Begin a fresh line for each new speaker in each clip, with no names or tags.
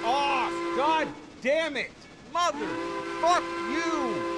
off! God damn it! Mother, fuck you!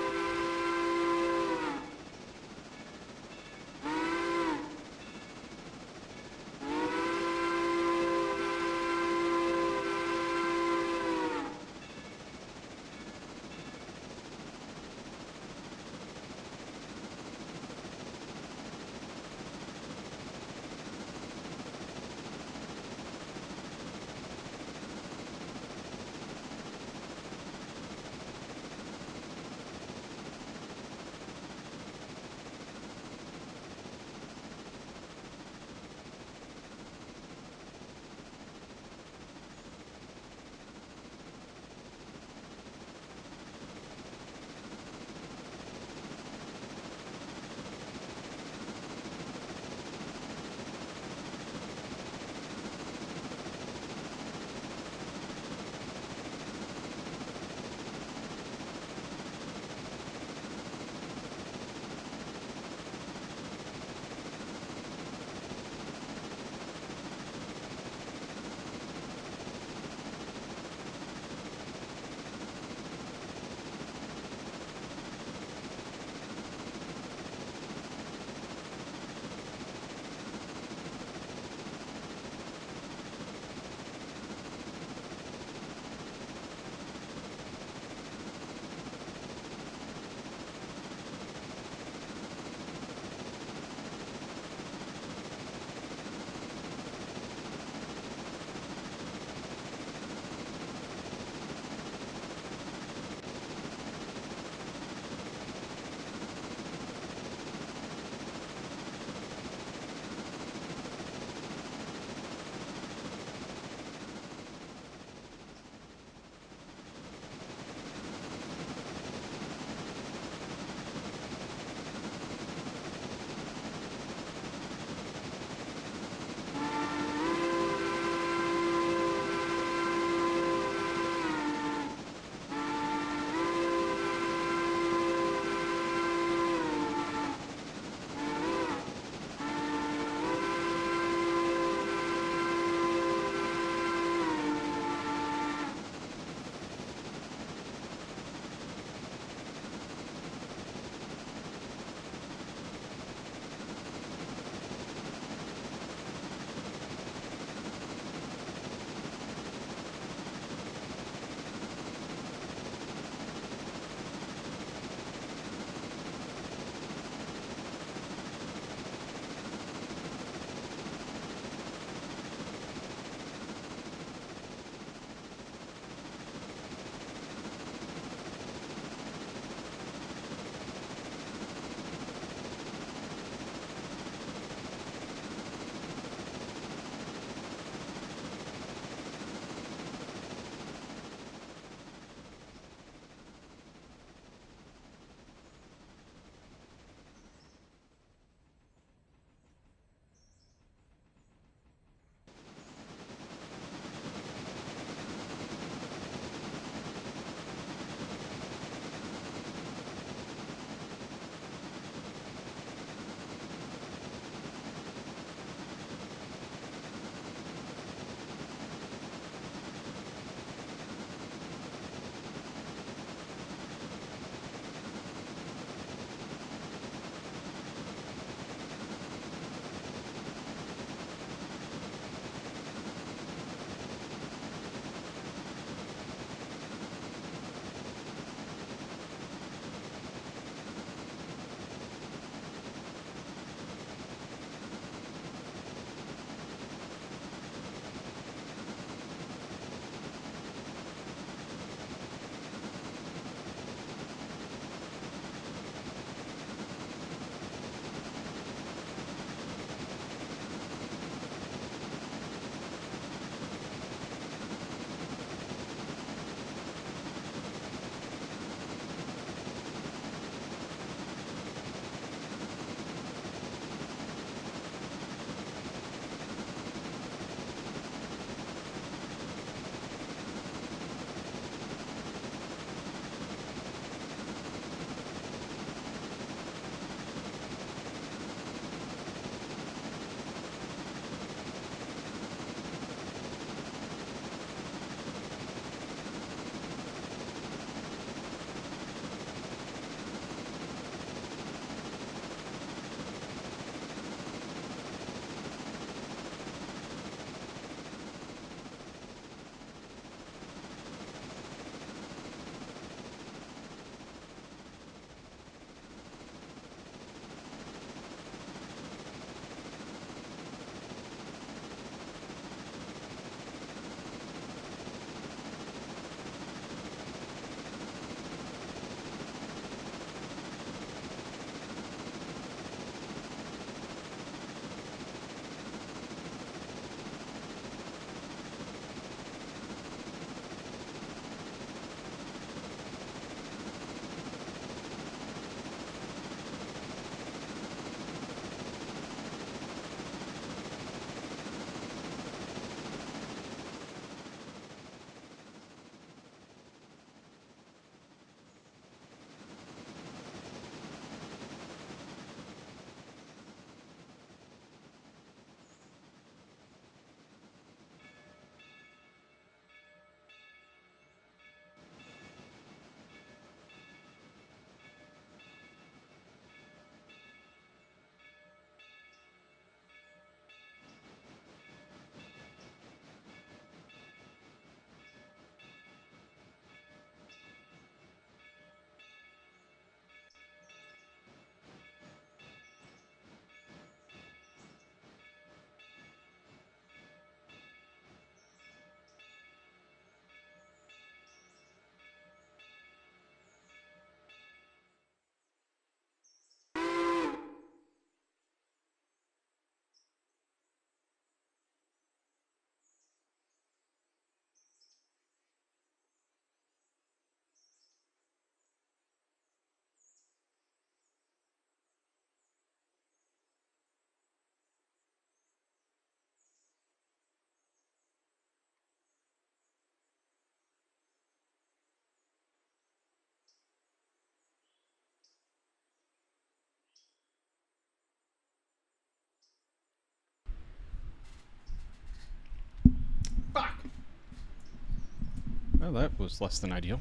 Well, that was less than ideal.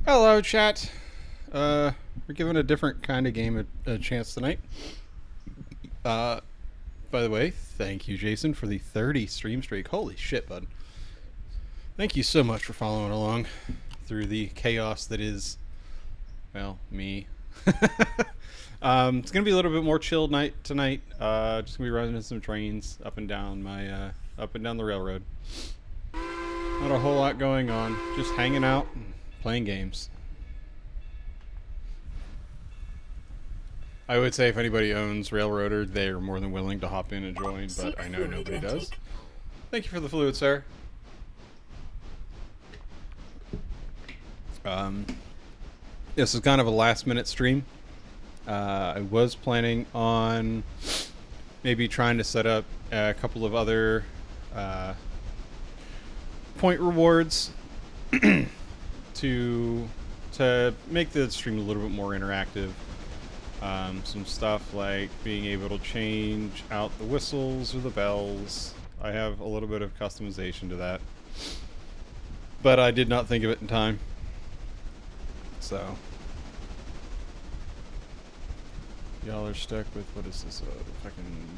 Hello, chat. We're giving a different kind of game a chance tonight. By the way, thank you, Jason, for the 30 stream streak. Holy shit, bud. Thank you so much for following along through the chaos that is, well, me. It's going to be a little bit more chilled night tonight. Just going to be running some trains up and down the railroad. Not a whole lot going on. Just hanging out and playing games. I would say if anybody owns Railroader, they're more than willing to hop in and join, but I know nobody does. Thank you for the fluid, sir. This is kind of a last-minute stream. I was planning on maybe trying to set up a couple of other point rewards to make the stream a little bit more interactive. Some stuff like being able to change out the whistles or the bells. I have a little bit of customization to that, but I did not think of it in time. So y'all are stuck with, what is this, fucking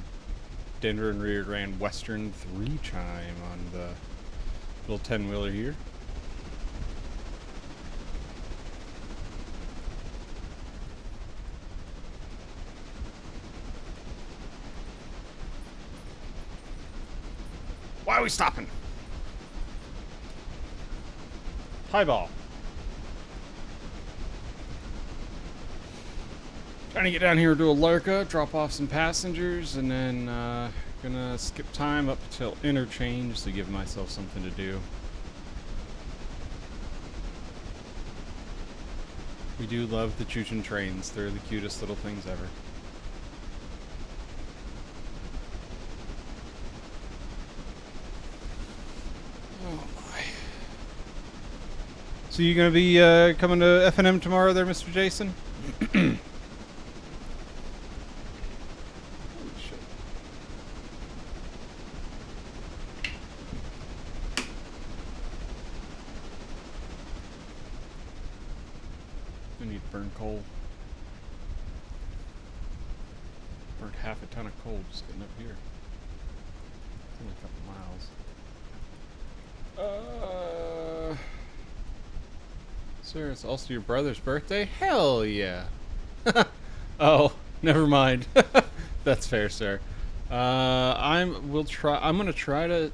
Denver and Rio Grande Western 3 chime on the little 10-wheeler here. Why are we stopping? Highball. Trying to get down here to Alarka, drop off some passengers, and then gonna skip time up until interchange to give myself something to do. We do love the choo-choo trains. They're the cutest little things ever. So you gonna be coming to FNM tomorrow there, Mr. Jason? Holy shit. I need to burn coal. Burned half a ton of coal just getting up here. It's only a couple miles. Sir, it's also your brother's birthday? Hell yeah. Oh, never mind. That's fair, sir. I'm gonna try to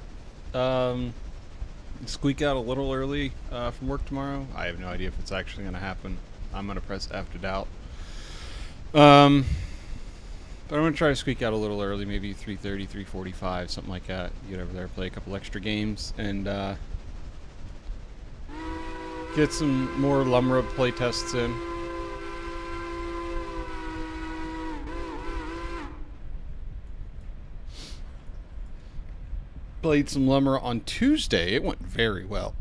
squeak out a little early from work tomorrow. I have no idea if it's actually gonna happen. I'm gonna press F to doubt. But I'm gonna try to squeak out a little early, maybe 3:30, 3:45, something like that. Get over there, play a couple extra games, and get some more Lumra playtests in. Played some Lumra on Tuesday. It went very well.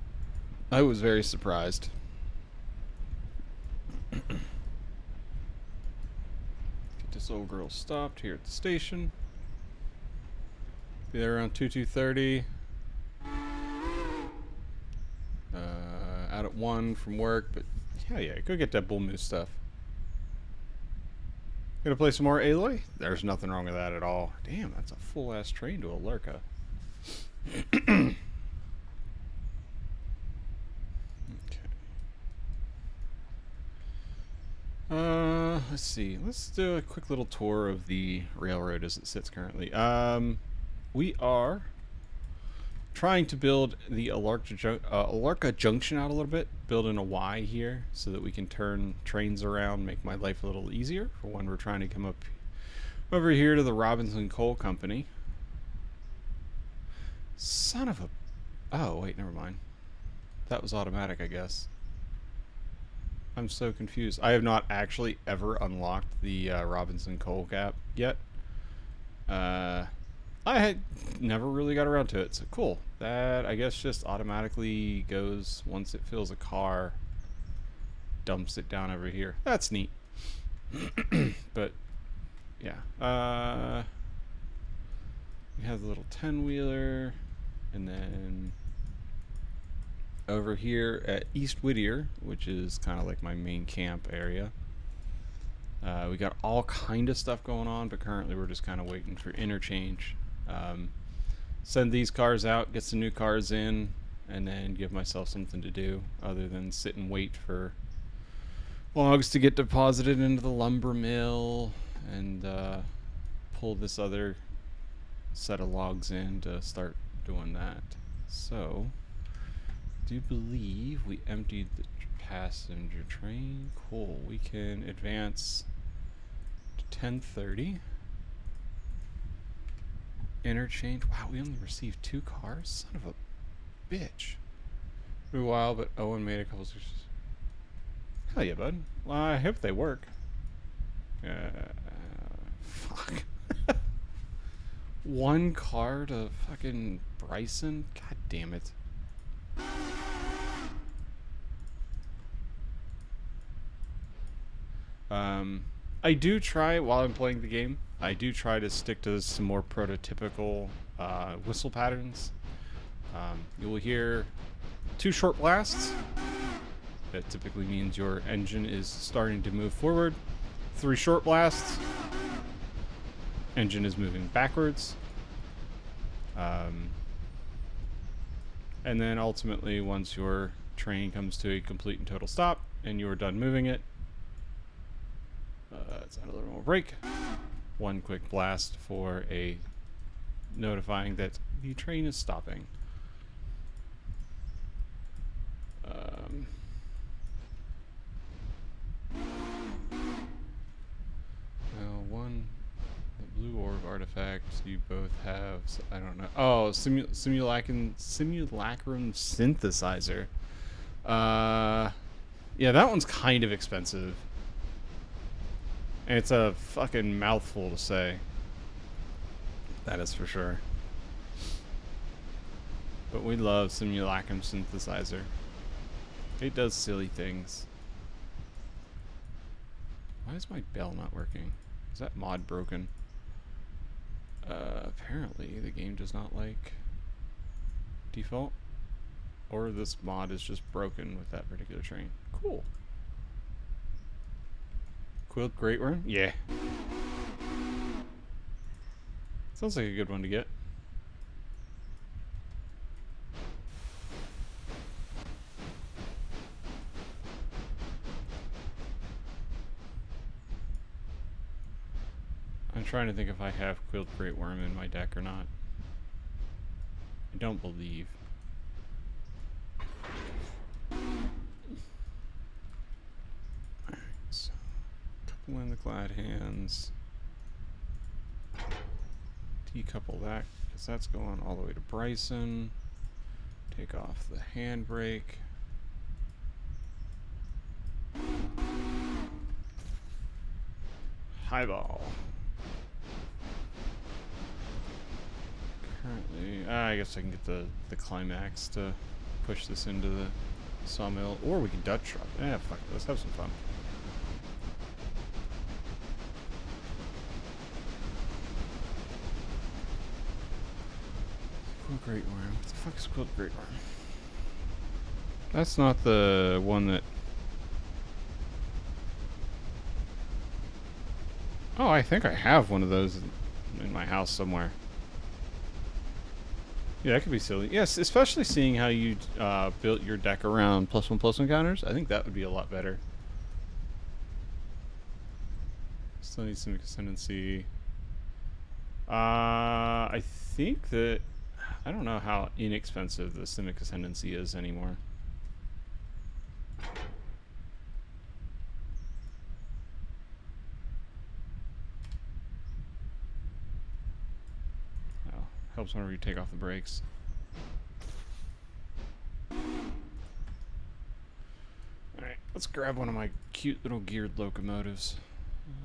I was very surprised. Get this old girl stopped here at the station. Be there around 2:30. Out at 1 from work, but hell yeah, go get that Bull Moose stuff. Gonna play some more Aloy? There's nothing wrong with that at all. Damn, that's a full ass train to Alerka. Okay. Let's see. Let's do a quick little tour of the railroad as it sits currently. We are trying to build the Alarka Junction out a little bit, build in a Y here so that we can turn trains around, make my life a little easier for when we're trying to come up over here to the Robinson Coal Company. Son of a... Oh, wait, never mind. That was automatic, I guess. I'm so confused. I have not actually ever unlocked the Robinson Coal Gap yet. I had never really got around to it, so cool. That, I guess, just automatically goes once it fills a car, dumps it down over here. That's neat. But, yeah. We have the little 10-wheeler, and then over here at East Whittier, which is kind of like my main camp area. We got all kind of stuff going on, but currently we're just kind of waiting for interchange. Send these cars out, get some new cars in, and then give myself something to do other than sit and wait for logs to get deposited into the lumber mill and pull this other set of logs in to start doing that. So, do believe we emptied the passenger train. Cool. We can advance to 10:30. Interchange. Wow, we only received 2 cars? Son of a bitch. It took a while, but Owen made a couple switches. Hell yeah, bud. Well, I hope they work. Fuck. 1 car to fucking Bryson? God damn it. I do try, while I'm playing the game, I do try to stick to some more prototypical whistle patterns. You will hear 2 short blasts. That typically means your engine is starting to move forward. 3 short blasts. Engine is moving backwards. And then ultimately, once your train comes to a complete and total stop and you are done moving it, let's add a little more brake. 1 quick blast for a notifying that the train is stopping. The blue orb artifact you both have. I don't know. Oh, simulacrum synthesizer. Yeah, that one's kind of expensive. And it's a fucking mouthful to say. That is for sure. But we love simulacrum synthesizer. It does silly things. Why is my bell not working? Is that mod broken? Apparently the game does not like default. Or this mod is just broken with that particular train. Cool. Quilled Great Worm? Yeah. Sounds like a good one to get. I'm trying to think if I have Quilled Great Worm in my deck or not. I don't believe. Alright, so couple in the glad hands. Decouple that, because that's going all the way to Bryson. Take off the handbrake. Highball. Currently, I guess I can get the climax to push this into the sawmill, or we can Dutch drop. Yeah, fuck it, let's have some fun. Quilled Great Worm. What the fuck is Quilled Great Worm? That's not the one that... Oh, I think I have one of those in my house somewhere. Yeah, that could be silly. Yes, especially seeing how you built your deck around +1/+1 counters. I think that would be a lot better. Still need some ascendancy. I think that... I don't know how inexpensive the Simic Ascendancy is anymore. Oh, helps whenever you take off the brakes. Alright, let's grab one of my cute little geared locomotives.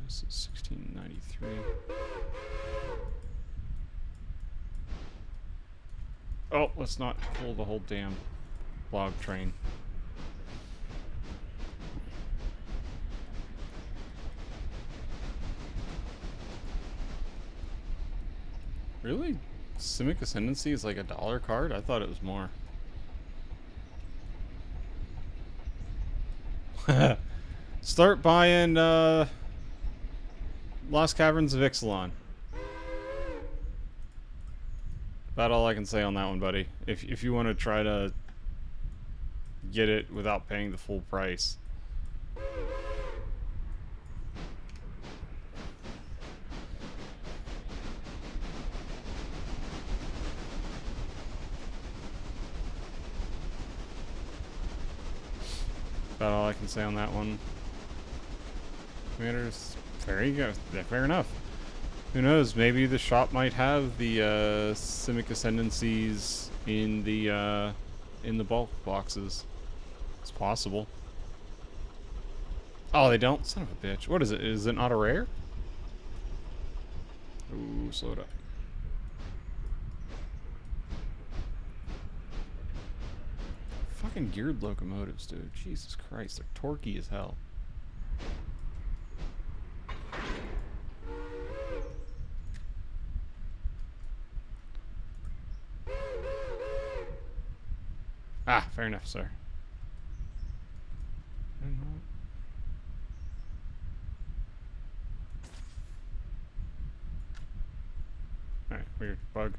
This is 1693. Oh, let's not pull the whole damn log train. Really? Simic Ascendancy is like $1 card? I thought it was more. Start buying Lost Caverns of Ixalan. About all I can say on that one, buddy. If you want to try to get it without paying the full price. About all I can say on that one. Matters. There you go. Yeah, fair enough. Who knows? Maybe the shop might have the Simic Ascendancies in the bulk boxes. It's possible. Oh, they don't? Son of a bitch. What is it? Is it not a rare? Ooh, slow it up. Fucking geared locomotives, dude. Jesus Christ, they're torquey as hell. Ah, fair enough, sir. Alright, weird bug.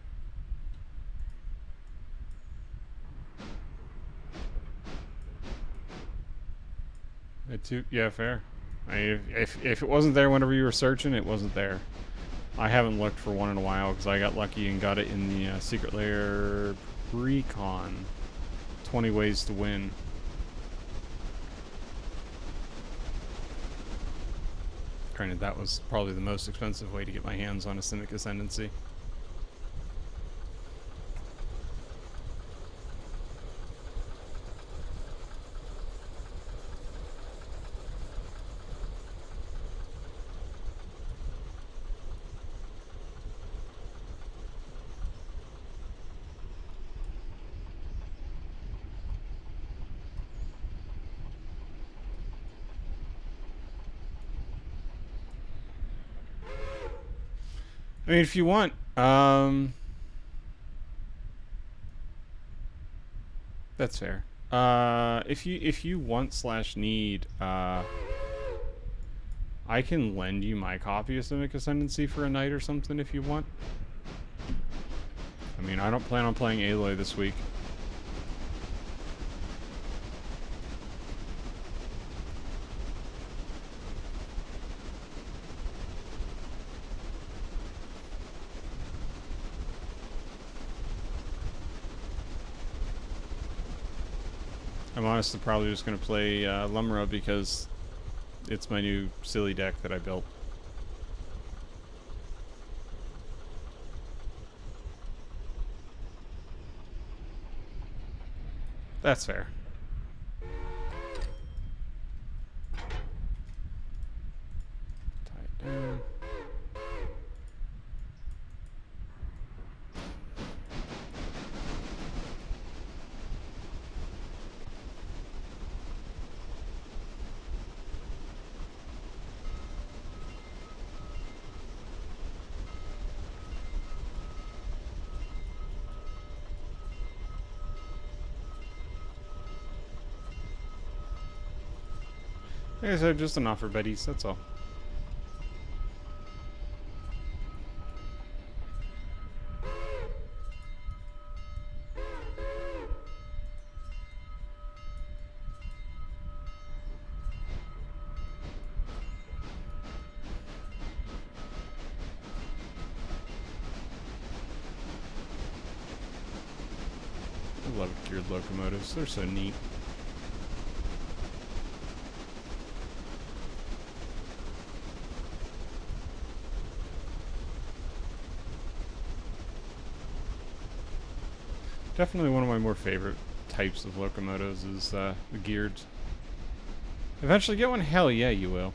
Yeah, fair. If it wasn't there whenever you were searching, it wasn't there. I haven't looked for one in a while because I got lucky and got it in the Secret Lair Precon. 20 ways to win. Granted, that was probably the most expensive way to get my hands on a Simic Ascendancy. I mean, if you want, that's fair. If you want / need, I can lend you my copy of Simic Ascendancy for a night or something if you want. I mean, I don't plan on playing Aloy this week. I'm honestly probably just going to play Lumra because it's my new silly deck that I built. That's fair. Tie it down. Like I said, just an offer, Betty's, that's all. I love geared locomotives, they're so neat. Definitely one of my more favorite types of locomotives is the geared. Eventually get one? Hell yeah, you will.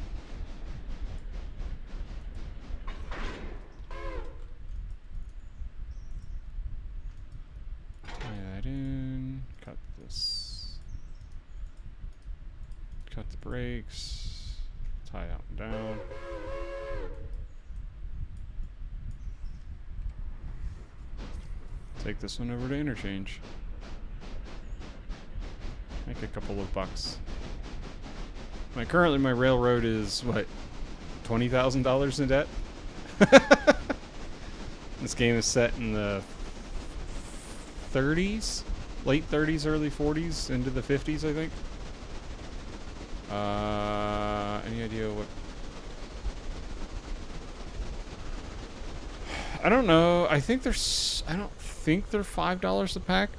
Tie that in. Cut this. Cut the brakes. Tie that one down. Take this one over to interchange. Make a couple of bucks. Currently my railroad is what, $20,000 in debt. This game is set in the 30s, late 30s, early 40s, into the 50s, I think. Any idea what? I don't know. I think there's. I don't think they're $5 a pack,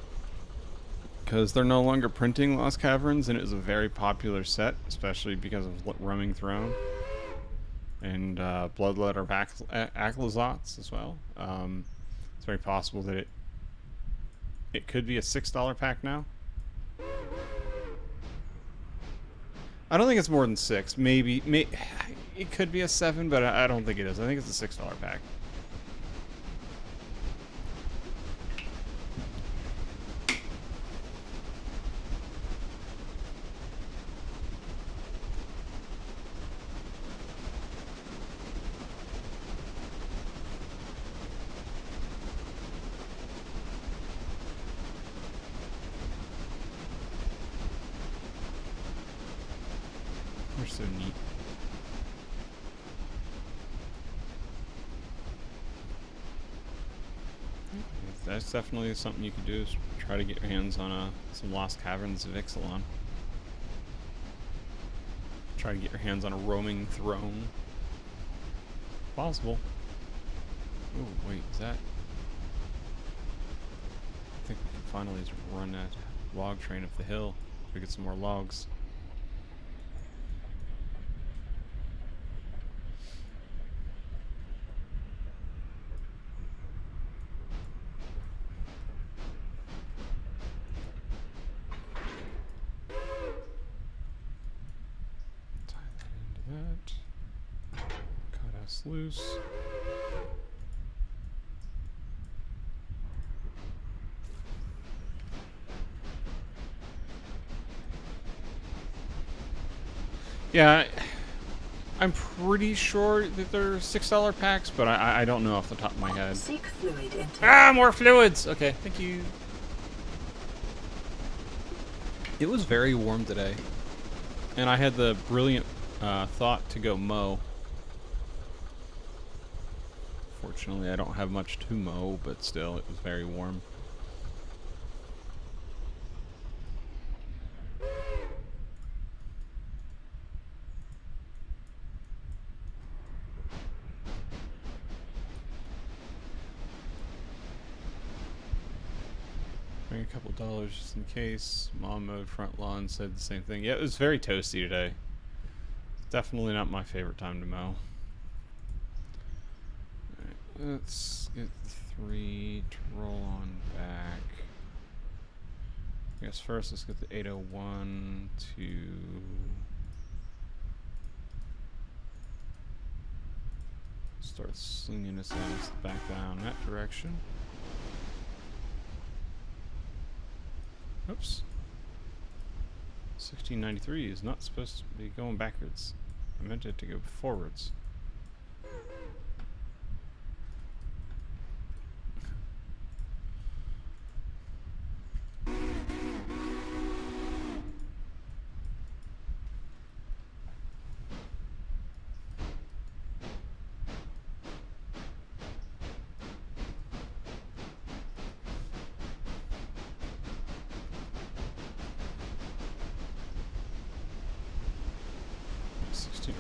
because they're no longer printing Lost Caverns, and it was a very popular set, especially because of Roaming Throne and Bloodletter Aclazotz as well. It's very possible that it could be a $6 pack now. I don't think it's more than 6. Maybe it could be a 7, but I don't think it is. I think it's a $6 pack. They're so neat. That's definitely something you could do, is try to get your hands on some Lost Caverns of Ixalan. Try to get your hands on a Roaming Throne. Possible. Oh, wait, is that... I think we can finally run that log train up the hill to get some more logs. Cut us loose. Yeah, I'm pretty sure that they're $6 packs, but I don't know off the top of my head.
Seek fluid intake.
Ah, more fluids! Okay, thank you. It was very warm today, and I had the brilliant thought to go mow. Fortunately, I don't have much to mow, but still, it was very warm. Bring a couple dollars just in case. Mom mowed front lawn, said the same thing. Yeah, it was very toasty today. Definitely not my favorite time to mow. Alright, let's get the 3 to roll on back. I guess first let's get the 801 to... start slinging us ass back down that direction. Oops. 1693 is not supposed to be going backwards. I meant it to go forwards.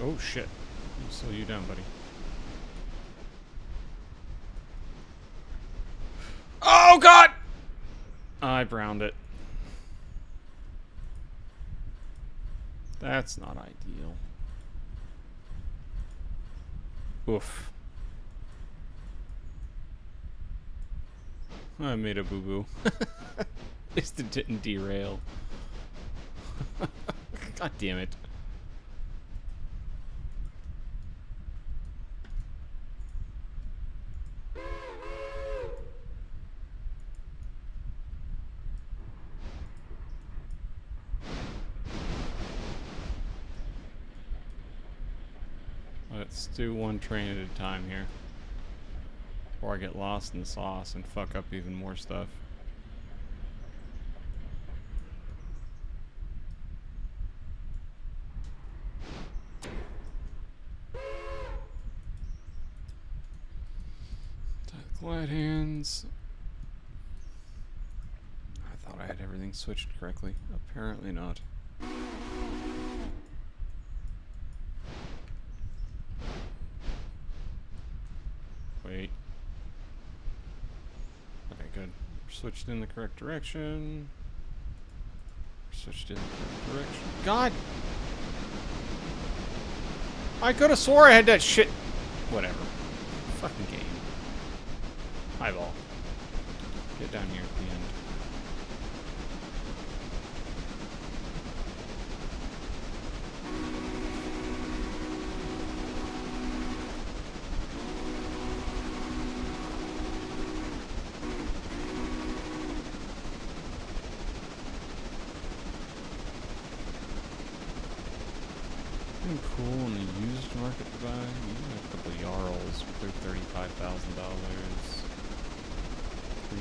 Oh shit. I'll slow you down, buddy. Oh god! I browned it. That's not ideal. Oof. I made a boo-boo. At least it didn't derail. God damn it. Let's do one train at a time here, before I get lost in the sauce and fuck up even more stuff. Glad hands. I thought I had everything switched correctly. Apparently not. Wait. Okay, good. Switched in the correct direction. Switched in the correct direction. God! I could have swore I had that shit. Whatever. Fucking game. Eyeball. Get down here at the end. Cool in the used market to buy. You can have a couple of Jarls, but they're $35,000. $3,000.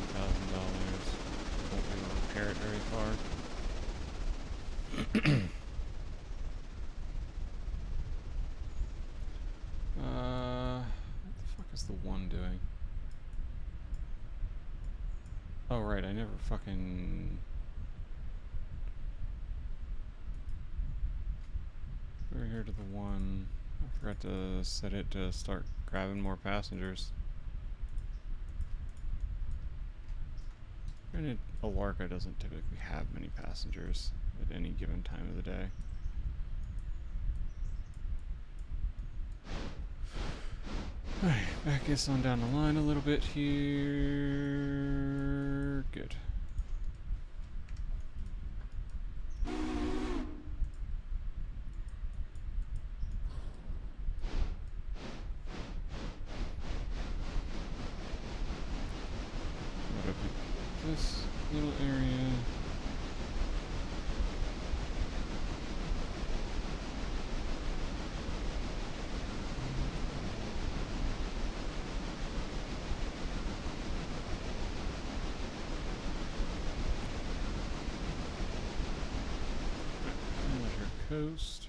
Won't be able to repair it very far. What the fuck is the one doing? Oh right, I never fucking. Over here to the one. I forgot to set it to start grabbing more passengers. Granted, Alarka doesn't typically have many passengers at any given time of the day. Alright, back this on down the line a little bit here. Good. This little area. Coast.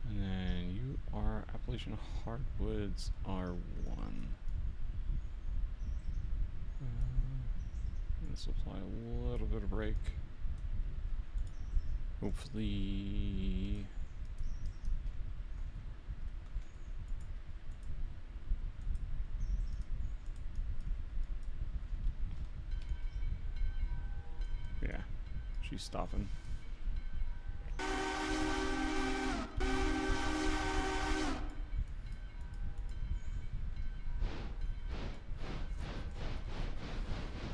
And then you are Appalachian Hardwoods R1. This will apply a little bit of brake. Hopefully. Yeah, she's stopping.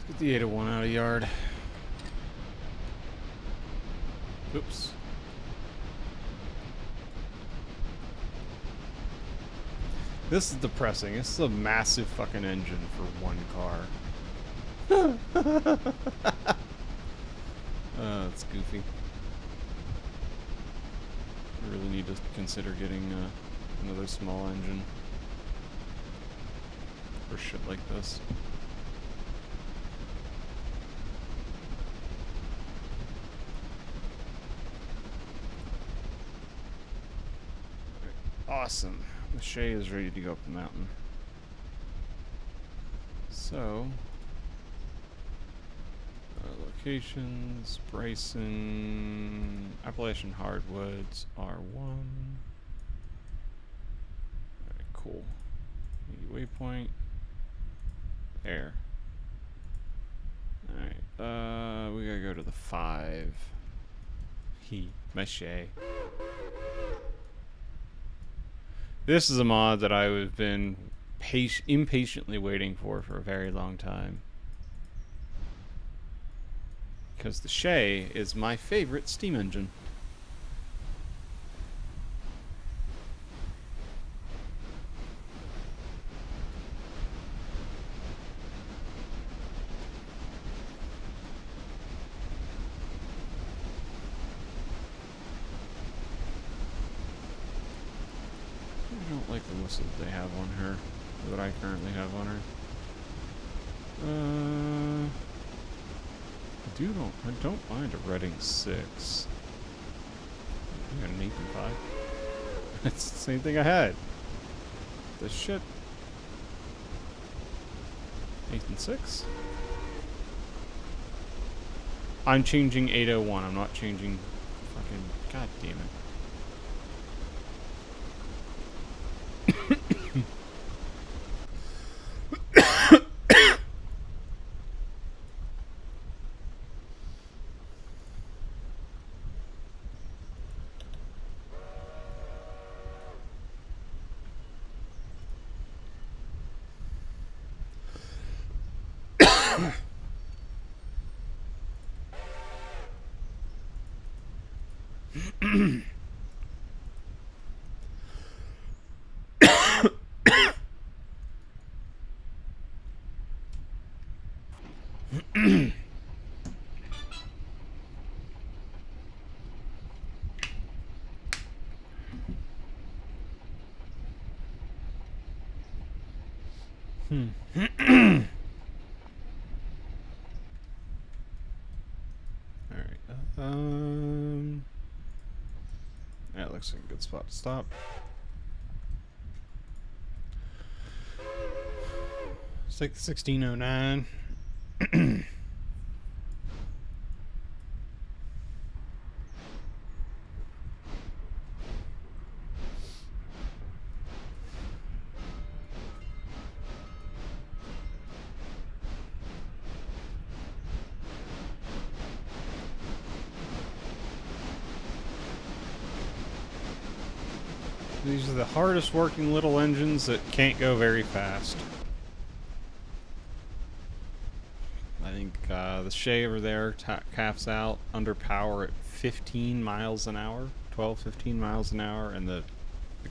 Get the 801 out of yard. Oops. This is depressing. This is a massive fucking engine for one car. It's goofy. I really need to consider getting another small engine for shit like this. Awesome. The Shay is ready to go up the mountain. So, locations, Bryson, Appalachian Hardwoods, R1. Alright, cool. Waypoint. There. Alright, we gotta go to the 5. My Shay. This is a mod that I've been impatiently waiting for a very long time. Because the Shay is my favorite steam engine. I don't like the whistle that they have on her, that I currently have on her. I don't mind a Reading 6. I got an Nathan 5. It's the same thing I had. The shit. Nathan 6. I'm changing 801. I'm not changing fucking... God damn it. Alright. That looks like a good spot to stop. Let's take the 1609. These are the hardest working little engines that can't go very fast. I think the Shay over there caps out under power at 15 miles an hour, 12, 15 miles an hour, and the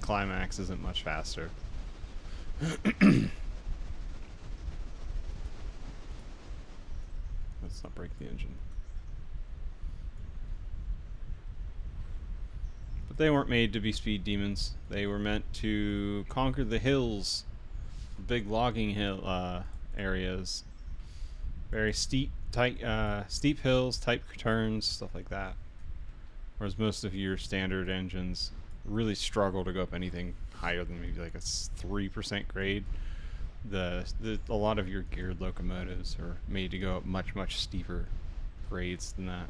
Climax isn't much faster. Let's not break the engine. But they weren't made to be speed demons. They were meant to conquer the hills, big logging hill areas, very steep, steep hills, tight turns, stuff like that. Whereas most of your standard engines really struggle to go up anything higher than maybe like a 3% grade. A lot of your geared locomotives are made to go up much steeper grades than that.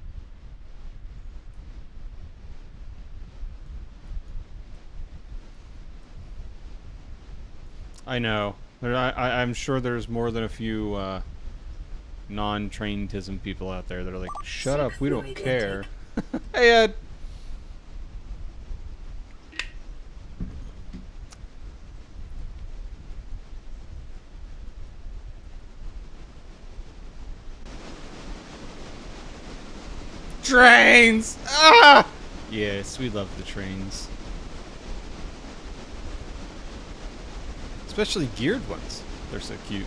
I know. I'm sure there's more than a few non-trainedism people out there that are like, shut up, we don't care. Hey, Ed. Trains! Ah! Yes, we love the trains. Especially geared ones. They're so cute.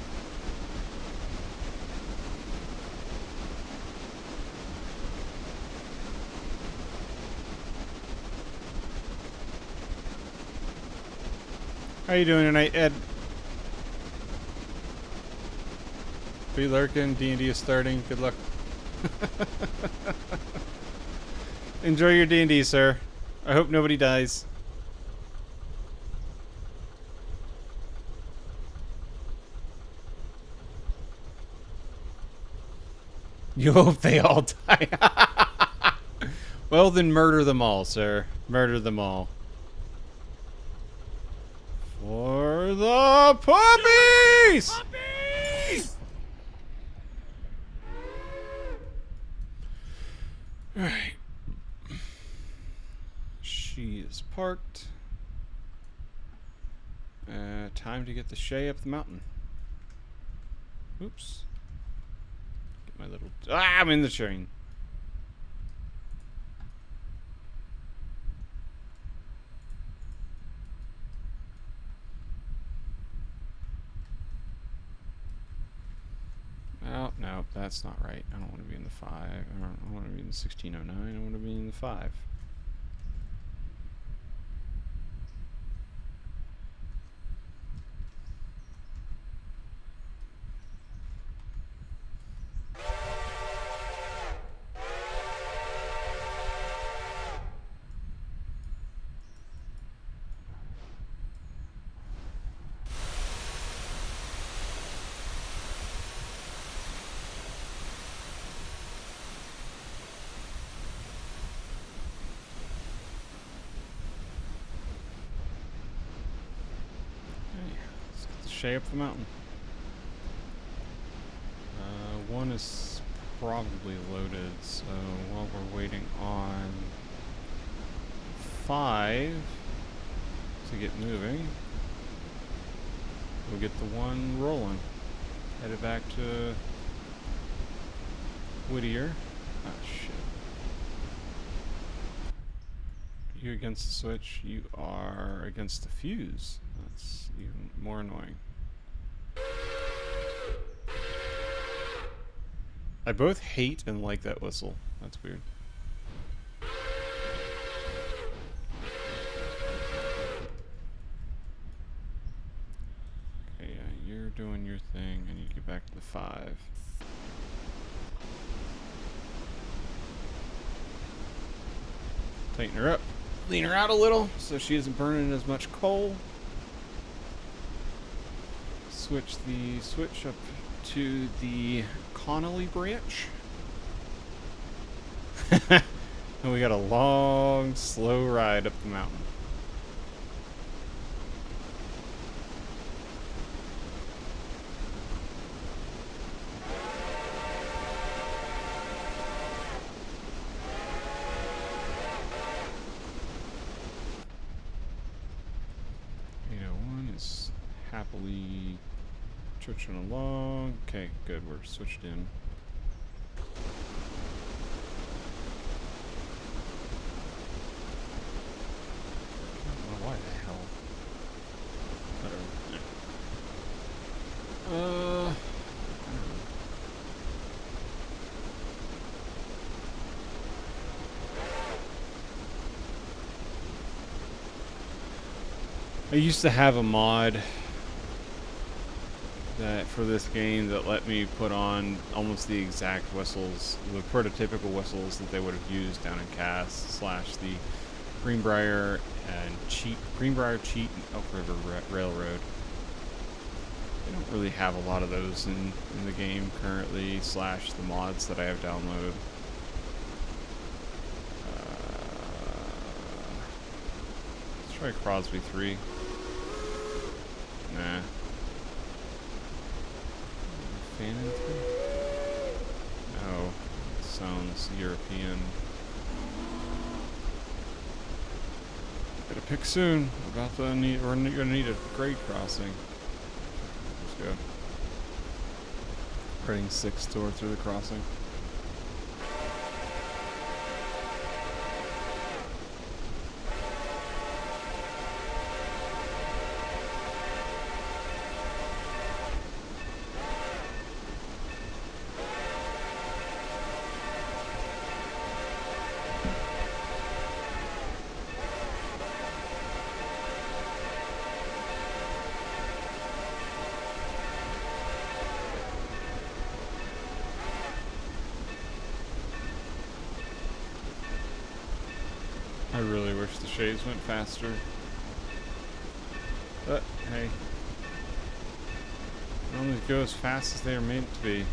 How you doing tonight, Ed? Be lurking. D&D is starting. Good luck. Enjoy your D&D, sir. I hope nobody dies. You hope they all die. Well, then murder them all, sir. Murder them all. For the puppies! Puppies! Alright. She is parked. Time to get the Shay up the mountain. Oops. Get my little... Ah, I'm in the train. Oh, no, that's not right. I don't want to be in the 5. I don't want to be in the 1609. I want to be in the 5. Shay up the mountain. One is probably loaded, so while we're waiting on 5 to get moving, we'll get the one rolling. Headed back to Whittier. Ah, shit. You against the switch, you are against the fuse. That's even more annoying. I both hate and like that whistle. That's weird. Okay, yeah, you're doing your thing. I need to get back to the 5. Tighten her up. Lean her out a little so she isn't burning as much coal. Switch the switch up to the Connolly branch. And we got a long, slow ride up the mountain. Happily trudging along. Okay, good. We're switched in. I don't know why the hell. I don't know. I used to have a mod that for this game that let me put on almost the exact whistles, the prototypical whistles that they would have used down in Cass / the Greenbrier Cheat and Elk River Railroad. They don't really have a lot of those in the game currently / the mods that I have downloaded. Let's try Crosby 3. Nah. Fannin 3? No. It sounds European. Gotta pick soon. We're gonna need a grade crossing. Let's go. Heading 6 door through the crossing. I really wish the shaves went faster. But, hey. They only go as fast as they are meant to be.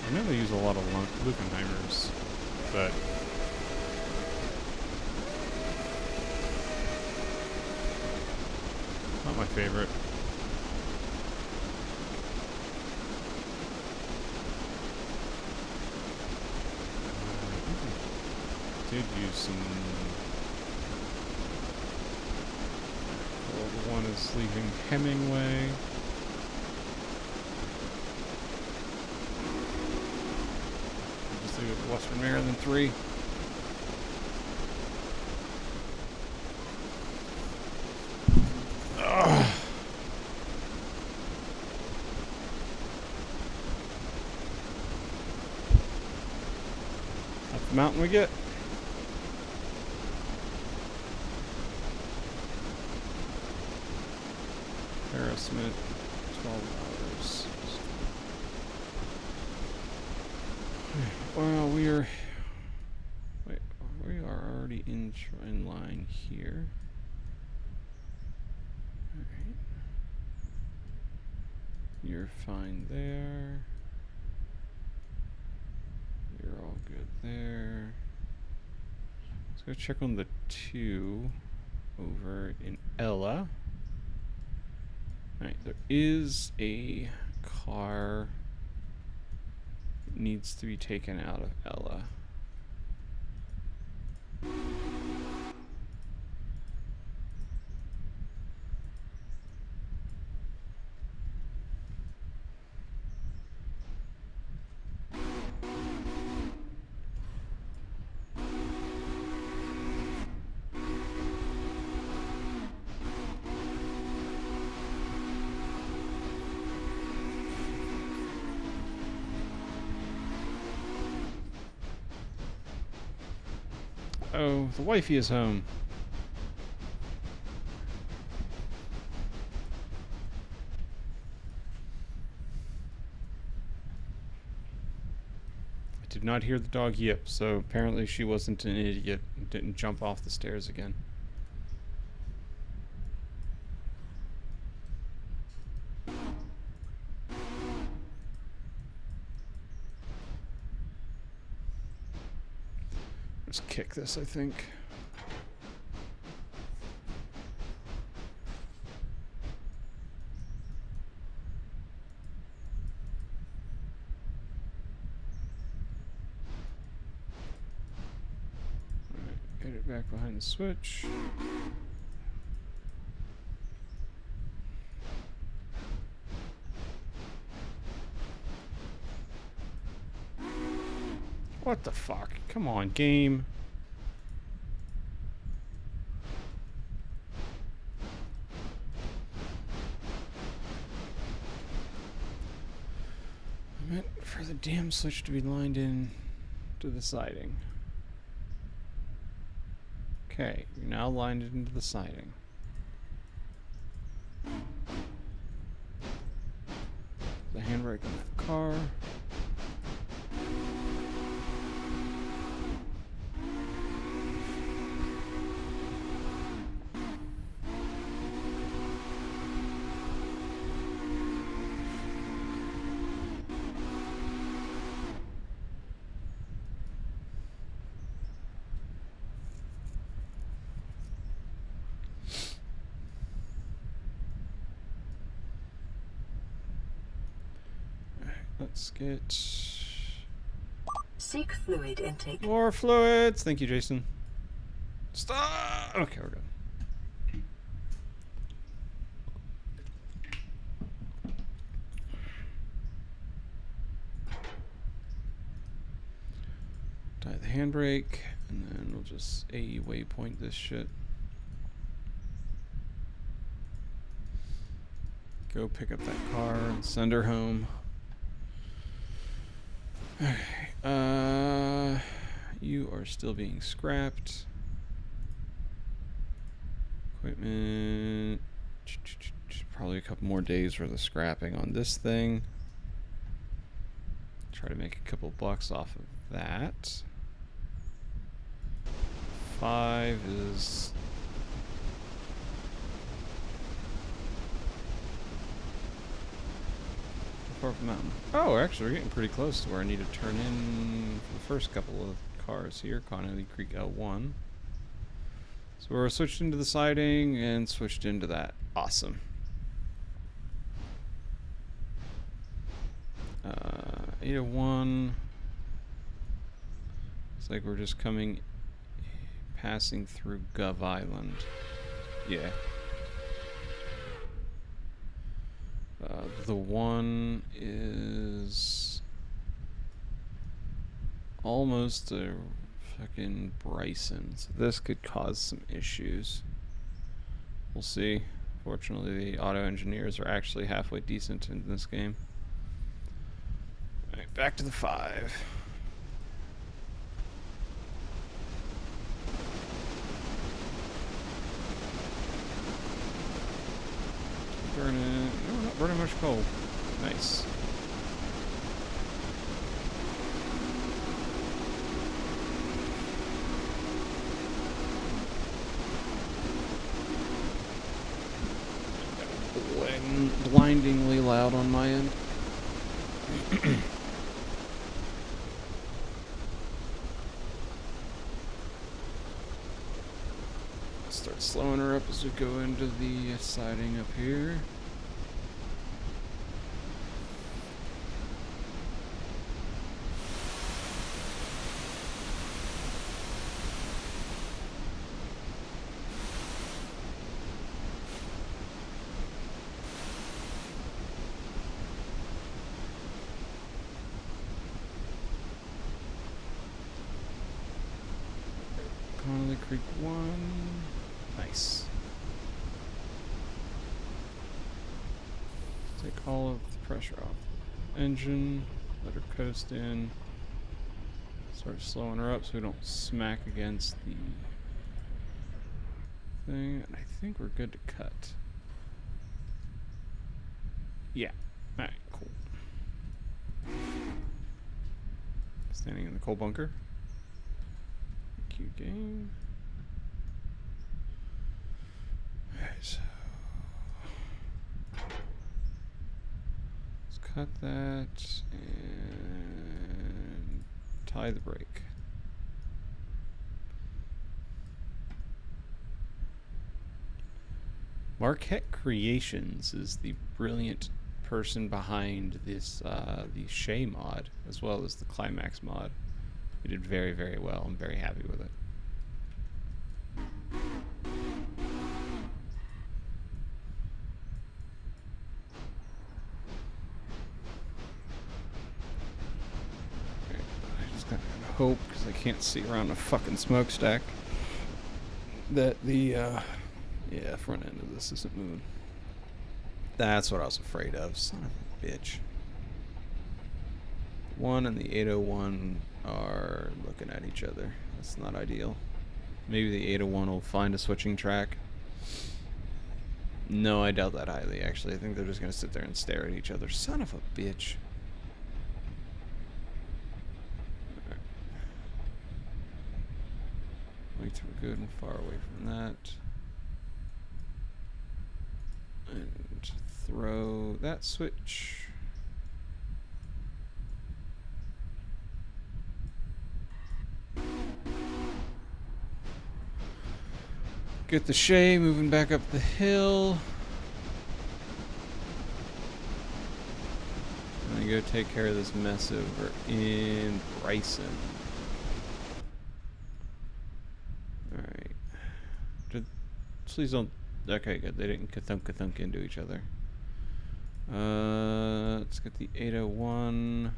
I know they use a lot of Lukenheimers, but not my favorite. I think I did use some. Well, the one is leaving Hemingway. Western Maryland 3. Ugh. mountain we get. Harassment, 12 hours. Well, we are already in line here. Alright. You're fine there. You're all good there. Let's go check on the 2 over in Ella. Alright, there is a car that needs to be taken out of Ella. Oh, the wifey is home. I did not hear the dog yip, so apparently she wasn't an idiot and didn't jump off the stairs again. Just kick this, I think. Alright, get it back behind the switch. What the fuck? Come on, game. I meant for the damn switch to be lined in to the siding. Okay, you're now lined into the siding. The handbrake on that car. Let's get
seek fluid intake.
More fluids. Thank you, Jason. Stop. Okay, we're good. Die the handbrake, and then we'll just AE waypoint this shit. Go pick up that car and send her home. Okay, you are still being scrapped. Equipment. Probably a couple more days worth of scrapping on this thing. Try to make a couple bucks off of that. 5 is... Far from the mountain. Oh, actually, we're getting pretty close to where I need to turn in for the first couple of cars here. Connolly Creek L1. So we're switched into the siding and switched into that. Awesome. 801. It's like we're just passing through Gov Island. Yeah. The 1 is almost a fucking Bryson, so this could cause some issues. We'll see. Fortunately, the auto engineers are actually halfway decent in this game. Alright, back to the 5. burning. No, not burning much coal. Nice. Blindingly loud on my end. Start slowing her up as we go into the siding up here. Connolly Creek 1. Nice. Take all of the pressure off the engine. Let her coast in. Start slowing her up so we don't smack against the thing. And I think we're good to cut. Yeah. Alright, cool. Standing in the coal bunker. Q game. Alright, so let's cut that and tie the brake. Marquette Creations is the brilliant person behind this the Shay mod as well as the Climax mod. He did very, very well. I'm very happy with it. Okay, I just gotta hope, because I can't see around the fucking smokestack, that the front end of this isn't moving. That's what I was afraid of. Son of a bitch. 1 and the 801 are looking at each other. That's not ideal. Maybe the 801 will find a switching track. No, I doubt that highly, actually. I think they're just going to sit there and stare at each other. Son of a bitch. Right. Way too good and far away from that. And throw that switch. Get the Shay moving back up the hill. And then go take care of this mess over in Bryson. Alright. Please don't. Okay, good. They didn't ka-thunk into each other. Let's get the 801.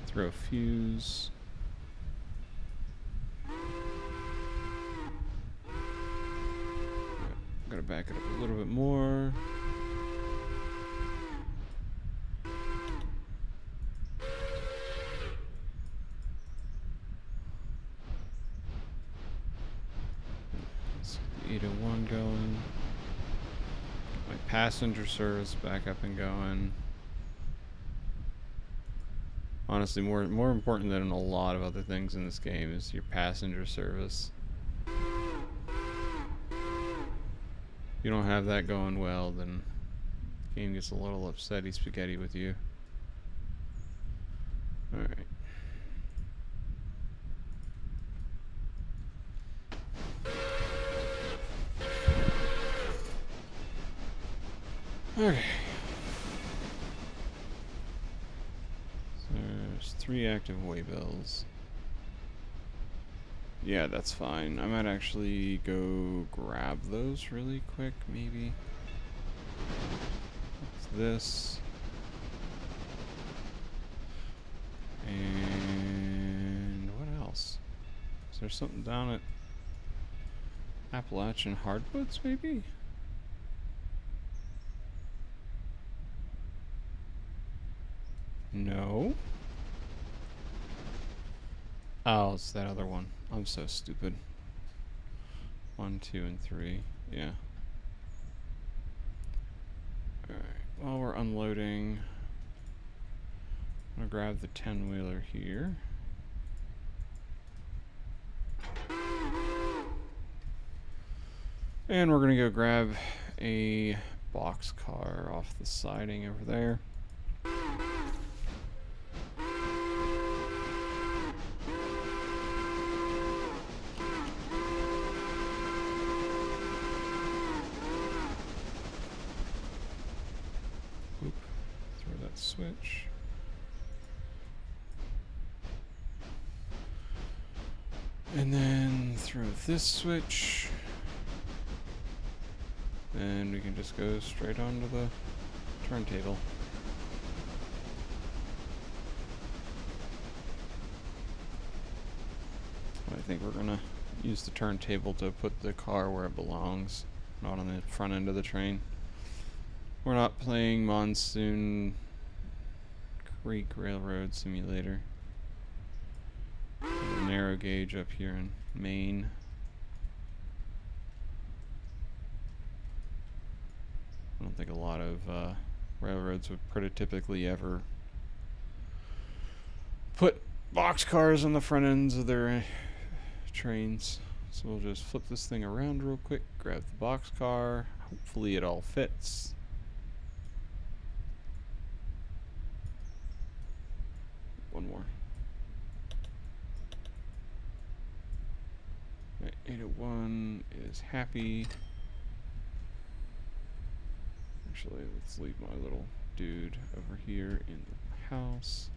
Throw a fuse. Gotta back it up a little bit more. Let's get the 801 going. Get my passenger service back up and going. Honestly, more important than a lot of other things in this game is your passenger service. If you don't have that going well, then the game gets a little upsetty spaghetti with you. Alright. Okay. There's 3 active waybills. Yeah, that's fine. I might actually go grab those really quick, maybe. What's this? And what else? Is there something down at Appalachian Hardwoods, maybe? No. Oh, it's that other one. I'm so stupid. 1, 2, and 3. Yeah. Alright. While we're unloading, I'm gonna grab the 10-wheeler here. And we're gonna go grab a boxcar off the siding over there. Oop. Throw that switch. And then throw this switch. And we can just go straight onto the turntable. I think we're gonna use the turntable to put the car where it belongs, not on the front end of the train. We're not playing Monsoon Creek Railroad Simulator. There's a narrow gauge up here in Maine. I don't think a lot of railroads would prototypically ever put boxcars on the front ends of their trains. So we'll just flip this thing around real quick, grab the boxcar. Hopefully it all fits. One more. Right, 801 is happy. Actually, let's leave my little dude over here in the house.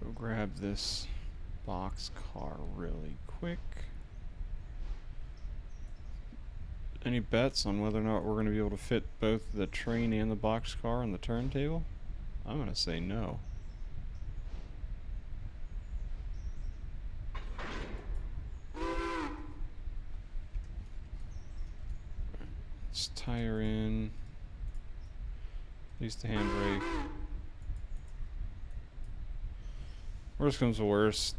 Go grab this box car really quick. Any bets on whether or not we're going to be able to fit both the train and the boxcar on the turntable? I'm going to say no. Let's tie her in. Use the handbrake. Worst comes to worst.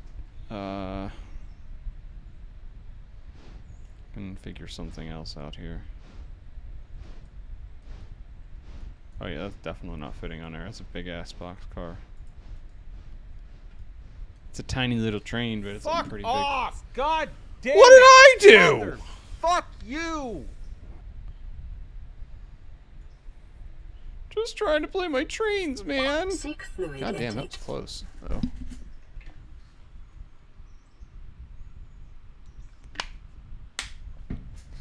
Can figure something else out here. Oh yeah, that's definitely not fitting on there. That's a big ass box car. It's a tiny little train, but it's
Fuck
pretty
off! God damn
What did
it!
I do?
Mother, fuck you!
big. Just trying to play my trains, man.
Seek fluid
God damn, that
intake.
was close. Oh.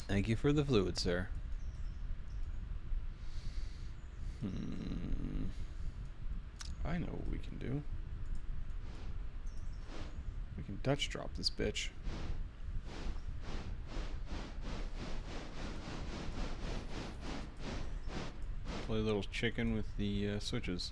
Thank you for the fluid, sir. I know what we can do. We can Dutch drop this bitch. Play a little chicken with the switches.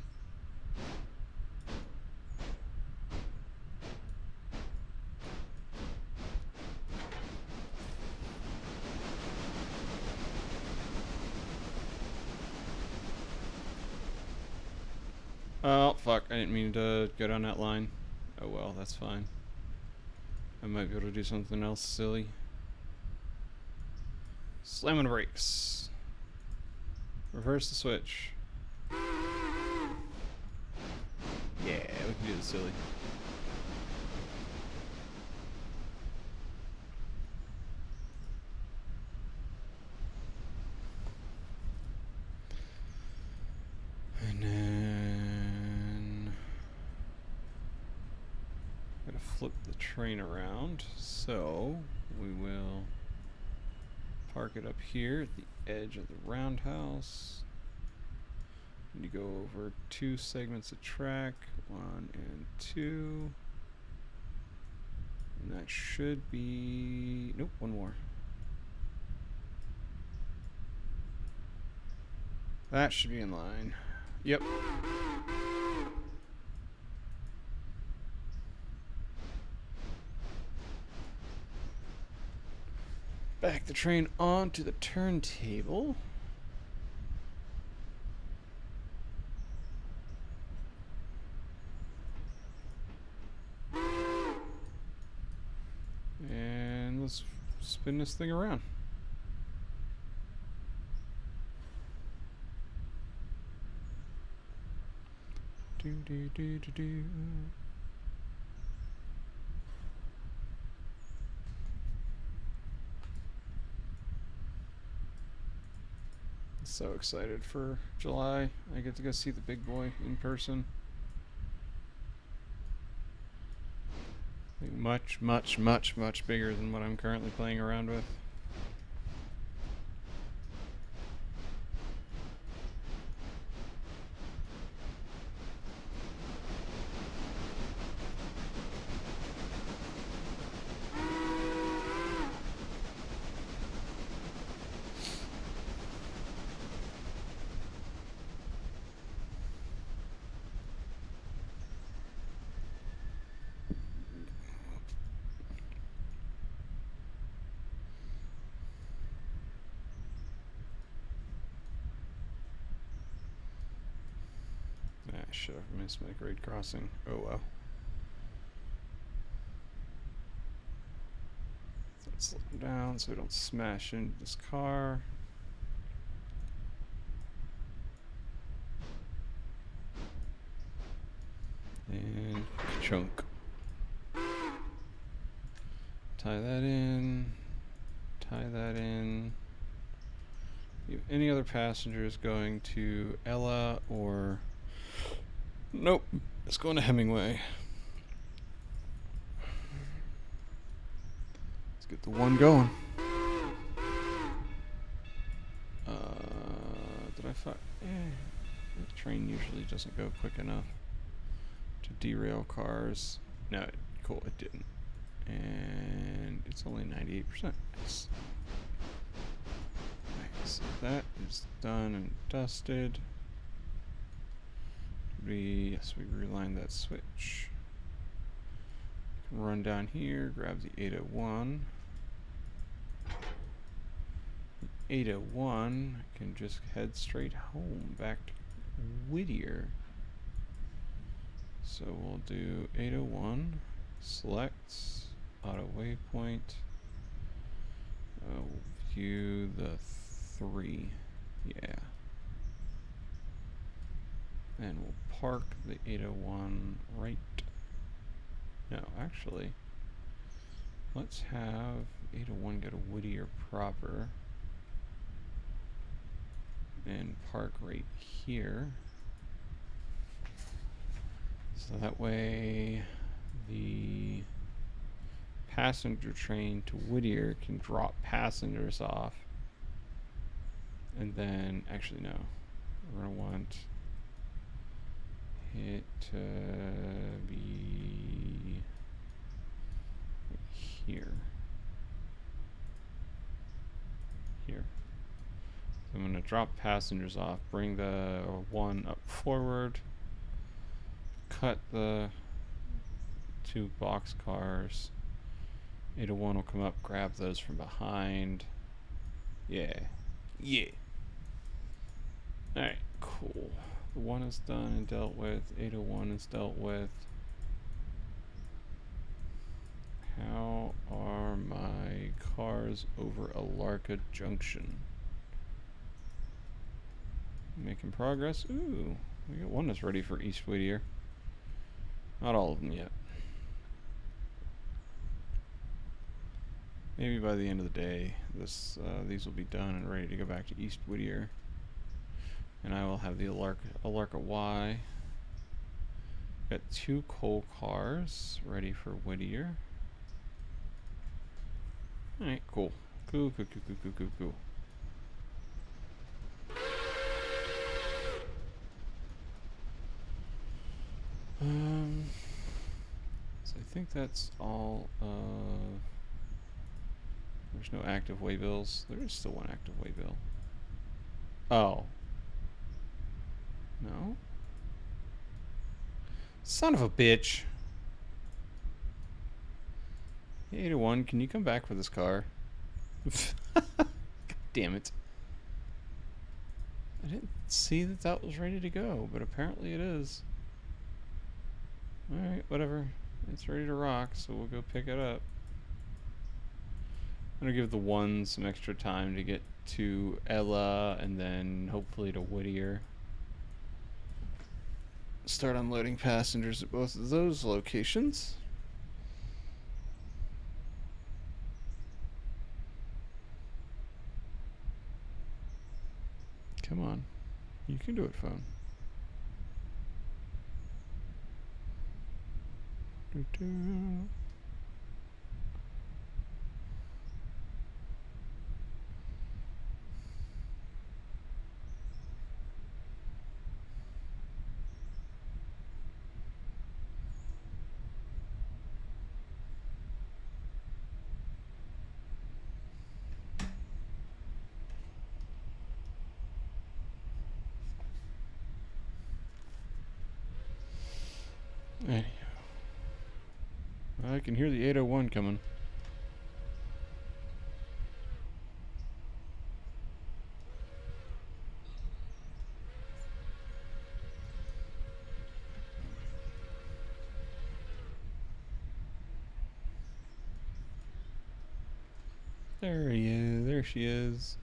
Oh, fuck. I didn't mean to go down that line. Oh well, that's fine. I might be able to do something else silly. Slam on the brakes. Reverse the switch. Yeah, we can do the silly. And then gotta flip the train around, so we will park it up here at the edge of the roundhouse. Need to go over 2 segments of track, 1 and 2. And that should be, nope, 1 more. That should be in line. Yep. Back the train onto the turntable. And let's spin this thing around. Do do do do do. So excited for July. I get to go see the big boy in person. Like much, much, much, much bigger than what I'm currently playing around with. I should have missed my grade crossing. Oh well. Let's slow down so we don't smash into this car. And chunk. Tie that in. Tie that in. You have any other passengers going to Ella or... Nope. It's going to Hemingway. Let's get the one going. Did I find... the train usually doesn't go quick enough to derail cars. No, cool, it didn't. And it's only 98%. Nice. Nice. That is done and dusted. Yes, we realigned that switch. Run down here, grab the 801. The 801 can just head straight home back to Whittier. So we'll do 801, select, auto waypoint, view the 3, yeah. And we'll park the 801 right, no, actually, let's have 801 go to Whittier proper, and park right here. So that way the passenger train to Whittier can drop passengers off. And then, actually no, we're going to want it to be here. Here. So I'm going to drop passengers off, bring the 1 up forward, cut the 2 box cars. 801 will come up, grab those from behind. Yeah. Yeah. Alright, cool. The 1 is done and dealt with. 801 is dealt with. How are my cars over Alarka Junction? Making progress. Ooh, we got one that's ready for East Whittier. Not all of them yet. Maybe by the end of the day, these will be done and ready to go back to East Whittier. And I will have the Alarka Y. Got 2 coal cars ready for Whittier. Alright, cool. Cool. So I think that's all of... There's no active waybills. There is still one active waybill. Oh. No. Son of a bitch. 801, can you come back for this car? God damn it. I didn't see that that was ready to go, but apparently it is. Alright, whatever. It's ready to rock, so we'll go pick it up. I'm gonna give the one some extra time to get to Ella and then hopefully to Whittier. Start unloading passengers at both of those locations. Come on. You can do it, phone. Doo-doo. Anyhow. I can hear the 801 coming. There he is. There she is.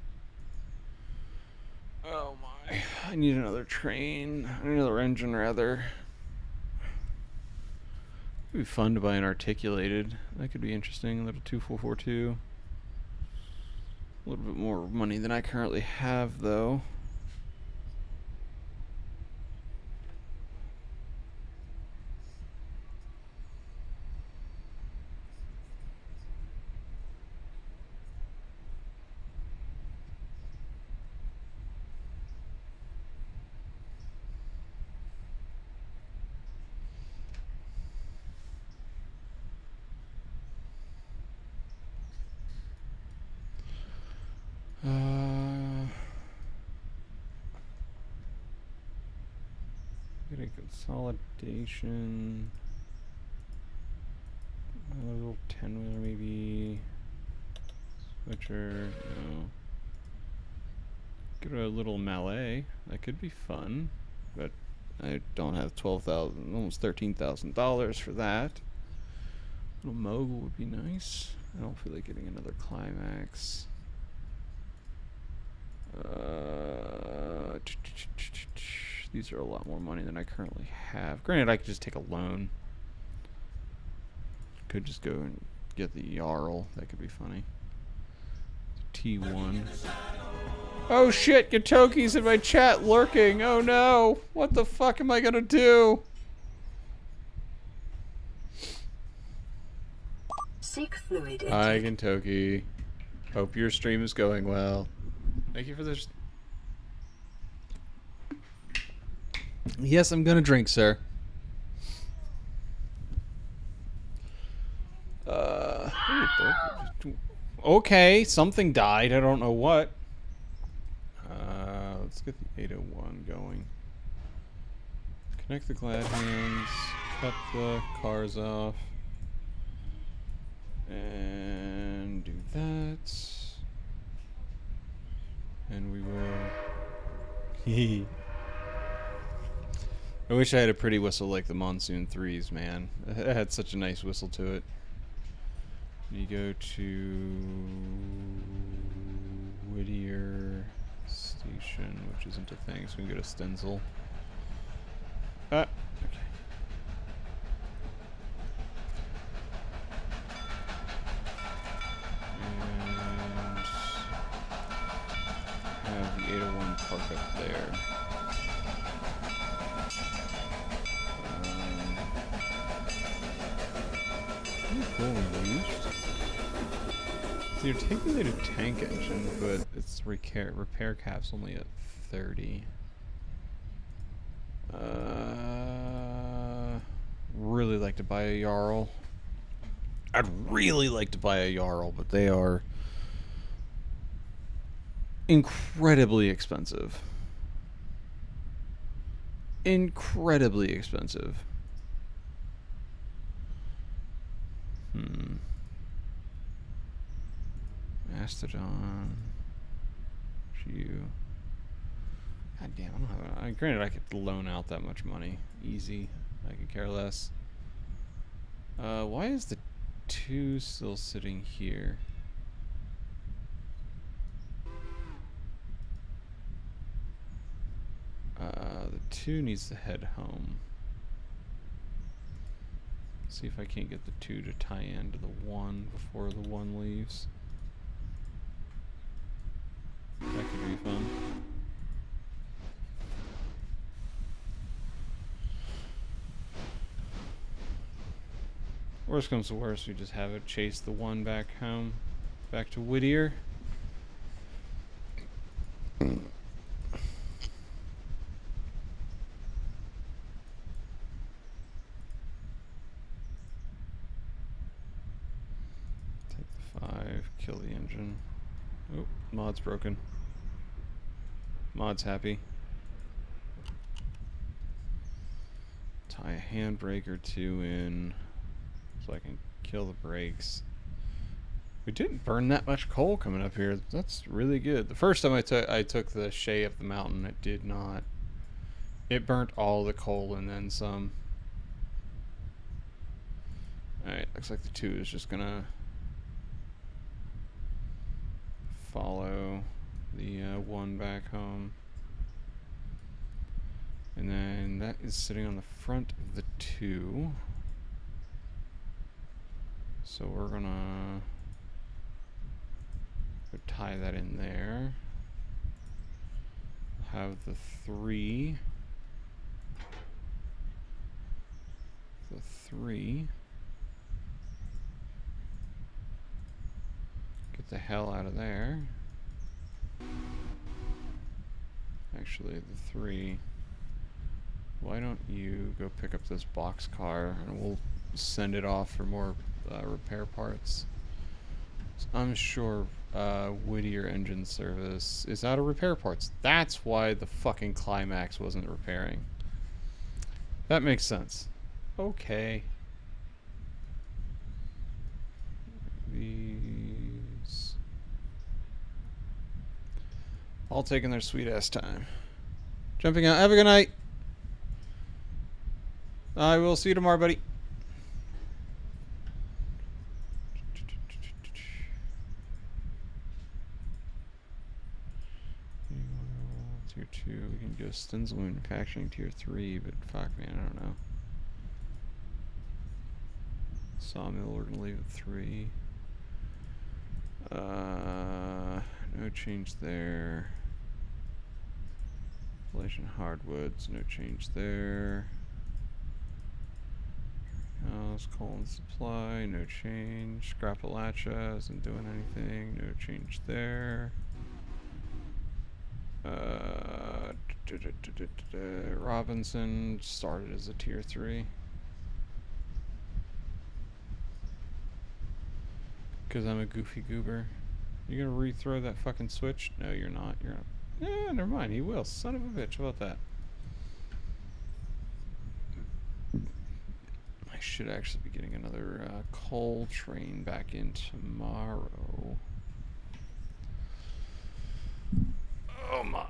Oh my. I need another train. Another engine, rather. It'd be fun to buy an articulated. That could be interesting. A little 2442. A little bit more money than I currently have, though. Get a consolidation. A little 10-wheeler maybe. Switcher, no. Get a little Malay. That could be fun, but I don't have $12,000, almost $13,000 for that. A little Mogul would be nice. I don't feel like getting another Climax. These are a lot more money than I currently have. Granted, I could just take a loan. Could just go and get the Jarl. That could be funny. T1. Oh shit, Gatoki's in my chat lurking. Oh no. What the fuck am I gonna do?
Seek fluid intake.
Hi, Gatoki. Hope your stream is going well. Thank you for this. Yes, I'm gonna drink, sir. Okay, something died. I don't know what. Let's get the 801 going. Connect the glad hands. Cut the cars off. And do that. And we will. I wish I had a pretty whistle like the Monsoon 3s, man. It had such a nice whistle to it. You go to Whittier Station, which isn't a thing, so we can go to Stenzel. Okay. And have the 801 park up there. Cool, used. So you're taking it a tank engine, but its repair cap's only at 30. Really like to buy a Jarl. I'd really like to buy a Jarl, but they are incredibly expensive. incredibly expensive. Mastodon. Gew. God damn, I don't have granted, I could loan out that much money. Easy. I could care less. Why is the 2 still sitting here? The 2 needs to head home. See if I can't get the 2 to tie into the 1 before the 1 leaves. That could be fun. Worst comes to worst, we just have it chase the 1 back home, back to Whittier. Take the 5, kill the engine. Oh, mod's broken. Mod's happy. Tie a handbrake or 2 in so I can kill the brakes. We didn't burn that much coal coming up here. That's really good. The first time I took the Shay up the mountain, it did not. It burnt all the coal and then some. Alright, looks like the 2 is just gonna follow the 1 back home. And then that is sitting on the front of the 2. So we're gonna tie that in there. Have the 3. The 3. Get the hell out of there. Actually, the 3. Why don't you go pick up this box car and we'll send it off for more repair parts. So I'm sure Whittier Engine Service is out of repair parts. That's why the fucking Climax wasn't repairing. That makes sense. Okay. These all taking their sweet ass time. Jumping out. Have a good night. I will see you tomorrow, buddy. Tier 2, we can go Stenzel Manufacturing Tier 3, but fuck man, I don't know. Sawmill, we're gonna leave at 3. No change there. Appalachian Hardwoods, no change there. House, coal and supply, no change. Scrapalacha isn't doing anything, no change there. Robinson started as a tier 3. Because I'm a goofy goober. You gonna rethrow that fucking switch? No, you're not. You're not. Yeah, never mind. He will. Son of a bitch. How about that? I should actually be getting another coal train back in tomorrow. Oh my.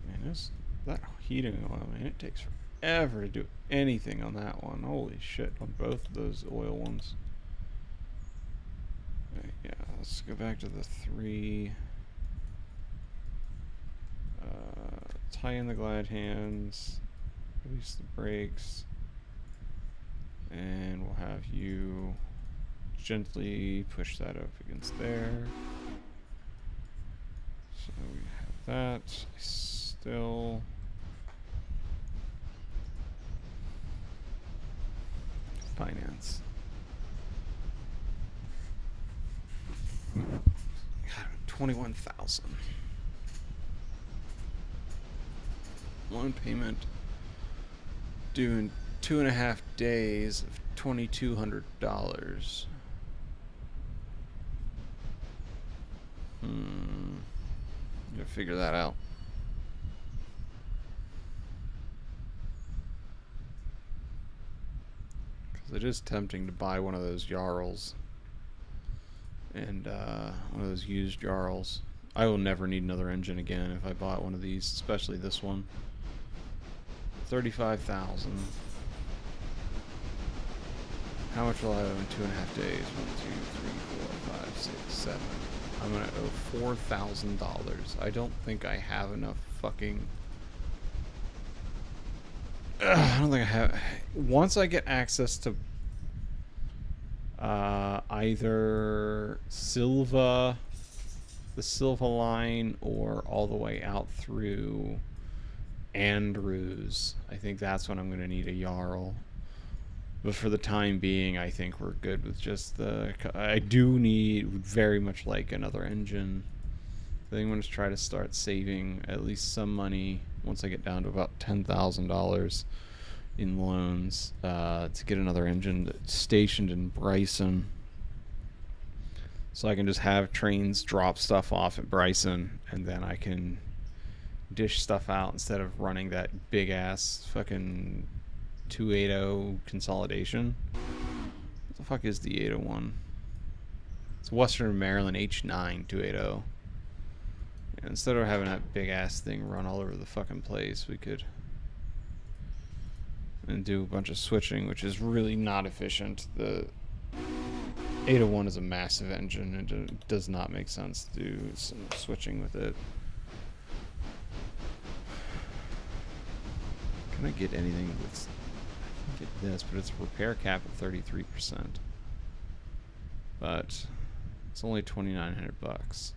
Man, that heating oil, man, it takes forever to do anything on that one. Holy shit, on both of those oil ones. Right, yeah, let's go back to the 3. Tie in the glide hands, release the brakes, and we'll have you gently push that up against there. So we have that. Still finance. God, 21,000. Loan payment due in 2.5 days of $2,200. Gotta figure that out. Because it is tempting to buy one of those Jarls. And one of those used Jarls. I will never need another engine again if I bought one of these, especially this one. 35,000. How much will I owe in 2.5 days? 1, 2, 3, 4, 5, 6, 7. I'm gonna owe $4,000. I don't think I have enough fucking. I don't think I have. Once I get access to either Silva, the Silva line, or all the way out through Andrews, I think that's when I'm going to need a Jarl. But for the time being, I think we're good with just the... I do need, very much like another engine. I think I'm going to try to start saving at least some money once I get down to about $10,000 in loans to get another engine stationed in Bryson. So I can just have trains drop stuff off at Bryson, and then I can dish stuff out instead of running that big ass fucking 280 consolidation. What the fuck is the 801? It's Western Maryland H9 280. And instead of having that big ass thing run all over the fucking place, we could and do a bunch of switching, which is really not efficient. The 801 is a massive engine, and it does not make sense to do some switching with it. Can I get anything that's... I can get this, but it's a repair cap at 33%. But it's only $2,900.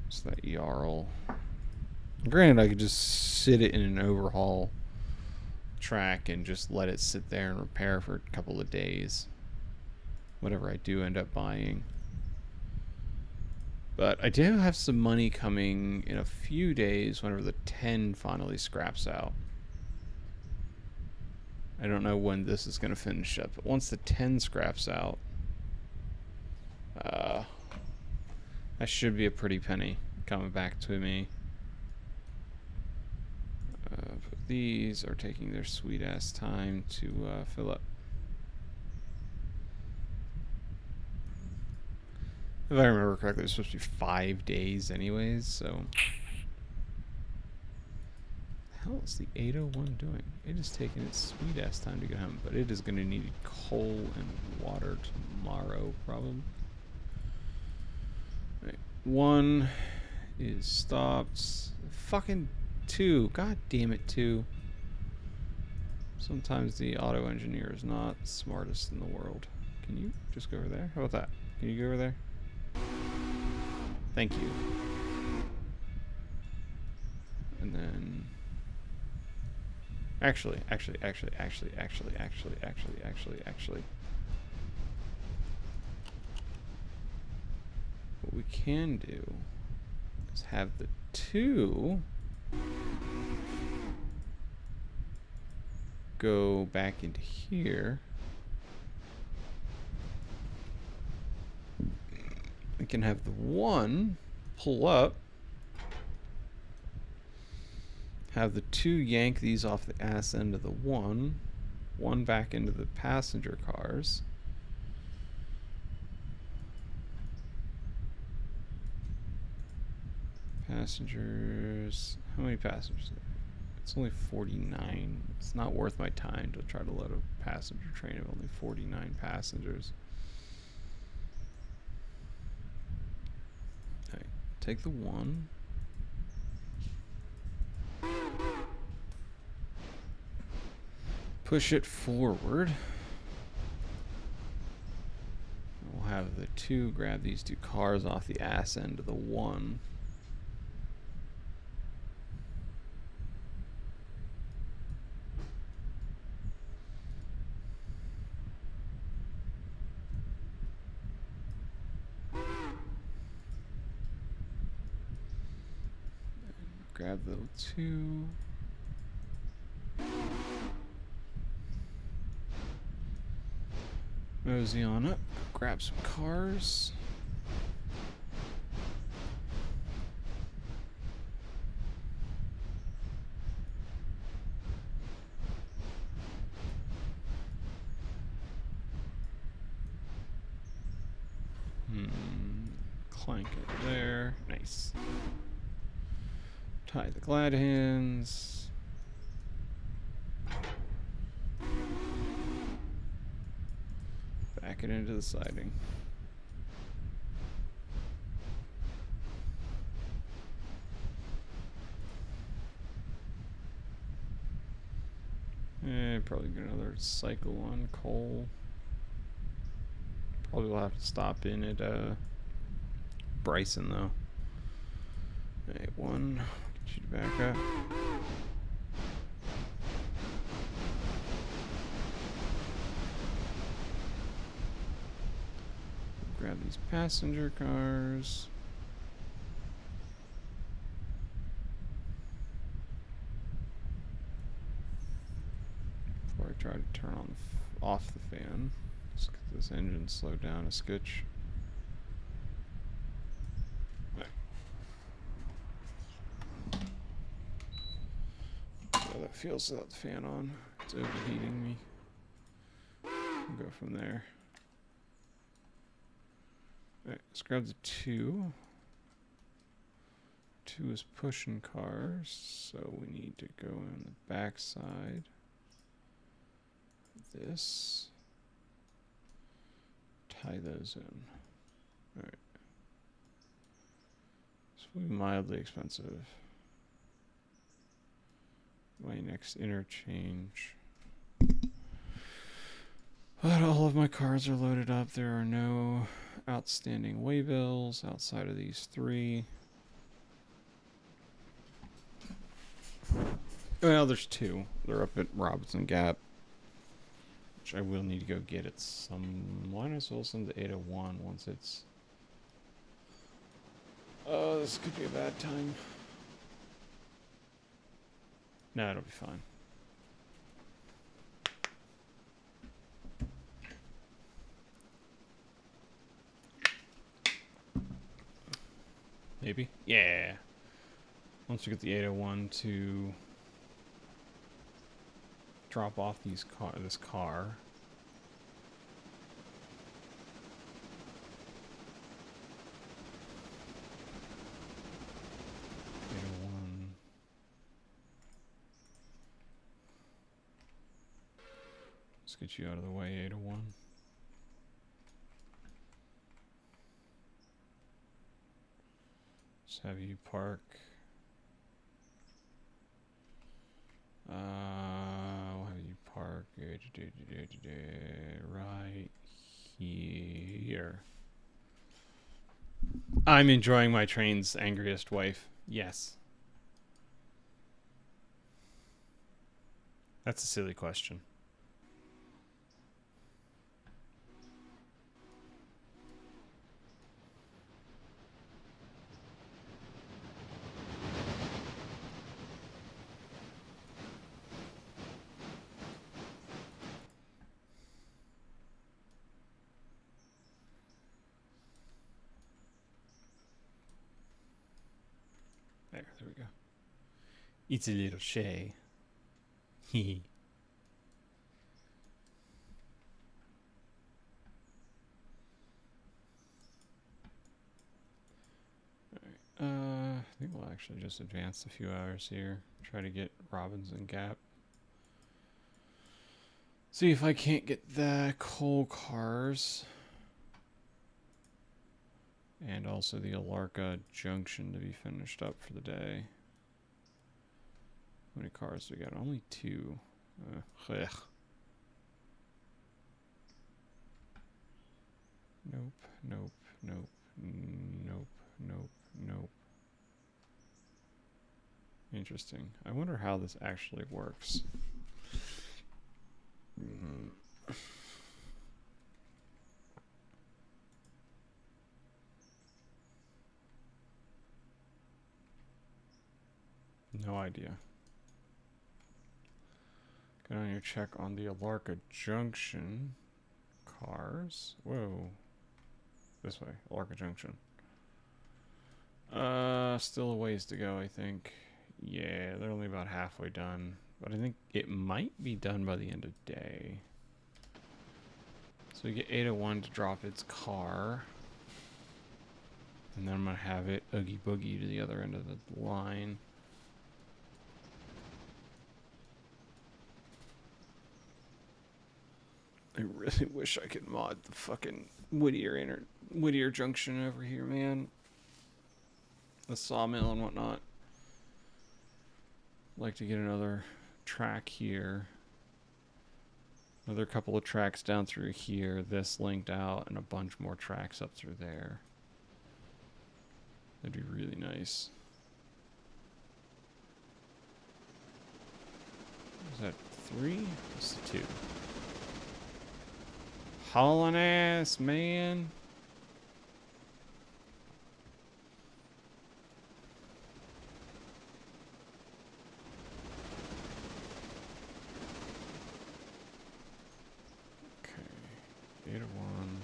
What's that Jarl? Granted, I could just sit it in an overhaul track and just let it sit there and repair for a couple of days. Whatever I do end up buying. But I do have some money coming in a few days whenever the 10 finally scraps out. I don't know when this is going to finish up, but once the 10 scraps out, that should be a pretty penny coming back to me. But these are taking their sweet ass time to fill up. If I remember correctly, it's supposed to be 5 days anyways, so... What the hell is the 801 doing? It is taking its sweet ass time to get home, but it is going to need coal and water tomorrow, probably. Right. 1 is stopped. Fucking 2. God damn it, 2. Sometimes the auto engineer is not the smartest in the world. Can you just go over there? How about that? Can you go over there? Thank you. And then... Actually. What we can do is have the 2 go back into here. We can have the 1 pull up, have the 2 yank these off the ass end of the 1 back into the passenger cars. Passengers, how many passengers? It's only 49. It's not worth my time to try to load a passenger train of only 49 passengers. Okay, take the 1. Push it forward. We'll have the 2 grab these 2 cars off the ass end of the 1. Grab the 2. mosey on up, grab some cars. Clank it there. Nice. Tie the glad hands. Back it into the siding. Probably get another cycle on coal. Probably will have to stop in at Bryson though. Alright, one. Get you back up. Grab these passenger cars. Before I try to turn on off the fan. Let's get this engine slowed down a skitch. Right. See how that feels without the fan on. It's overheating me. We'll go from there. Alright, let's grab the 2. 2 is pushing cars, so we need to go on the back side. This. Tie those in. Alright. This will be mildly expensive. My next interchange. But all of my cars are loaded up. There are no outstanding waybills outside of these 3. Well, there's 2. They're up at Robinson Gap, which I will need to go get at some. Why not well send the 801 once it's. Oh, this could be a bad time. No, it'll be fine. Maybe? Yeah. Once we get the 801 to drop off this car. Let's get you out of the way, 801. Just have you park. We'll have you park right here. I'm enjoying my train's angriest wife. Yes. That's a silly question. There we go. It's a little shay. Hee. I think we'll actually just advance a few hours here. Try to get Robinson Gap. See if I can't get the coal cars. And also the Alarka Junction to be finished up for the day. How many cars do we got? Only 2. Ugh. Nope, nope, nope, nope, nope, nope. Interesting. I wonder how this actually works. No idea. Get on your check on the Alarka Junction. cars. Whoa. This way, Larka Junction. Still a ways to go, I think. Yeah, they're only about halfway done. But I think it might be done by the end of day. So we get 801 to drop its car. And then I'm going to have it oogie boogie to the other end of the line. I really wish I could mod the fucking Whittier Junction over here, man. The sawmill and whatnot. I'd like to get another track here. Another couple of tracks down through here. This linked out and a bunch more tracks up through there. That'd be really nice. Is that 3? It's 2. Hauling ass, man. Okay. 801.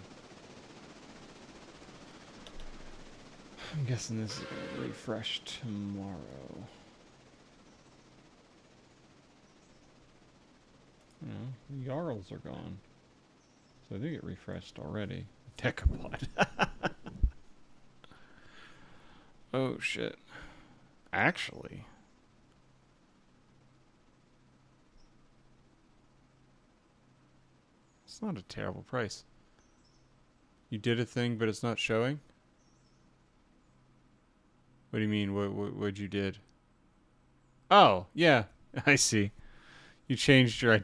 I'm guessing this is going to refresh tomorrow. No, the Jarls are gone. So they get refreshed already. Decapod. Oh shit. Actually. It's not a terrible price. You did a thing, but it's not showing? What do you mean? What you did? Oh, yeah. I see. You changed your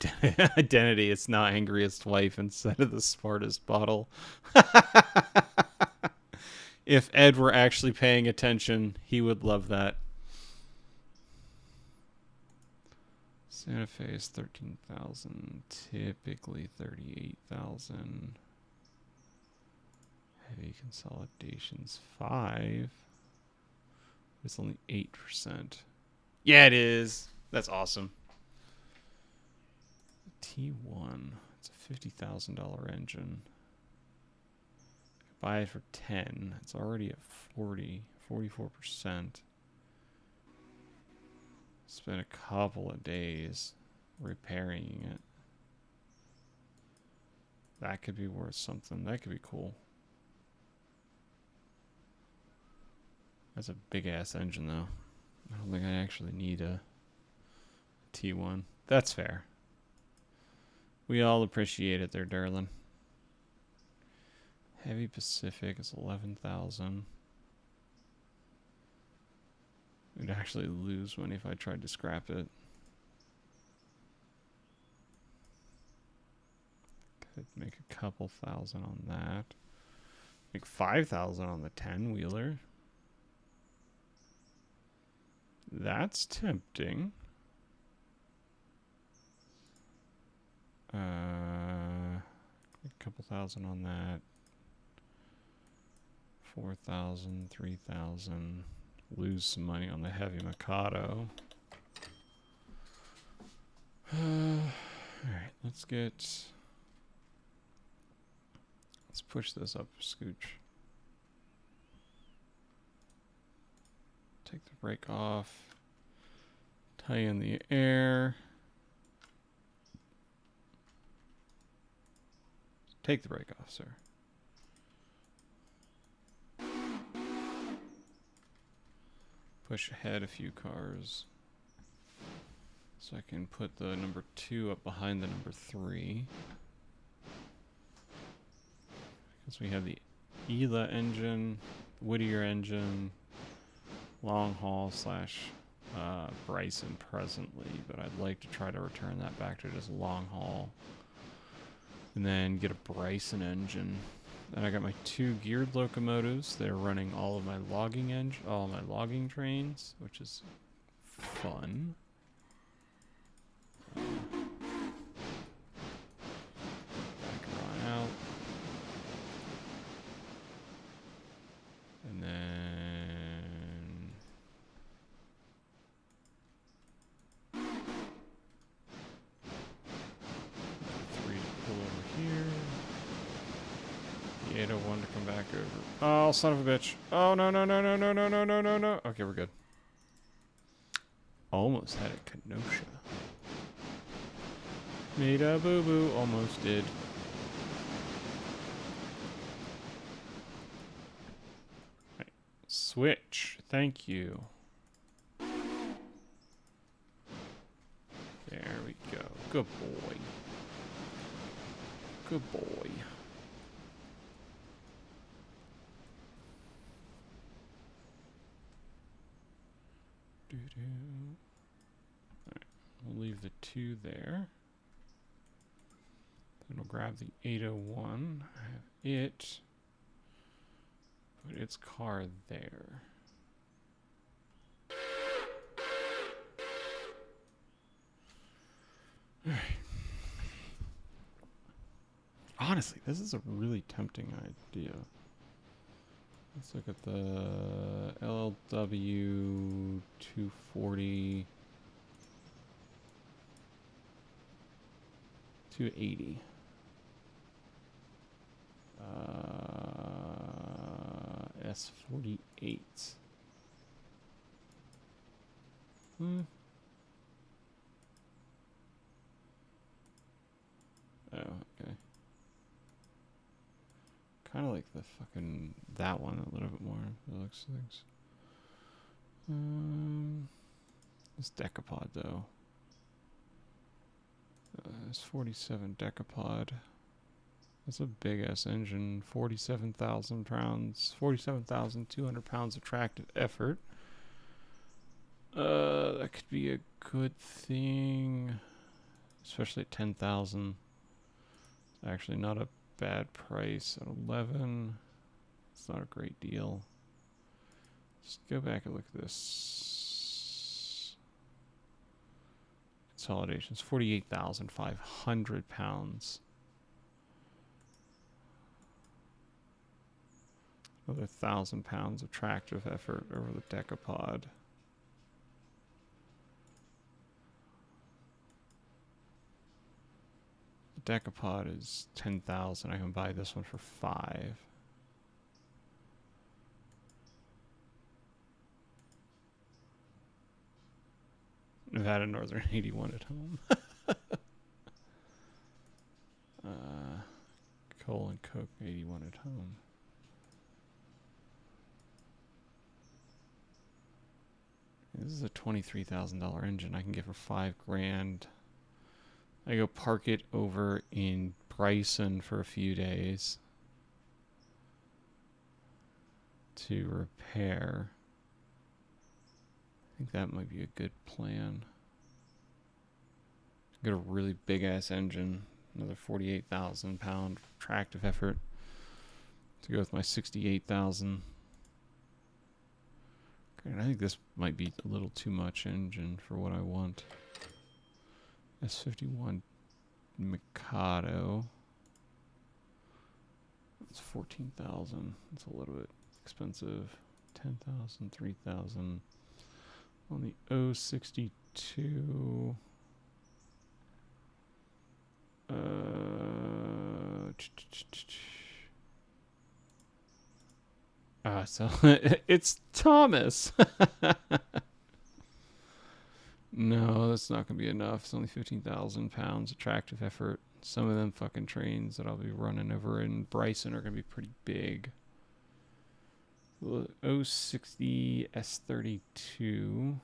identity. It's now Angriest Wife instead of the smartest bottle. If Ed were actually paying attention, he would love that. Santa Fe is 13,000. Typically 38,000. Heavy consolidations 5. It's only 8%. Yeah, it is. That's awesome. T1. It's a $50,000 engine. Buy it for 10. It's already at 44%. Spent a couple of days repairing it. That could be worth something. That could be cool. That's a big ass engine though. I don't think I actually need a T1. That's fair. We all appreciate it there, darling. Heavy Pacific is 11,000. We'd actually lose money if I tried to scrap it. Could make a couple thousand on that. Make 5,000 on the 10-wheeler. That's tempting. A couple thousand on that. 4,000, 3,000. Lose some money on the heavy Mikado. Alright, let's push this up a scooch. Take the brake off. Tie in the air. Take the brake off, sir. Push ahead a few cars. So I can put the number 2 up behind the number 3. Because we have the ELA engine, Whittier engine, long haul / Bryson presently, but I'd like to try to return that back to just long haul. And then get a Bryson engine. Then I got my 2 geared locomotives. They're running all my logging trains, which is fun. Back on out. And then 3 to pull over here. the 801 to come back over. Oh, son of a bitch. Oh, no, no, no, no, no, no, no, no, no, no. Okay, we're good. Almost had it, Kenosha. Made a boo-boo. Almost did. Right. Switch. Thank you. There we go. Good boy. Good boy. Doo-doo. Alright, we'll leave the 2 there. Then we'll grab the 801. Have it. Put its car there. Alright. Honestly, this is a really tempting idea. Let's look at the LLW 240 280. S48. Oh, okay. Kind of like the fucking that one a little bit more. The looks of things. This Decapod though. It's 47 Decapod. That's a big ass engine. 47,000 pounds. 47,200 pounds of tractive effort. That could be a good thing, especially at 10,000. It's actually not a bad price at 11. It's not a great deal. Just go back and look at this. Consolidations, 48,500 pounds. Another 1,000 pounds of tractive effort over the Decapod. The Decapod is 10,000. I can buy this one for 5. Nevada Northern 81 at home. Coal and Coke 81 at home. This is a $23,000 engine. I can get for $5,000. I go park it over in Bryson for a few days to repair. I think that might be a good plan. Get a really big ass engine, another 48,000 pound tractive effort to go with my 68,000. Okay, and I think this might be a little too much engine for what I want. S51 Mikado. It's 14,000. It's a little bit expensive. 10,000, 3,000. On the 062. So it's Thomas. No, that's not gonna be enough. It's only 15,000 pounds of tractive effort. Some of them fucking trains that I'll be running over in Bryson are gonna be pretty big. 060 S32.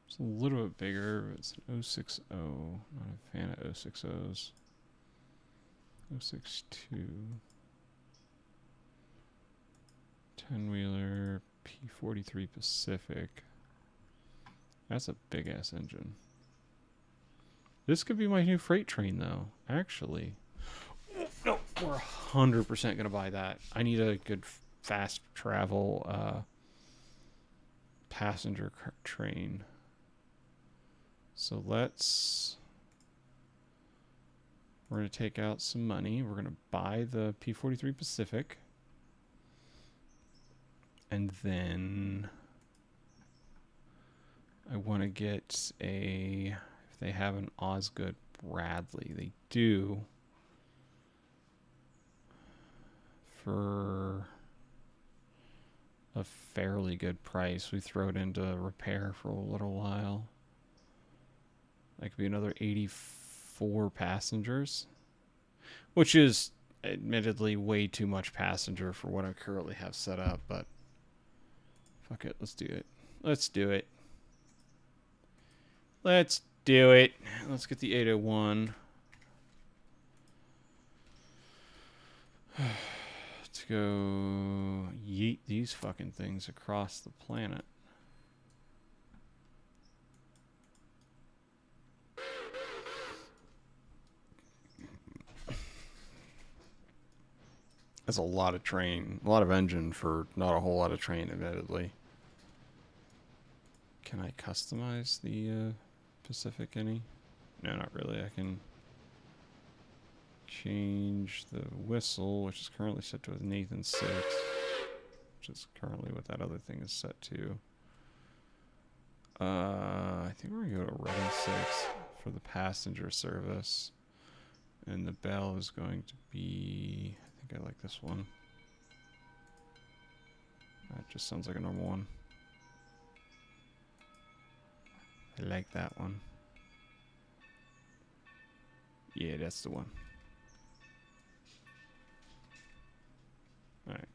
It's a little bit bigger, but it's an 060. Not a fan of 060s. 062. 10-wheeler P43 Pacific. That's a big ass engine. This could be my new freight train though, actually. No, we're 100% gonna buy that. I need a good fast travel passenger train. So we're going to take out some money. We're going to buy the P43 Pacific. And then I want to get a, if they have an Osgood Bradley, they do, for a fairly good price. We throw it into repair for a little while. That could be another 84 passengers, which is admittedly way too much passenger for what I currently have set up, but fuck it, let's do it. Let's do it. Let's do it. Let's get the 801. Let's go yeet these fucking things across the planet. That's a lot of train, a lot of engine for not a whole lot of train, admittedly. Can I customize the Pacific any? No, not really. I can change the whistle, which is currently set to a Nathan 6, which is currently what that other thing is set to. I think we're going to go to Reading 6 for the passenger service. And the bell is going to be, I think I like this one. That just sounds like a normal one. I like that one. Yeah, that's the one. Alright.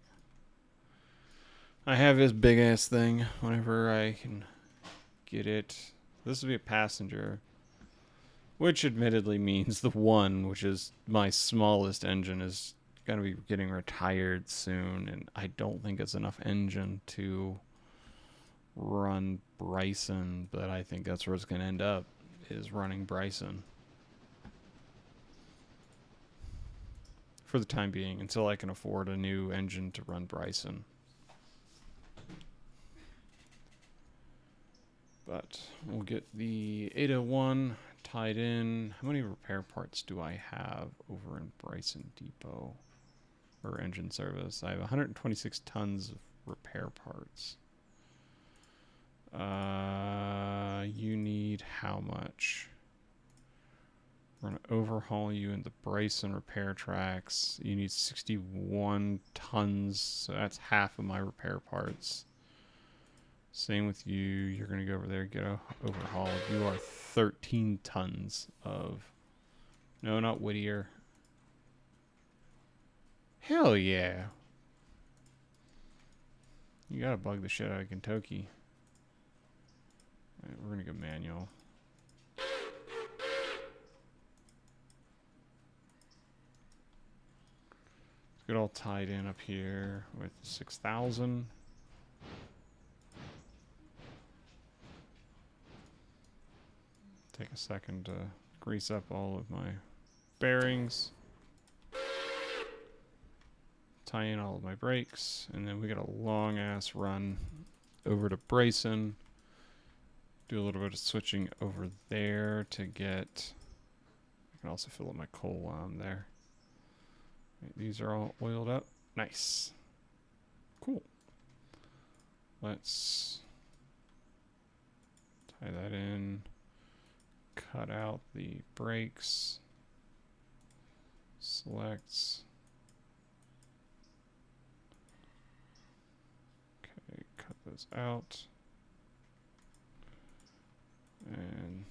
I have this big ass thing whenever I can get it. This will be a passenger, which admittedly means the one, which is my smallest engine, is going to be getting retired soon, and I don't think it's enough engine to run Bryson, but I think that's where it's going to end up, is running Bryson. For the time being, until I can afford a new engine to run Bryson. But we'll get the 801 tied in. How many repair parts do I have over in Bryson Depot? Or engine service? I have 126 tons of repair parts. You need how much? We're going to overhaul you in the Bryson repair tracks. You need 61 tons, so that's half of my repair parts. Same with you. You're going to go over there and get overhauled. You are 13 tons of... No, not Whittier. Hell yeah. You gotta bug the shit out of Kentucky. Alright, we're going to go manual. Get all tied in up here with 6,000. Take a second to grease up all of my bearings. Tie in all of my brakes, and then we got a long ass run over to Bryson. Do a little bit of switching over there to get... I can also fill up my coal while I'm there. These are all oiled up. Nice. Cool. Let's tie that in. Cut out the brakes. Select. Okay, cut those out. And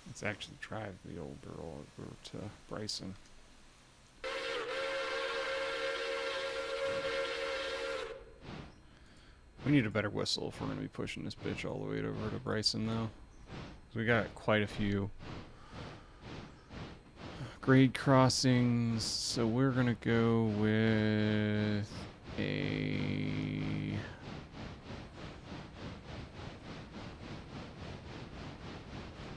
let's actually drive the old girl over to Bryson. We need a better whistle if we're going to be pushing this bitch all the way over to Bryson, though. We got quite a few grade crossings, so we're going to go with a...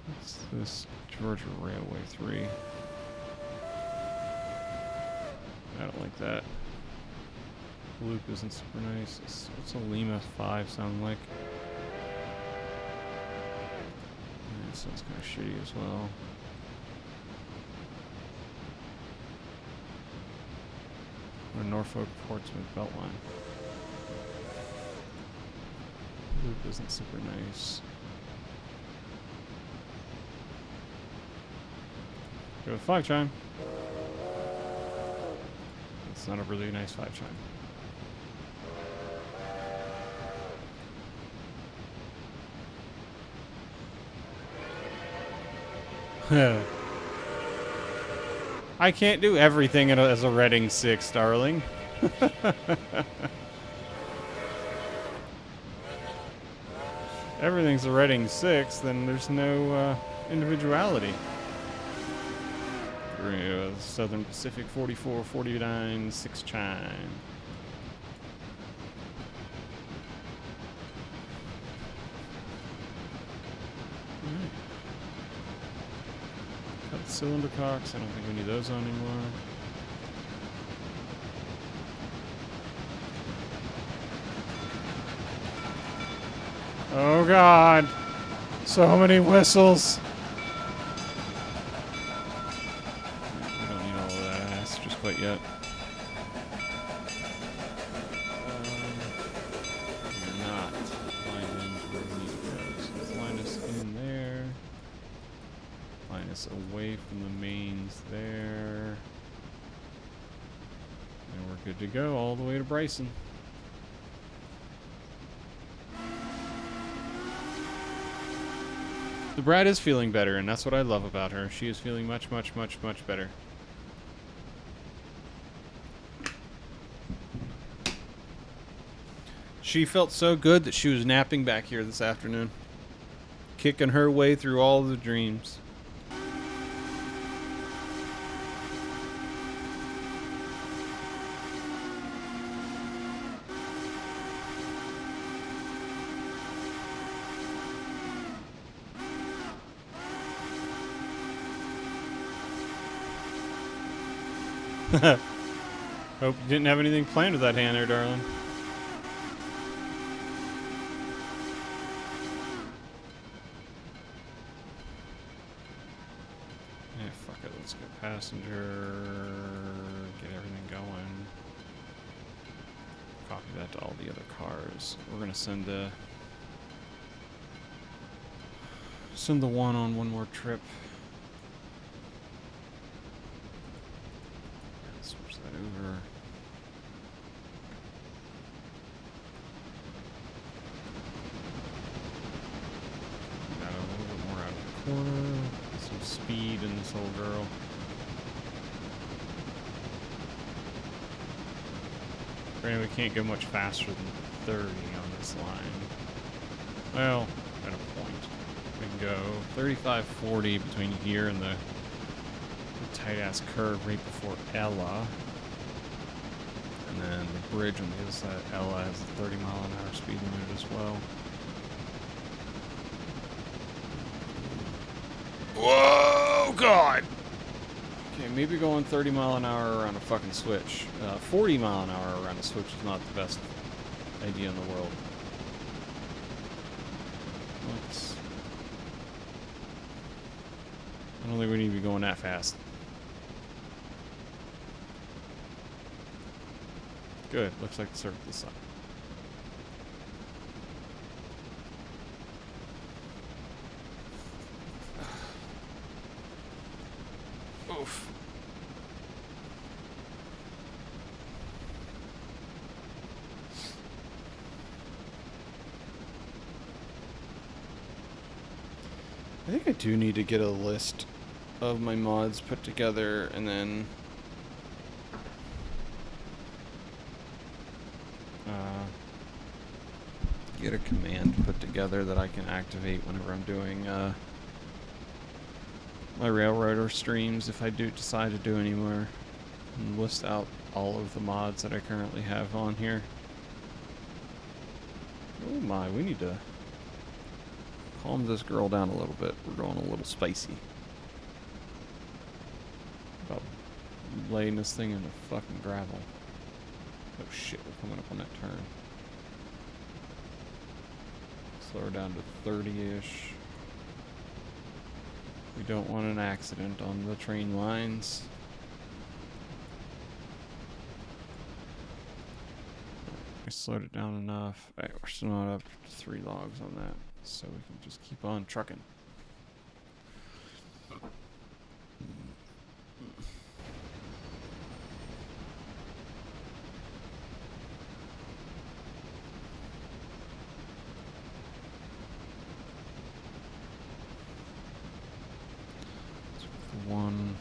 What's this? Georgia Railway 3. I don't like that. Loop isn't super nice. What's a Lima 5 sound like? Yeah, it sounds kind of shitty as well. Or Norfolk Portsmouth Beltline. Loop isn't super nice. Go with 5 chime. It's not a really nice 5 chime. I can't do everything as a Reading 6, darling. Everything's a Reading 6, then there's no individuality. Southern Pacific 4449 6 chime. Cut the cylinder cocks. I don't think we need those on anymore. Oh God! So many whistles. We don't need all of that ass just quite yet. Not line in where we need to go. So let's line us in there. Line us away from the mains there. And we're good to go all the way to Bryson. The Brad is feeling better, and that's what I love about her. She is feeling much, much, much, much better. She felt so good that she was napping back here this afternoon. Kicking her way through all the dreams. Hope you didn't have anything planned with that hand there, darling. Yeah, fuck it. Let's get passenger. Get everything going. Copy that to all the other cars. We're gonna send the one on one more trip. Switch that over. Got a little bit more out of the corner. Get some speed in this old girl. Granted, we can't go much faster than 30 on this line. Well, at a point. We can go 35, 40 between here and the tight-ass curve right before Ella. And then the bridge on the other side of Ella has a 30-mile-an-hour speed limit as well. Whoa, God! Okay, maybe going 30 mile an hour around a fucking switch. 40 mile an hour around a switch is not the best idea in the world. I don't think we need to be going that fast. Good, looks like the circle this side. Oof. I think I do need to get a list of my mods put together and then get a command put together that I can activate whenever I'm doing my Railroader streams, if I do decide to do any more, and list out all of the mods that I currently have on here. Oh my, we need to calm this girl down a little bit. We're going a little spicy. About laying this thing in the fucking gravel. Oh shit, we're coming up on that turn. Slow her down to 30-ish. We don't want an accident on the train lines. I slowed it down enough. Alright, we're still not up to 3 logs on that, so we can just keep on trucking. One.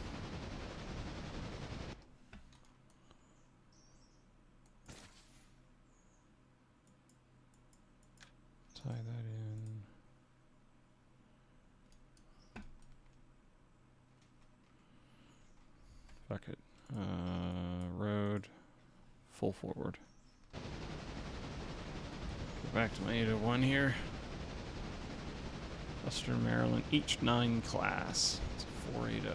Tie that in. Fuck it. Road. Full forward. Go back to my 801 here. Western Maryland H9 class. It's a 480.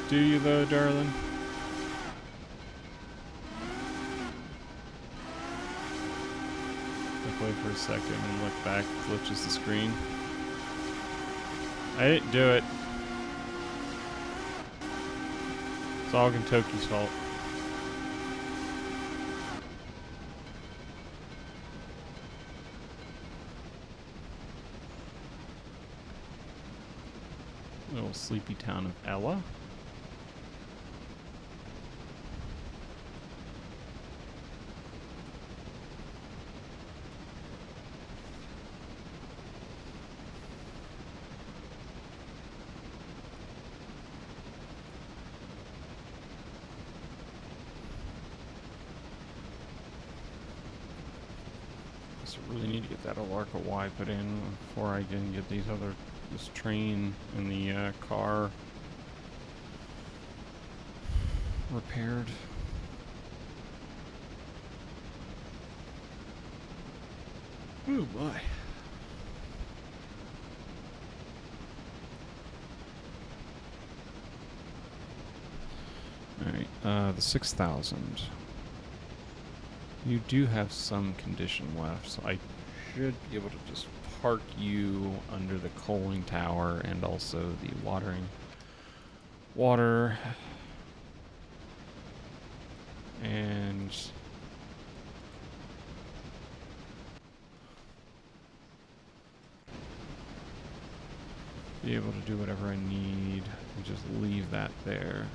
Do you though, darling? Wait for a second and look back, glitches the screen. I didn't do it. It's all Kentucky's fault. Little sleepy town of Ella. So really need to get that Alarka Y put in before I can get this train and the car repaired. Oh boy. Alright, the 6,000. You do have some condition left, so I should be able to just park you under the coaling tower and also the water and be able to do whatever I need and just leave that there.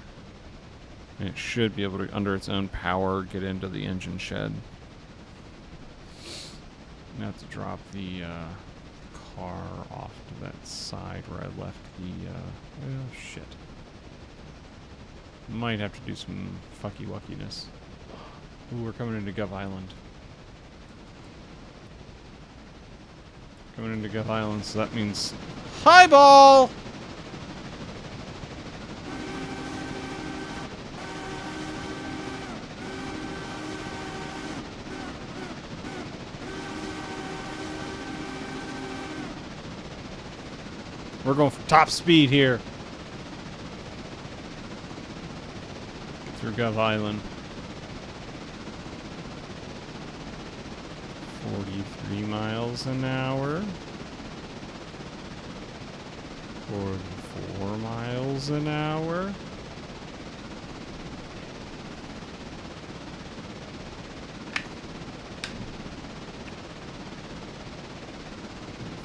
And it should be able to, under its own power, get into the engine shed. I'm gonna have to drop the car off to that side where I left the, oh shit. Might have to do some fucky-wuckiness. Ooh, we're coming into Gov Island. Coming into Gov Island, so that means highball! We're going for top speed here. Through Gov Island. 43 miles an hour. 44 miles an hour.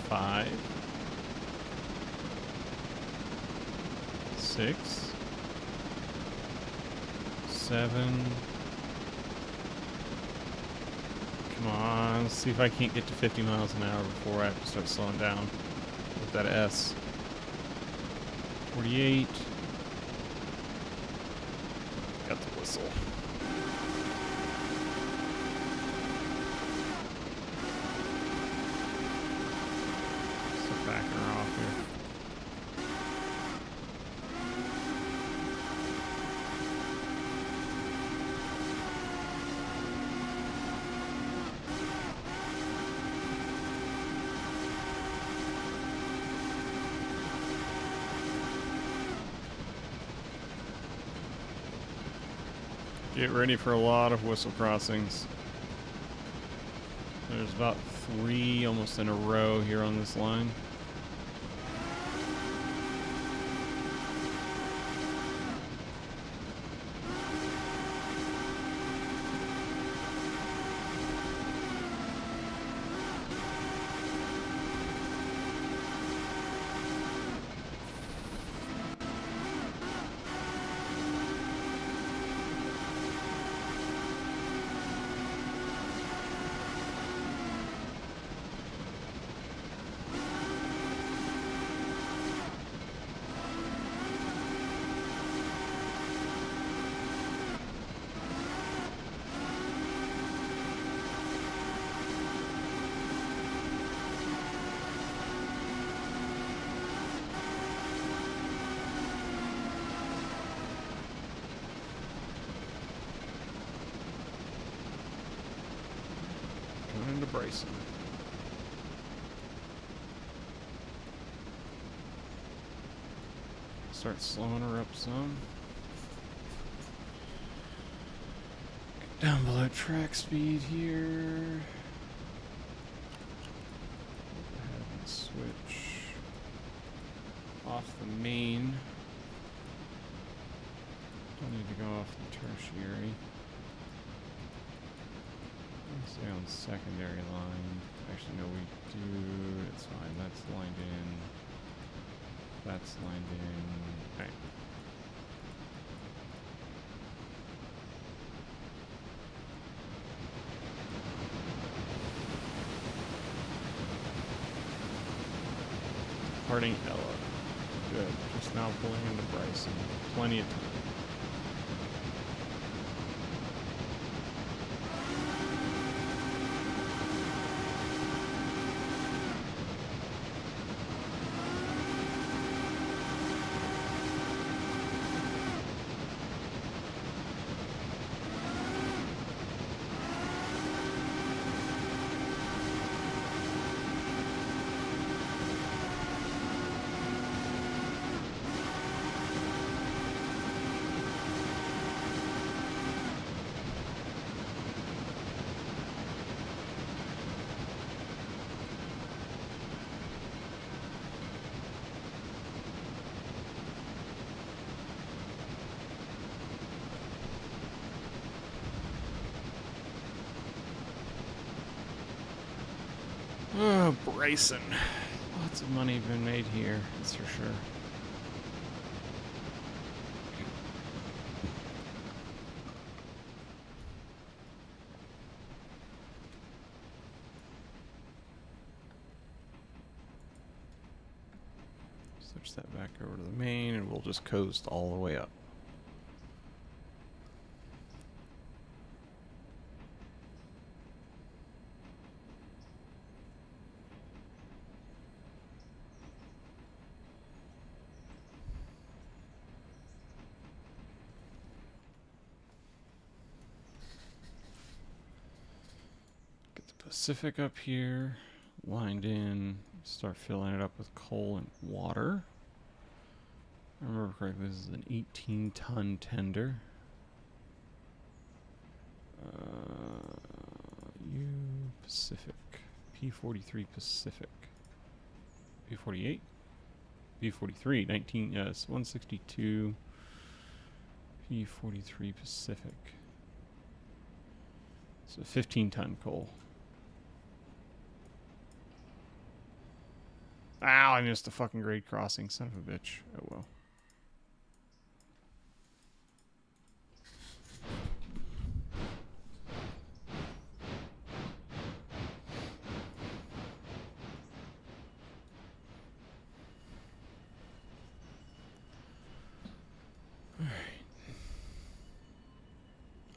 5. 6, 7. Come on, let's see if I can't get to 50 miles an hour before I have to start slowing down with that S. 48. Got the whistle. Start backing her off here. Get ready for a lot of whistle crossings. There's about 3 almost in a row here on this line. Into Bryson. Start slowing her up some. Get down below track speed here. Go ahead and switch off the main. Don't need to go off the tertiary. Stay on secondary line. Actually, no, we do. It's fine. That's lined in. That's lined in. Okay. Harding Ella. Good. Just now pulling into Bryson. Plenty of time. Oh, Bryson. Lots of money been made here, that's for sure. Switch that back over to the main and we'll just coast all the way up. Pacific up here, lined in, start filling it up with coal and water. If I remember correctly, this is an 18-ton tender. U Pacific, P43 Pacific, P48, P43, 19, yes, 162, P43 Pacific. So 15-ton coal. Ow, I missed a fucking grade crossing, son of a bitch. Oh well. Alright.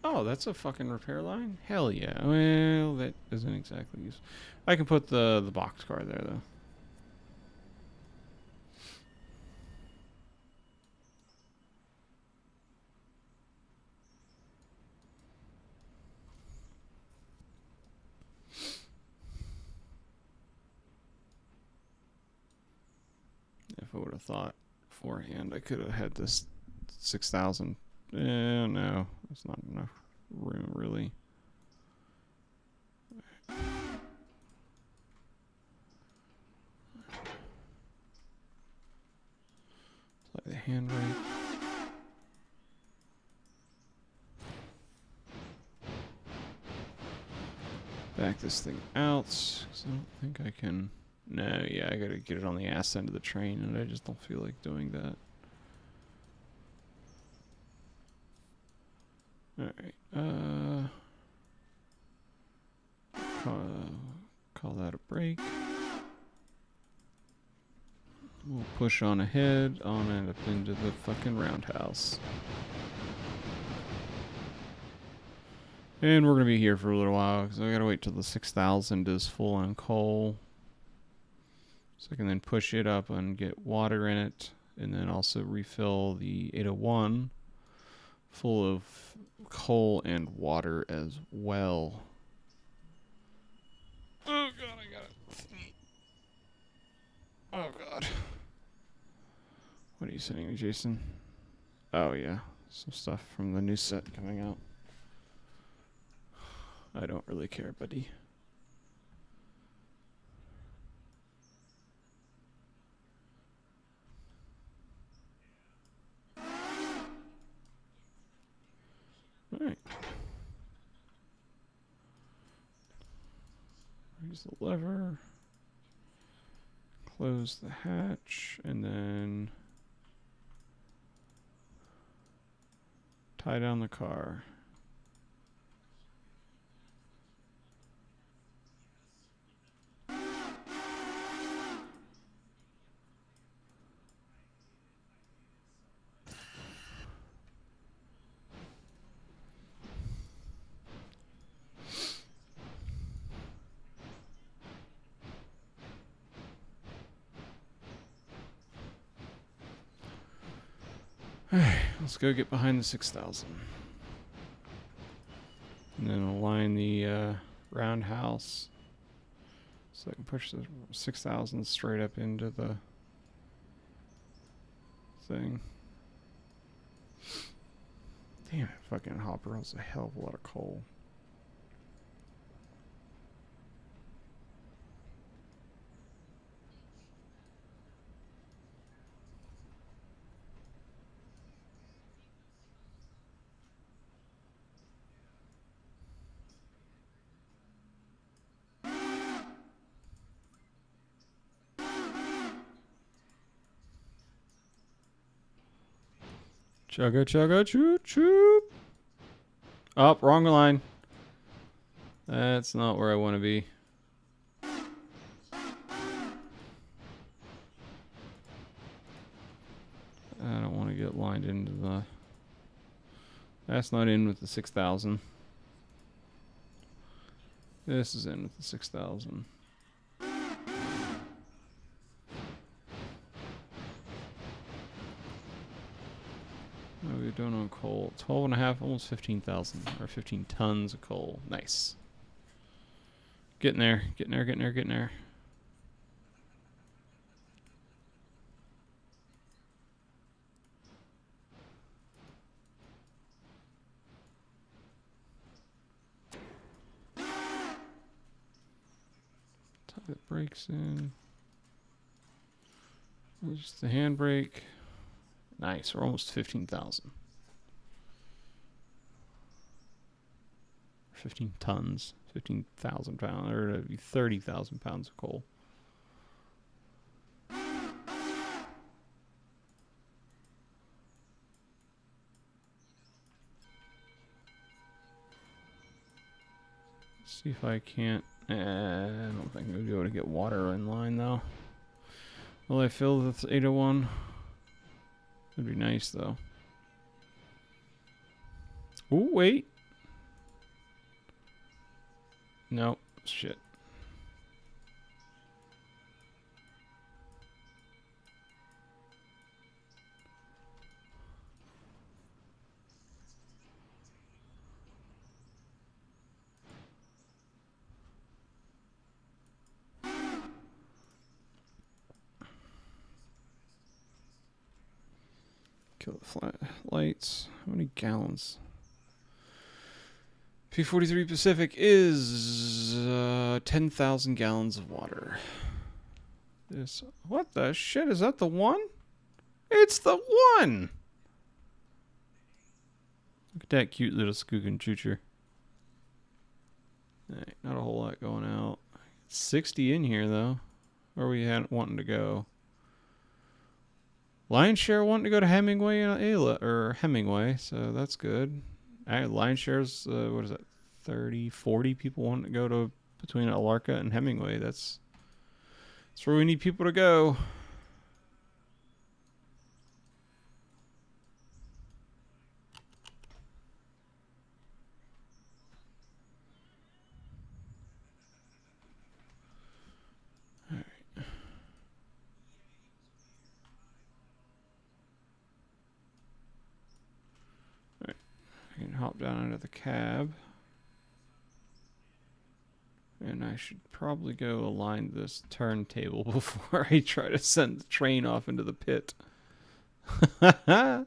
Oh, that's a fucking repair line? Hell yeah. Well, that isn't exactly useful. I can put the boxcar there, though. If I would have thought beforehand, I could have had this 6,000 No, that's not enough room, really. Play the handbrake. Back this thing out, 'cause I don't think I can. No, yeah, I gotta get it on the ass end of the train, and I just don't feel like doing that. Alright, call that a break. We'll push on ahead, on and up into the fucking roundhouse. And we're gonna be here for a little while, because I gotta wait till the 6000 is full on coal. So I can then push it up and get water in it, and then also refill the 801 full of coal and water as well. Oh god, I got it. Oh god. What are you sending me, Jason? Oh yeah, some stuff from the new set coming out. I don't really care, buddy. Alright. Raise the lever. Close the hatch, and then tie down the car. Alright, let's go get behind the 6000. And then align the roundhouse so I can push the 6000 straight up into the thing. Damn it, fucking hopper has a hell of a lot of coal. Chugga chugga choo choo. Oh, wrong line. That's not where I want to be. I don't want to get lined into the... That's not in with the 6000. This is in with the 6000. What are we doing on coal? 12 and a half, almost 15,000, or 15 tons of coal. Nice. Getting there, getting there, getting there, getting there. Tie the brakes in. Just the handbrake. Nice, we're almost 15,000. 15 tons, 15,000 pounds, or it'd be 30,000 pounds of coal. See if I can't. I don't think I'm gonna be able to get water in line though. Will I fill the 801? That'd be nice though. Oh wait. Nope. Shit. Kill the flat lights. How many gallons? P-43 Pacific is 10,000 gallons of water. This, what the shit? Is that the one? It's the one! Look at that cute little Skookin Choocher. Alright, not a whole lot going out. 60 in here, though. Where we wanting to go? Lion's Share wanting to go to Hemingway and Ayla, or Hemingway, so that's good. Lion's Share's, what is that, 30, 40 people wanting to go to between Alarka and Hemingway. That's where we need people to go. I can hop down into the cab. And I should probably go align this turntable before I try to send the train off into the pit. And...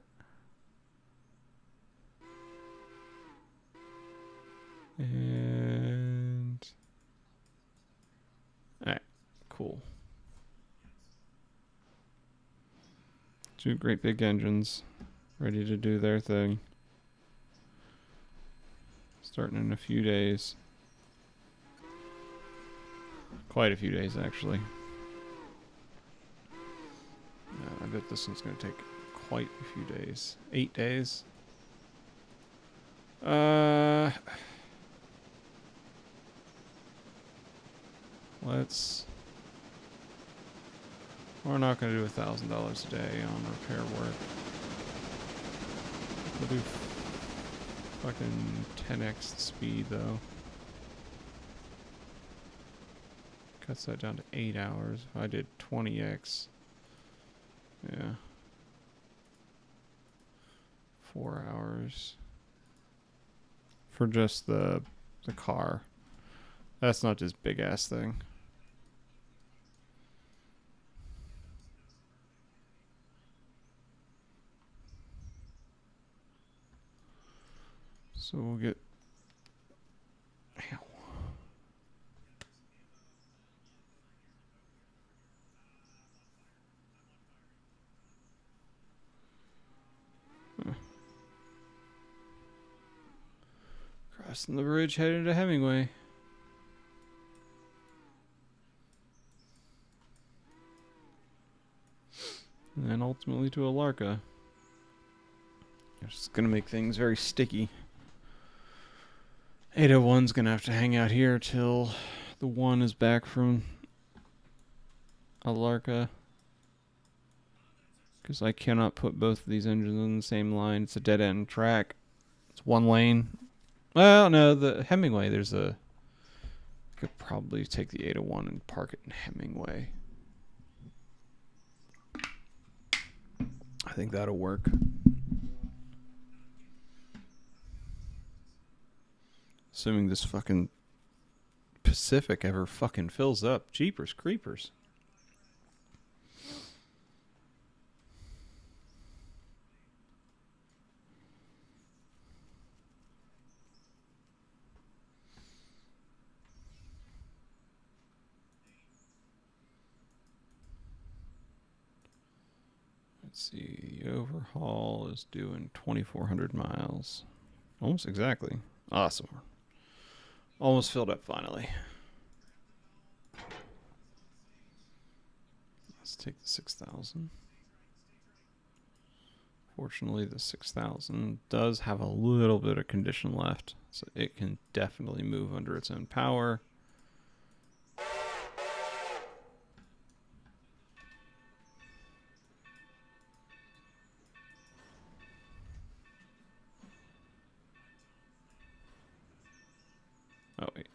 Alright, cool. Two great big engines ready to do their thing. Starting in a few days. Quite a few days, actually. I bet this one's going to take quite a few days. 8 days. Let's... We're not going to do $1,000 a day on repair work. We'll do fucking 10x the speed, though. Cuts that down to 8 hours. If I did 20x, yeah, 4 hours for just the car. That's not this big ass thing. So we'll get. Ow. Crossing the bridge, heading to Hemingway. And then ultimately to Alarka. It's going to make things very sticky. 801's going to have to hang out here till the one is back from Alarka. Because I cannot put both of these engines on the same line. It's a dead-end track. It's one lane. Well, no, the Hemingway, there's a... I could probably take the 801 and park it in Hemingway. I think that'll work. Assuming this fucking Pacific ever fucking fills up. Jeepers creepers. Let's see, the overhaul is doing 2,400 miles. Almost exactly. Awesome. Almost filled up finally. Let's take the 6,000. Fortunately, the 6,000 does have a little bit of condition left, so it can definitely move under its own power. Oh, wait.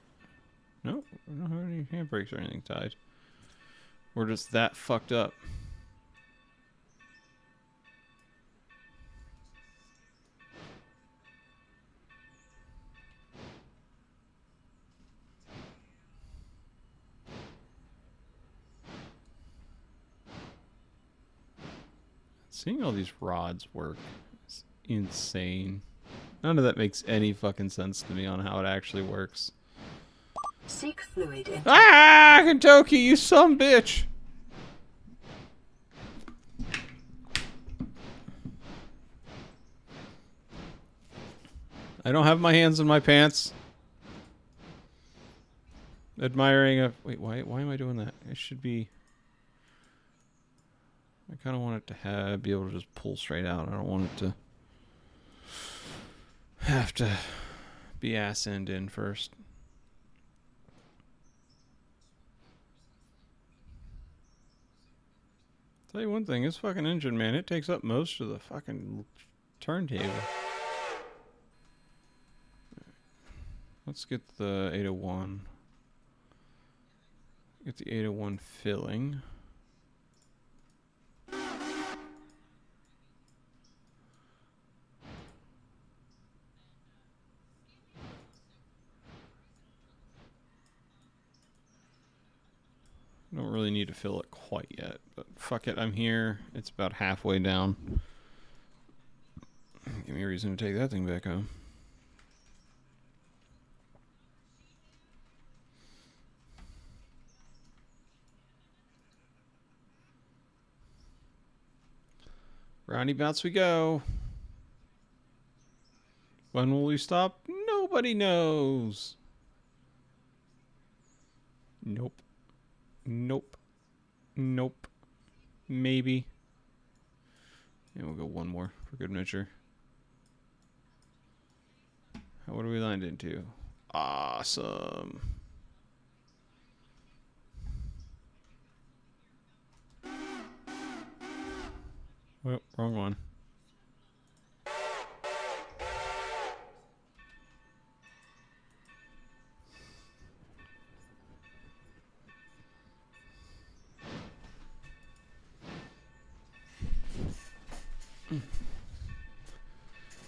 No, we don't have any handbrakes or anything tied. We're just that fucked up. Let's Seeing all these rods work is insane. None of that makes any fucking sense to me on how it actually works.
Seek fluid intake.
Ah, Kentucky, you some bitch! I don't have my hands in my pants. Admiring a... Wait, why am I doing that? It should be... I kind of want it to be able to just pull straight out. I don't want it to have to be ass end in first. Tell you one thing, this fucking engine, man, it takes up most of the fucking turntable. Let's get the 801. Get the 801 filling. Don't really need to fill it quite yet, but fuck it, I'm here. It's about halfway down. Give me a reason to take that thing back home. Roundabouts we go. When will we stop? Nobody knows. Nope. Nope. Nope. Maybe. And we'll go one more for good measure. What do we land into? Awesome. Well, wrong one.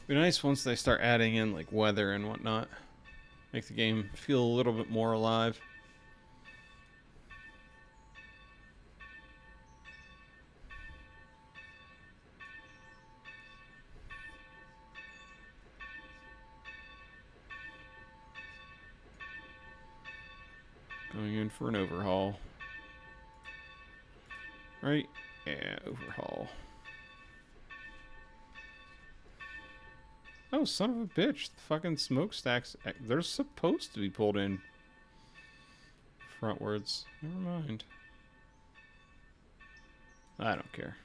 Be nice once they start adding in like weather and whatnot. Make the game feel a little bit more alive. Going in for an overhaul. Right? Yeah, overhaul. Oh, son of a bitch. The fucking smokestacks, they're supposed to be pulled in frontwards. Never mind. I don't care.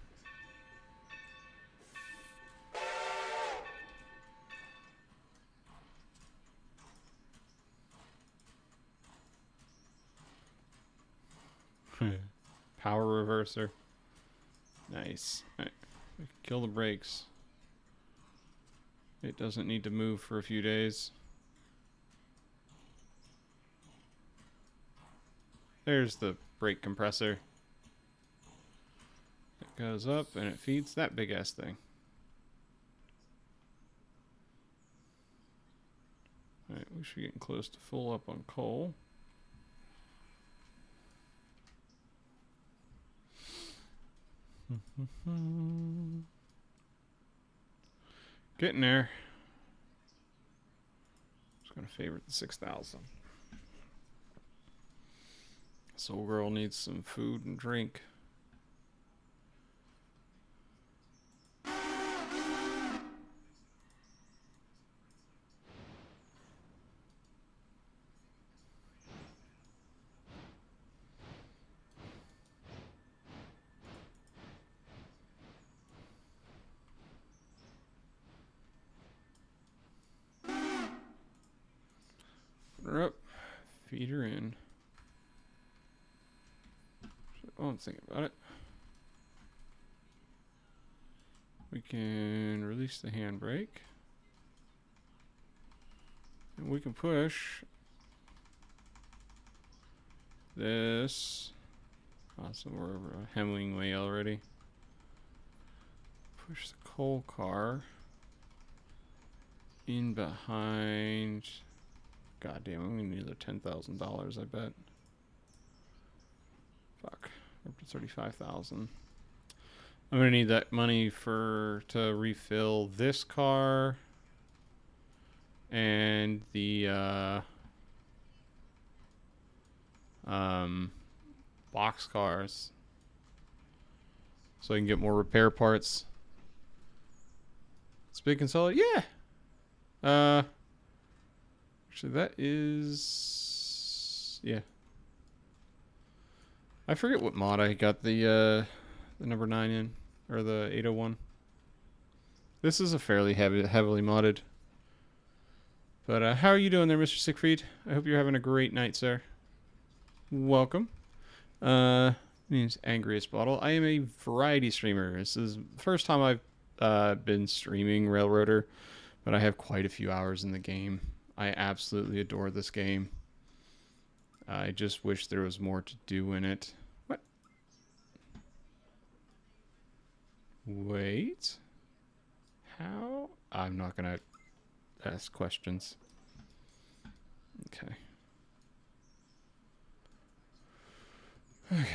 Power reverser. Nice. Alright. Kill the brakes. It doesn't need to move for a few days. There's the brake compressor. It goes up and it feeds that big ass thing. Alright, we should be getting close to full up on coal. Getting there. Just gonna favorite the 6,000. Soul Girl needs some food and drink. Put her up. Feed her in. Oh, I'm thinking about it. We can release the handbrake. And we can push this. So we're over a Hemingway already. Push the coal car in behind. God damn, I'm gonna need another $10,000, I bet. Fuck. Up to 35,000. I'm gonna need that money to refill this car and the box cars, so I can get more repair parts. It's big and solid, yeah. Actually, that is, yeah. I forget what mod I got the number 9 in, or the 801. This is a fairly heavily modded. But how are you doing there, Mr. Siegfried? I hope you're having a great night, sir. Welcome. My name's Angriest Bottle. I am a variety streamer. This is the first time I've been streaming Railroader, but I have quite a few hours in the game. I absolutely adore this game. I just wish there was more to do in it. What? Wait. How? I'm not gonna ask questions. Okay. Okay.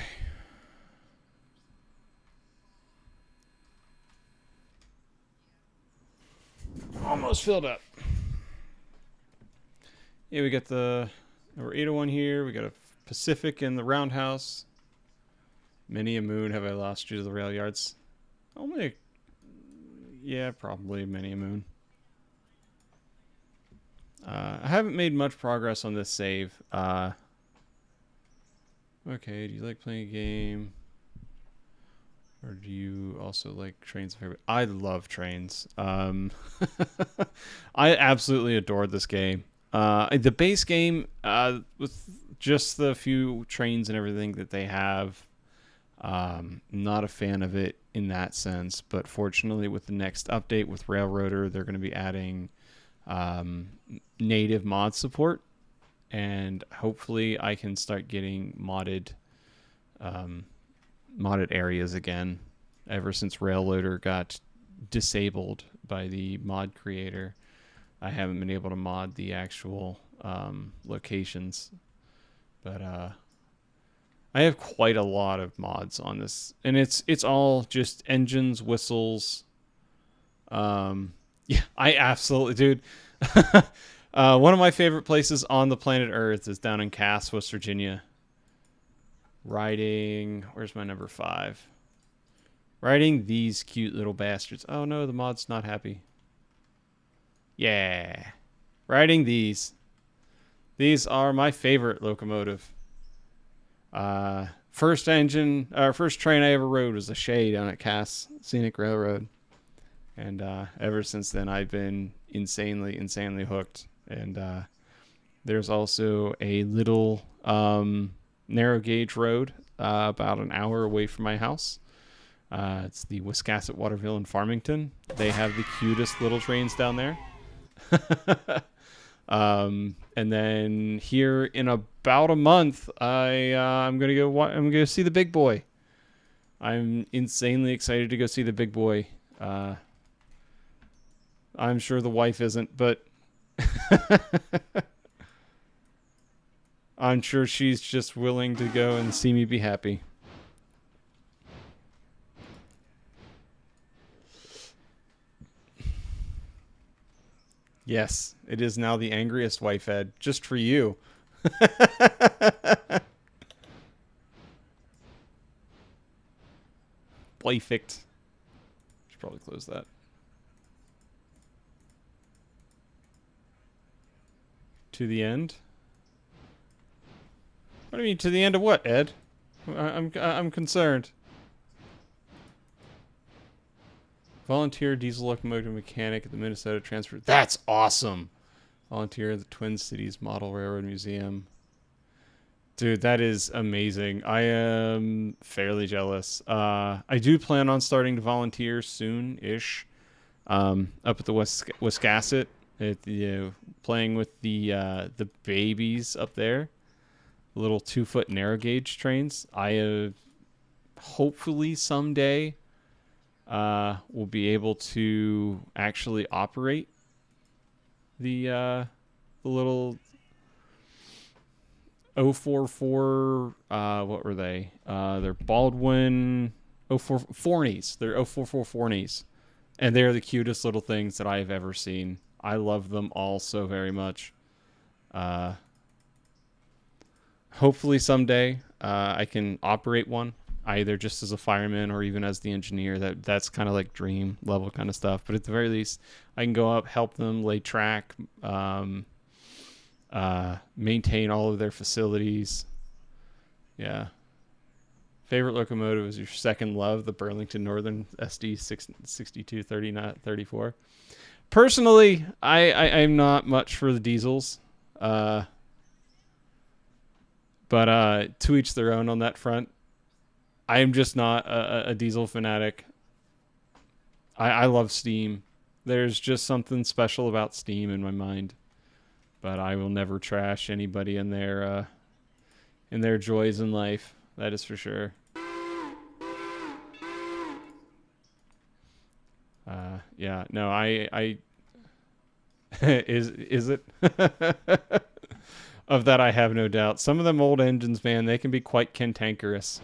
Almost filled up. Yeah, we got the number 801 here. We got a Pacific in the roundhouse. Many a moon have I lost you to the rail yards. Only, yeah, probably many a moon. I haven't made much progress on this save. Okay, do you like playing a game? Or do you also like trains? I love trains. I absolutely adored this game. The base game, with just the few trains and everything that they have, not a fan of it in that sense. But fortunately, with the next update with Railroader, they're going to be adding native mod support, and hopefully I can start getting modded areas again. Ever since Railroader got disabled by the mod creator, I haven't been able to mod the actual locations, but I have quite a lot of mods on this, and it's all just engines, whistles. Yeah, I absolutely, dude. One of my favorite places on the planet Earth is down in Cass, West Virginia. Riding, where's my number 5? Riding these cute little bastards. Oh no, the mod's not happy. Yeah. Riding these. These are my favorite locomotive. First train I ever rode was a Shay down at Cass Scenic Railroad. And ever since then, I've been insanely hooked. And there's also a little narrow gauge road about an hour away from my house. It's the Wiscasset, Waterville, and Farmington. They have the cutest little trains down there. And then here in about a month, I'm gonna see the Big Boy. I'm insanely excited to go see the Big Boy. I'm sure the wife isn't, but I'm sure she's just willing to go and see me be happy. Yes, it is now the angriest wife, Ed, just for you. Perfect. Should probably close that. To the end? What do you mean, to the end of what, Ed? I'm concerned. Volunteer diesel locomotive mechanic at the Minnesota Transfer. That's awesome. Volunteer at the Twin Cities Model Railroad Museum. Dude, that is amazing. I am fairly jealous. I do plan on starting to volunteer soon-ish. Up at the Wiscasset, playing with the babies up there. Little 2-foot narrow gauge trains. I hopefully someday will be able to actually operate the little 044, what were they? They're Baldwin 04 Fornies. They're 044 Fornies. And they're the cutest little things that I've ever seen. I love them all so very much. Hopefully someday I can operate one, either just as a fireman or even as the engineer. That's kind of like dream level kind of stuff. But at the very least, I can go up, help them lay track, maintain all of their facilities. Yeah. Favorite locomotive is your second love, the Burlington Northern SD 6234. Personally, I'm not much for the diesels. But to each their own on that front. I am just not a diesel fanatic. I love steam. There's just something special about steam in my mind. But I will never trash anybody in their joys in life. That is for sure. Yeah, no, I is it? Of that I have no doubt. Some of them old engines, man, they can be quite cantankerous.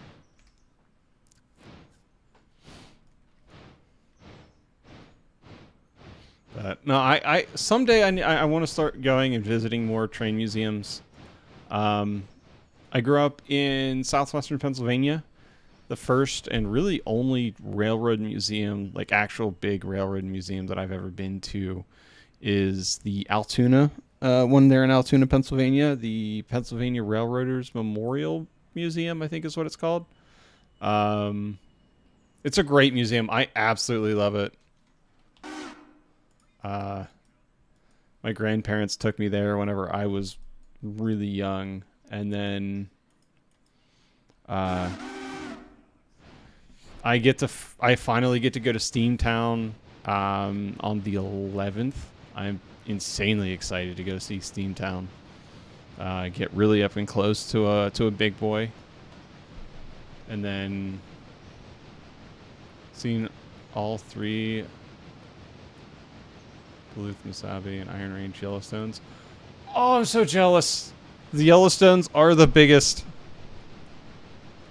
But no, I someday I want to start going and visiting more train museums. I grew up in southwestern Pennsylvania. The first and really only railroad museum, like actual big railroad museum that I've ever been to, is the Altoona one there in Altoona, Pennsylvania. The Pennsylvania Railroaders Memorial Museum, I think is what it's called. It's a great museum. I absolutely love it. My grandparents took me there whenever I was really young, and then I finally get to go to Steamtown on the 11th. I'm insanely excited to go see Steamtown. Get really up and close to a big boy, and then seeing all three Duluth, Mesabi, and Iron Range Yellowstones. Oh, I'm so jealous. The Yellowstones are the biggest,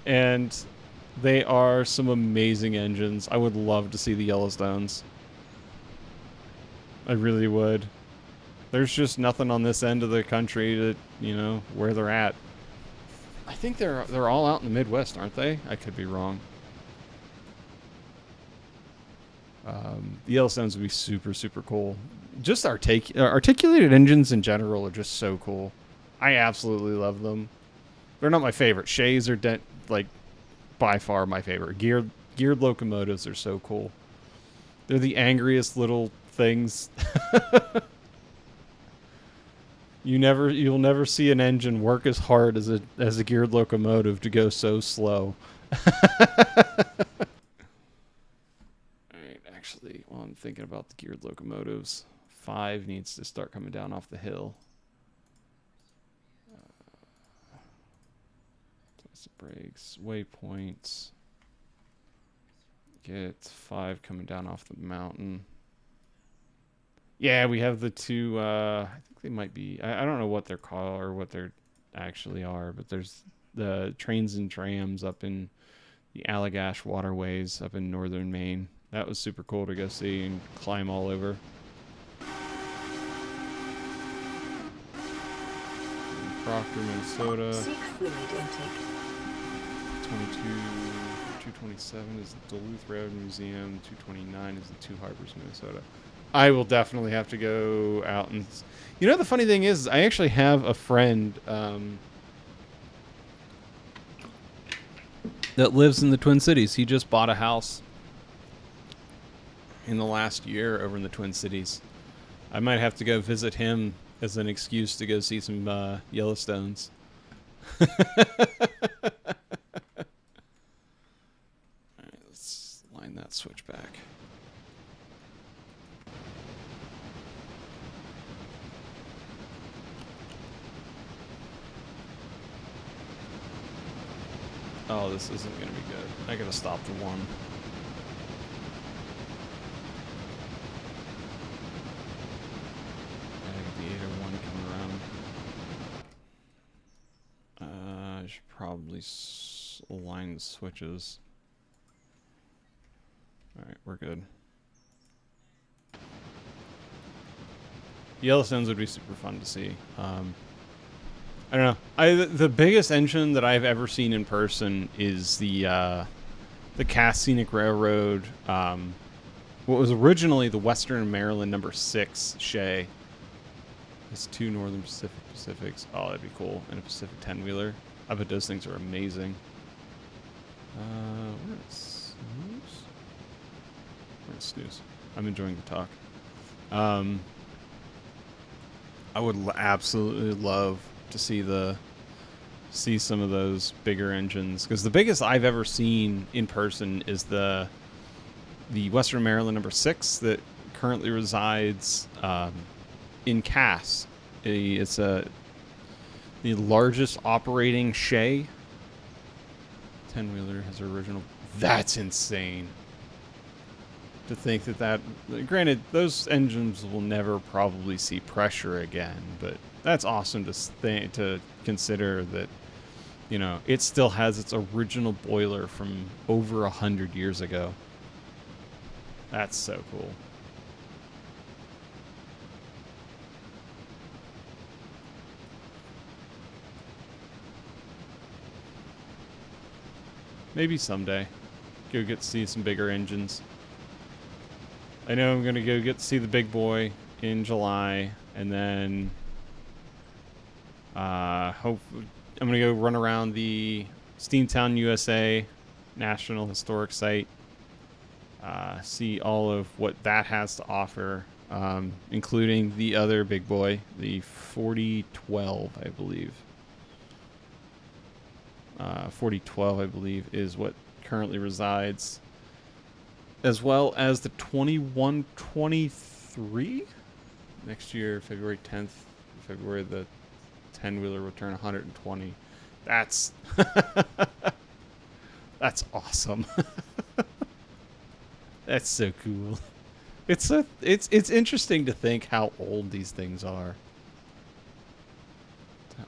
and they are some amazing engines. I would love to see the Yellowstones. I really would. There's just nothing on this end of the country that, where they're at. I think they're all out in the Midwest, aren't they? I could be wrong. The Yellowstones would be super, super cool. Just articulated engines in general are just so cool. I absolutely love them. They're not my favorite. Shays are by far my favorite. Geared locomotives are so cool. They're the angriest little things. You'll never see an engine work as hard as a geared locomotive to go so slow. Alright, actually, while I'm thinking about the geared locomotives, 5 needs to start coming down off the hill. Brakes, waypoints. Get 5 coming down off the mountain. Yeah, we have the 2, I think they might be, I don't know what they're called or what they're actually are, but there's the trains and trams up in the Allagash waterways up in northern Maine. That was super cool to go see and climb all over. In Proctor, Minnesota. 227 is the Duluth Railroad Museum. 229 is the Two Harbors, Minnesota. I will definitely have to go out and... the funny thing is, I actually have a friend that lives in the Twin Cities. He just bought a house in the last year over in the Twin Cities. I might have to go visit him as an excuse to go see some Yellowstones. That switch back. Oh, this isn't going to be good. I gotta stop the 1. I got the 801 coming around. I should probably align the switches. we're good. Yellowstones would be super fun to see. I don't know. The biggest engine that I've ever seen in person is the Cass Scenic Railroad. What was originally the Western Maryland number 6 Shay. It's 2 Northern Pacifics. Oh, that'd be cool. And a Pacific 10-wheeler. I bet those things are amazing. We're gonna snooze. We're gonna snooze. I'm enjoying the talk. I would absolutely love to see some of those bigger engines, because the biggest I've ever seen in person is the Western Maryland number 6 that currently resides in Cass. It's the largest operating Shay. 10-wheeler has original. That's insane. To think that granted, those engines will never probably see pressure again, but that's awesome to consider that, you know, it still has its original boiler from over 100 years ago. That's so cool. Maybe someday go get to see some bigger engines. I know I'm gonna go get to see the big boy in July, and then I'm gonna go run around the Steamtown, USA National Historic Site, see all of what that has to offer, including the other big boy, the 4012, I believe. 4012, I believe, is what currently resides, as well as the 2123. Next year, February 10th, February the 10-wheeler will turn 120. That's that's awesome. That's so cool. It's interesting to think how old these things are.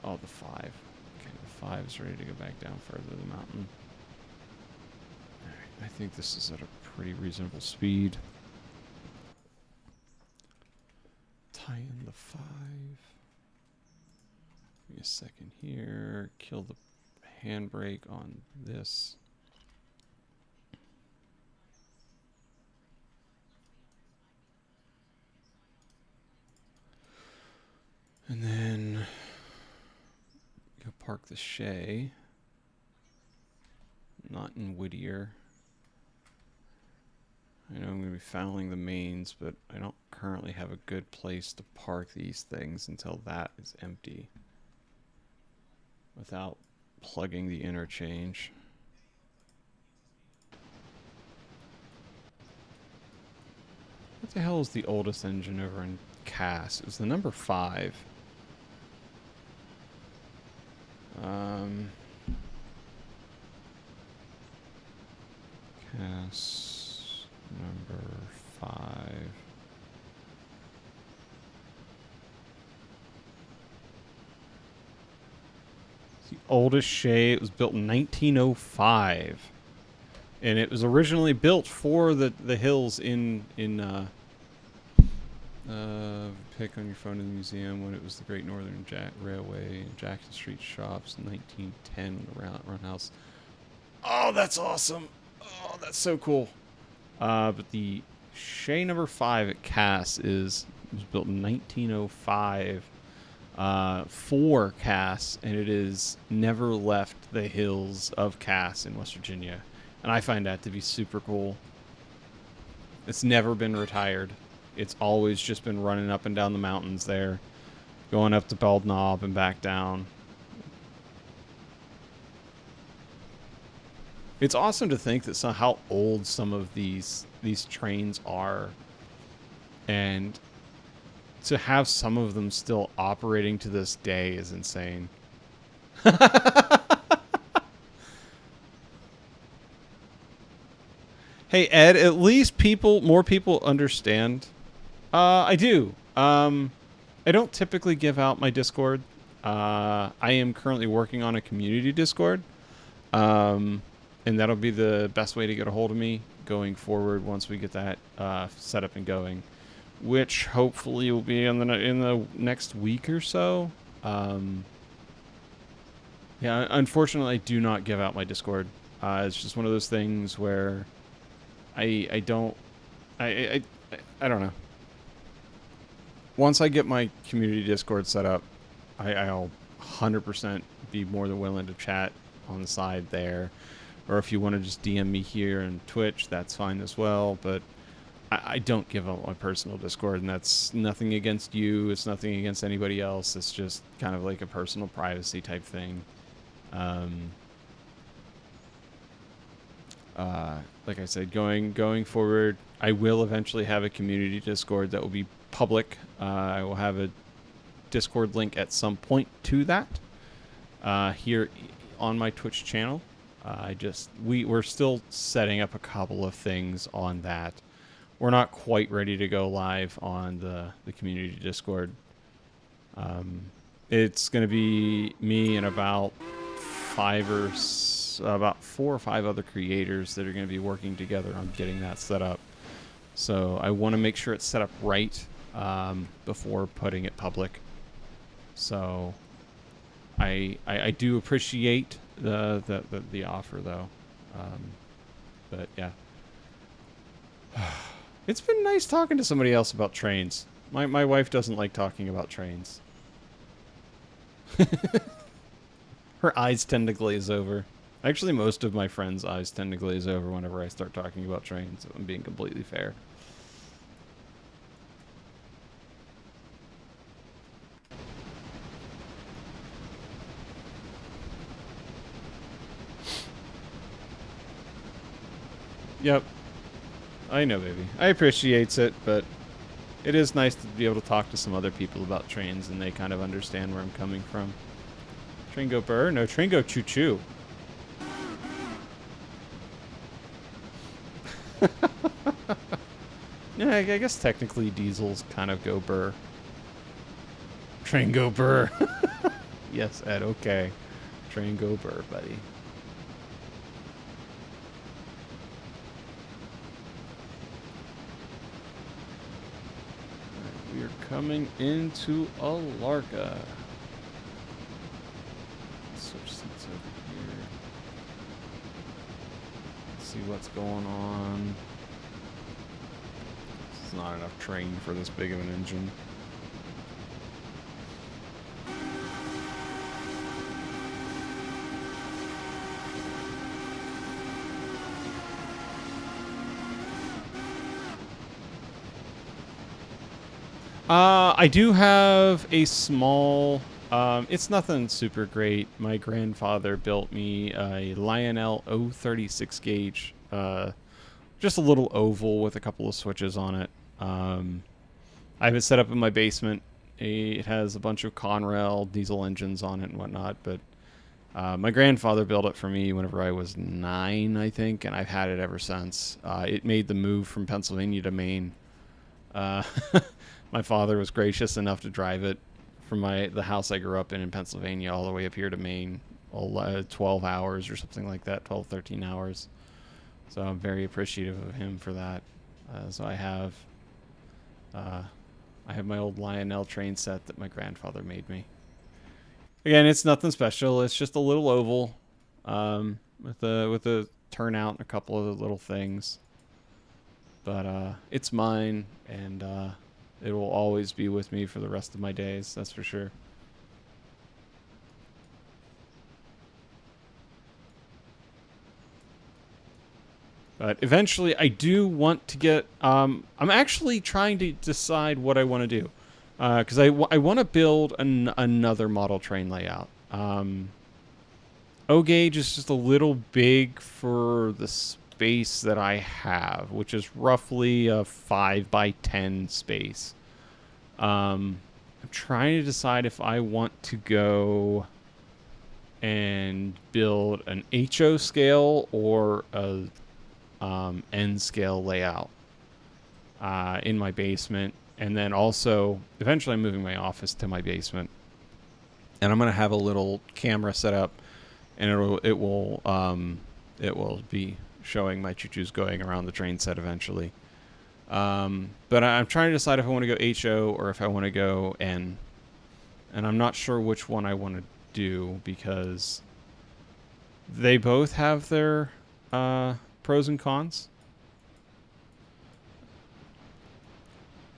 Oh, the 5. Okay, the 5 is ready to go back down further the mountain. All right, I think this is at a pretty reasonable speed. Tie in the 5. Give me a second here. Kill the handbrake on this. And then go park the Shay. Not in Whittier. I know I'm going to be fouling the mains, but I don't currently have a good place to park these things until that is empty, without plugging the interchange. What the hell is the oldest engine over in Cass? It was the number 5. Cass number 5. The oldest Shay. It was built in 1905, and it was originally built for the hills in pick on your phone in the museum when it was the Great Northern Railway, Jackson Street Shops in 1910 when the Run House. Oh, that's awesome! Oh, that's so cool. But the Shay number 5 at Cass was built in 1905 for Cass, and it has never left the hills of Cass in West Virginia, and I find that to be super cool. It's never been retired. It's always just been running up and down the mountains there, going up to Bald Knob and back down. It's awesome to think that how old some of these trains are, and to have some of them still operating to this day is insane. Hey Ed, at least more people understand. I do. I don't typically give out my Discord. I am currently working on a community Discord. and that'll be the best way to get a hold of me going forward once we get that set up and going, which hopefully will be in the next week or so. Yeah, unfortunately, I do not give out my Discord. It's just one of those things where I don't know. Once I get my community Discord set up, I'll 100% be more than willing to chat on the side there. Or if you want to just DM me here on Twitch, that's fine as well. But I don't give out my personal Discord, and that's nothing against you. It's nothing against anybody else. It's just kind of like a personal privacy type thing. Like I said, going forward, I will eventually have a community Discord that will be public. I will have a Discord link at some point to that here on my Twitch channel. We're still setting up a couple of things on that. We're not quite ready to go live on the community Discord. It's going to be me and about 4 or 5 other creators that are going to be working together on getting that set up. So I want to make sure it's set up right before putting it public. So I do appreciate the offer though. But yeah. It's been nice talking to somebody else about trains. My wife doesn't like talking about trains. Her eyes tend to glaze over. Actually, most of my friends' eyes tend to glaze over whenever I start talking about trains, if I'm being completely fair. Yep. I know, baby. I appreciates it, but it is nice to be able to talk to some other people about trains and they kind of understand where I'm coming from. Train go burr? No, train go choo-choo. Yeah, I guess technically diesels kind of go burr. Train go burr. Yes, Ed, okay. Train go burr, buddy. We are coming into Alarka. Switch seats over here. Let's see what's going on. It's not enough train for this big of an engine. I do have a small, it's nothing super great. My grandfather built me a Lionel 036 gauge, just a little oval with a couple of switches on it. I have it set up in my basement. It has a bunch of Conrail diesel engines on it and whatnot, but my grandfather built it for me whenever I was 9, I think, and I've had it ever since. It made the move from Pennsylvania to Maine. My father was gracious enough to drive it from the house I grew up in Pennsylvania all the way up here to Maine, 12 hours or something like that, 12, 13 hours. So I'm very appreciative of him for that. So I have my old Lionel train set that my grandfather made me. Again, it's nothing special. It's just a little oval with a turnout and a couple of little things. But it's mine, and it will always be with me for the rest of my days, that's for sure. But eventually, I do want to get... I'm actually trying to decide what I want to do. Because I want to build another model train layout. O-Gauge is just a little big for the space that I have, which is roughly a 5x10 space. I'm trying to decide if I want to go and build an HO scale or a N scale layout in my basement, and then also eventually I'm moving my office to my basement, and I'm gonna have a little camera set up, and it will be showing my choo-choos going around the train set eventually. But I'm trying to decide if I want to go HO or if I want to go N. And I'm not sure which one I want to do because they both have their pros and cons.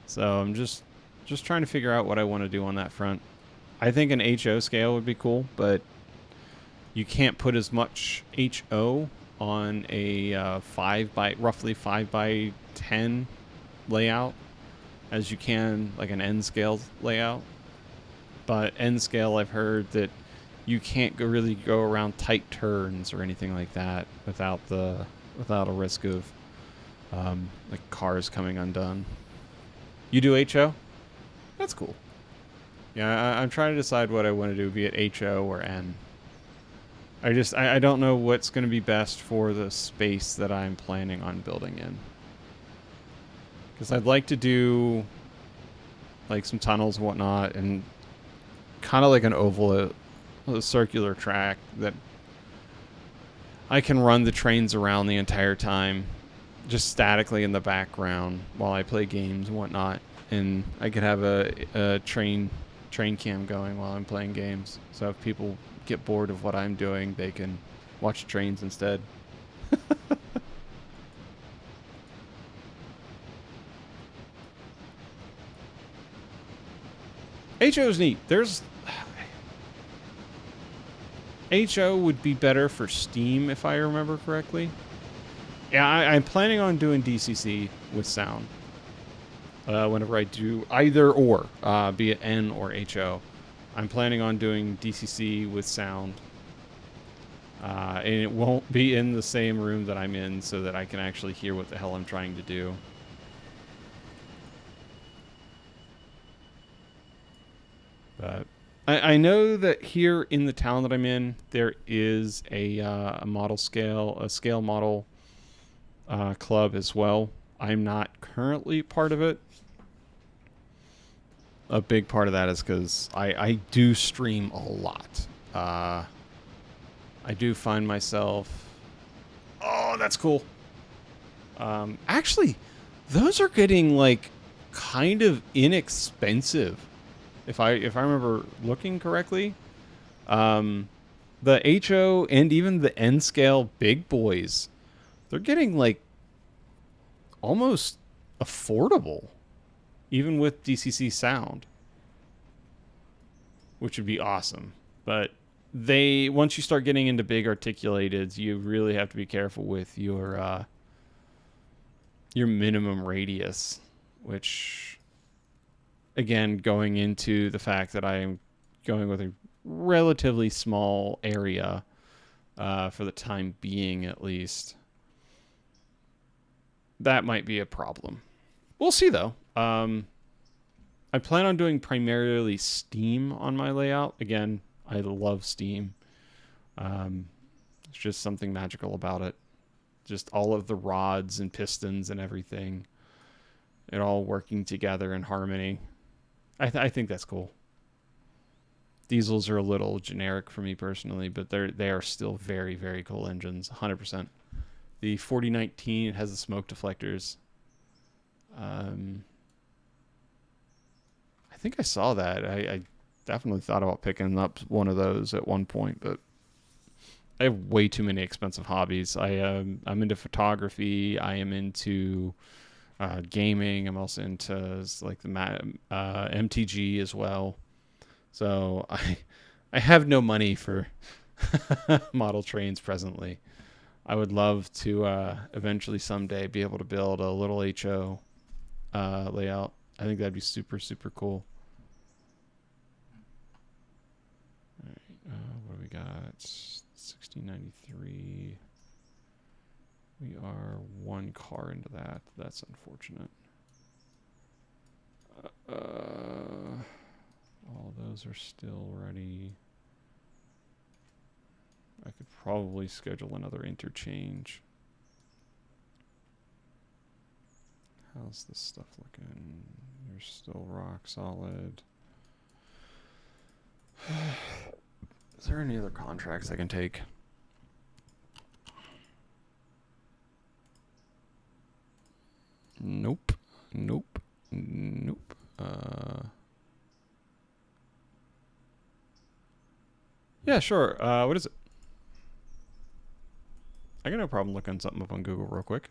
So I'm just trying to figure out what I want to do on that front. I think an HO scale would be cool, but you can't put as much HO on a roughly 5x10 layout as you can like an N scale layout. But N scale, I've heard that you can't really go around tight turns or anything like that without a risk of like cars coming undone. You do HO? That's cool. Yeah, I'm trying to decide what I want to do, be it HO or N. I don't know what's going to be best for the space that I'm planning on building in. Because I'd like to do like some tunnels and whatnot, and kind of like an oval, a circular track that I can run the trains around the entire time, just statically in the background while I play games and whatnot. And I could have a train cam going while I'm playing games. So if people get bored of what I'm doing, they can watch trains instead. HO's neat. HO would be better for Steam if I remember correctly. Yeah, I'm planning on doing DCC with sound. Whenever I do either or, be it N or HO. I'm planning on doing DCC with sound. And it won't be in the same room that I'm in so that I can actually hear what the hell I'm trying to do. But I know that here in the town that I'm in, there is a scale model club as well. I'm not currently part of it. A big part of that is because I do stream a lot. I do find myself... Oh, that's cool. Actually, those are getting, like, kind of inexpensive. If I remember looking correctly. The HO and even the N-scale big boys, they're getting, like, almost affordable. Even with DCC sound. Which would be awesome. But once you start getting into big articulateds, you really have to be careful with your minimum radius. Which, again, going into the fact that I am going with a relatively small area for the time being, at least. That might be a problem. We'll see, though. I plan on doing primarily Steam on my layout. Again, I love Steam. It's just something magical about it. Just all of the rods and pistons and everything. It all working together in harmony. I think that's cool. Diesels are a little generic for me personally, but they are still very, very cool engines. 100%. The 4019 has the smoke deflectors. I think I saw that. I definitely thought about picking up one of those at one point, but I have way too many expensive hobbies. I'm into photography. I am into gaming. I'm also into like the MTG as well. So I have no money for model trains presently. I would love to eventually someday be able to build a little HO layout. I think that'd be super, super cool. All right, what do we got? 1693. We are one car into that. That's unfortunate. All those are still ready. I could probably schedule another interchange. How's this stuff looking? You're still rock solid. Is there any other contracts I can take? Nope. Nope. Nope. Yeah, sure. What is it? I got no problem looking something up on Google real quick.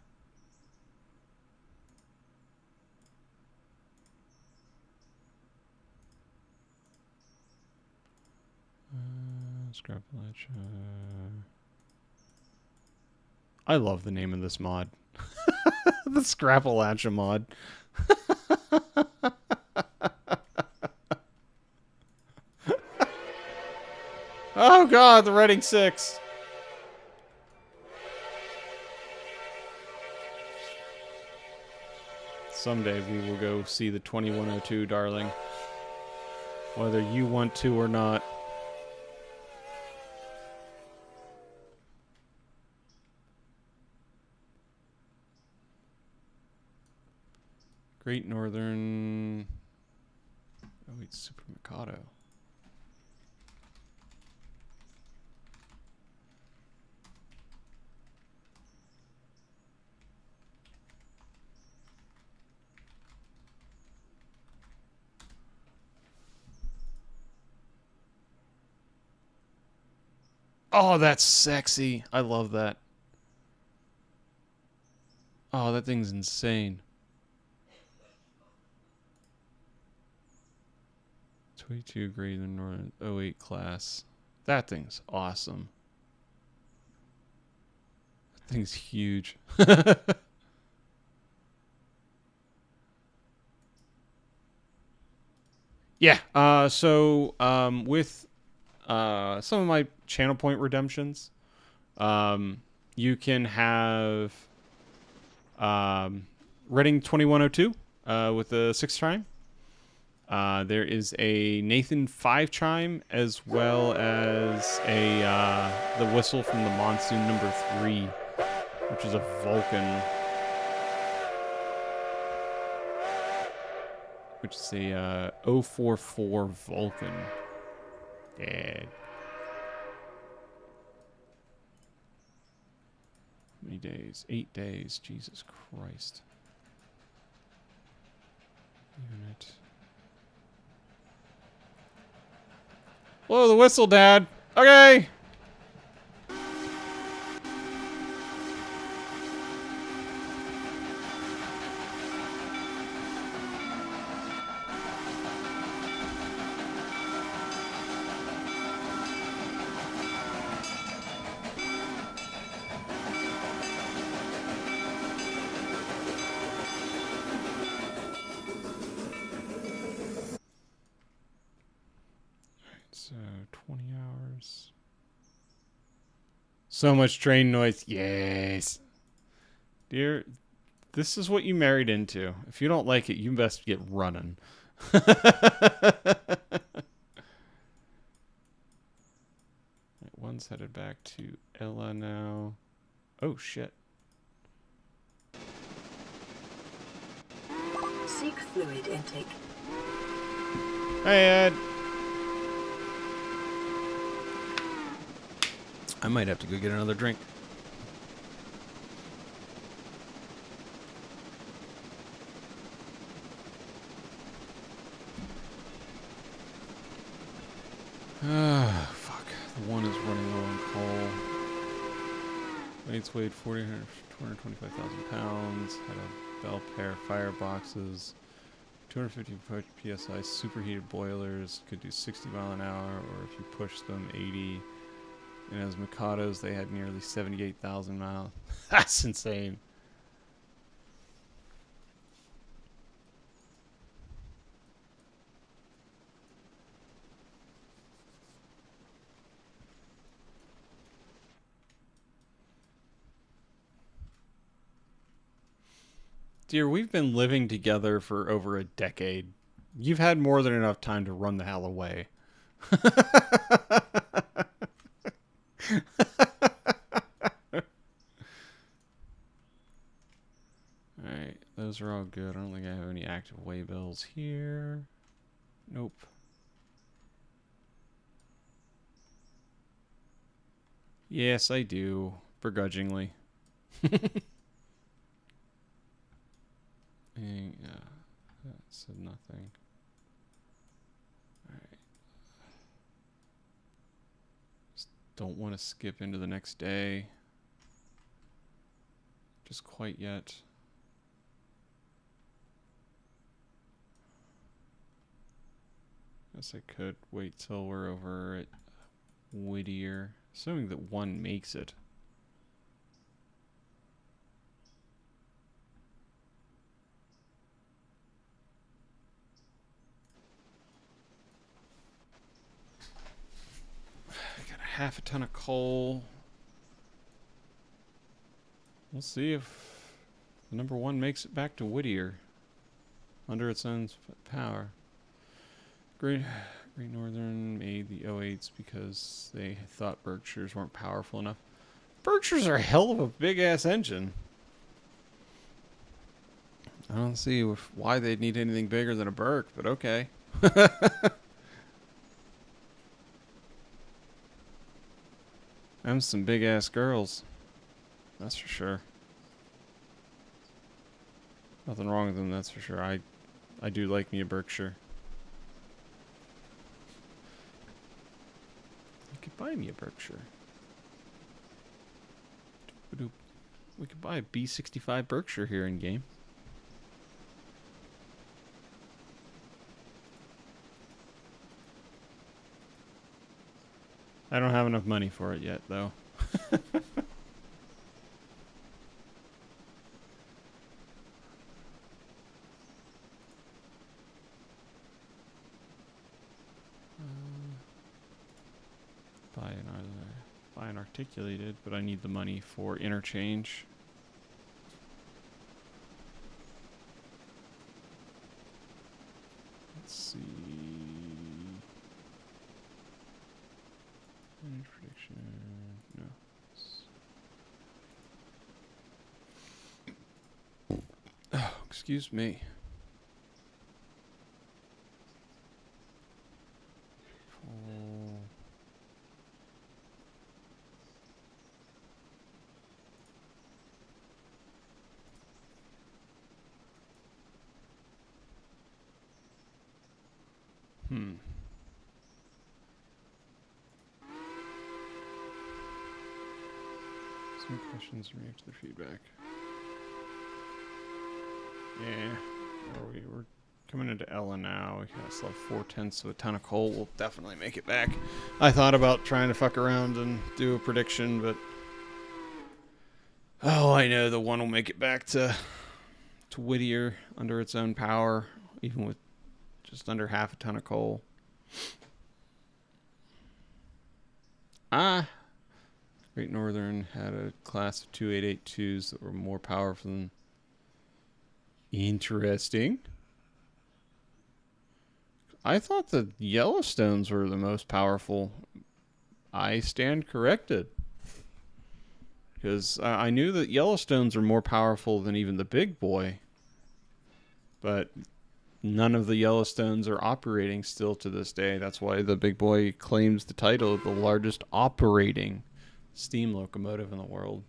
Scrapalacha. I love the name of this mod. The Scrapalacha mod. Oh god, the Reading 6. Someday we will go see the 2102, darling. Whether you want to or not. Great Northern... Oh, wait, Super Mikado. Oh, that's sexy. I love that. Oh, that thing's insane. 22 Greater Northern 08 class. That thing's awesome. That thing's huge. Yeah. So with some of my channel point redemptions, you can have Reading 2102 with the 6 chime. There is a Nathan 5 chime, as well as the whistle from the Monsoon number 3, which is a Vulcan. Which is a 044 Vulcan. Yeah. How many days? 8 days. Jesus Christ. Unit. Blow the whistle, Dad. Okay. So 20 hours. So much train noise. Yes. Dear, this is what you married into. If you don't like it, you best get running. One's headed back to Ella now. Oh, shit.
Seek fluid intake.
Hey, Ed. I might have to go get another drink. Ah, fuck. The one is running low on coal. Weights weighed 225,000 pounds. Had a bell pair, fireboxes, 250 psi superheated boilers. Could do 60 mile an hour, or if you push them, 80. And as Mikados, they had nearly 78,000 miles. That's insane. Dear, we've been living together for over a decade. You've had more than enough time to run the hell away. Alright, those are all good. I don't think I have any active waybills here. Nope. Yes, I do. Begrudgingly. Yeah, that said nothing. Alright. Just don't want to skip into the next day. Just quite yet. Guess I could wait till we're over at Whittier. Assuming that one makes it. I got a half a ton of coal. We'll see if the number one makes it back to Whittier under its own power. Great Northern made the 08s because they thought Berkshires weren't powerful enough. Berkshires are a hell of a big ass engine. I don't see why they'd need anything bigger than a Berk, but okay. Them some big ass girls. That's for sure. Nothing wrong with them, that's for sure. I do like me a Berkshire. You could buy me a Berkshire. We could buy a B65 Berkshire here in game. I don't have enough money for it yet, though. Buy an articulated, but I need the money for interchange. Let's see. Any prediction? No. Oh, excuse me. Some questions and react to their feedback. Yeah. We're coming into Ella now. We still have 4/10 of a ton of coal. We'll definitely make it back. I thought about trying to fuck around and do a prediction, but oh, I know the one will make it back to Whittier under its own power, even with just under half a ton of coal. Great Northern had a class of 2882s that were more powerful than... Interesting. I thought the Yellowstones were the most powerful. I stand corrected. Because I knew that Yellowstones are more powerful than even the big boy. But none of the Yellowstones are operating still to this day. That's why the big boy claims the title of the largest operating steam locomotive in the world.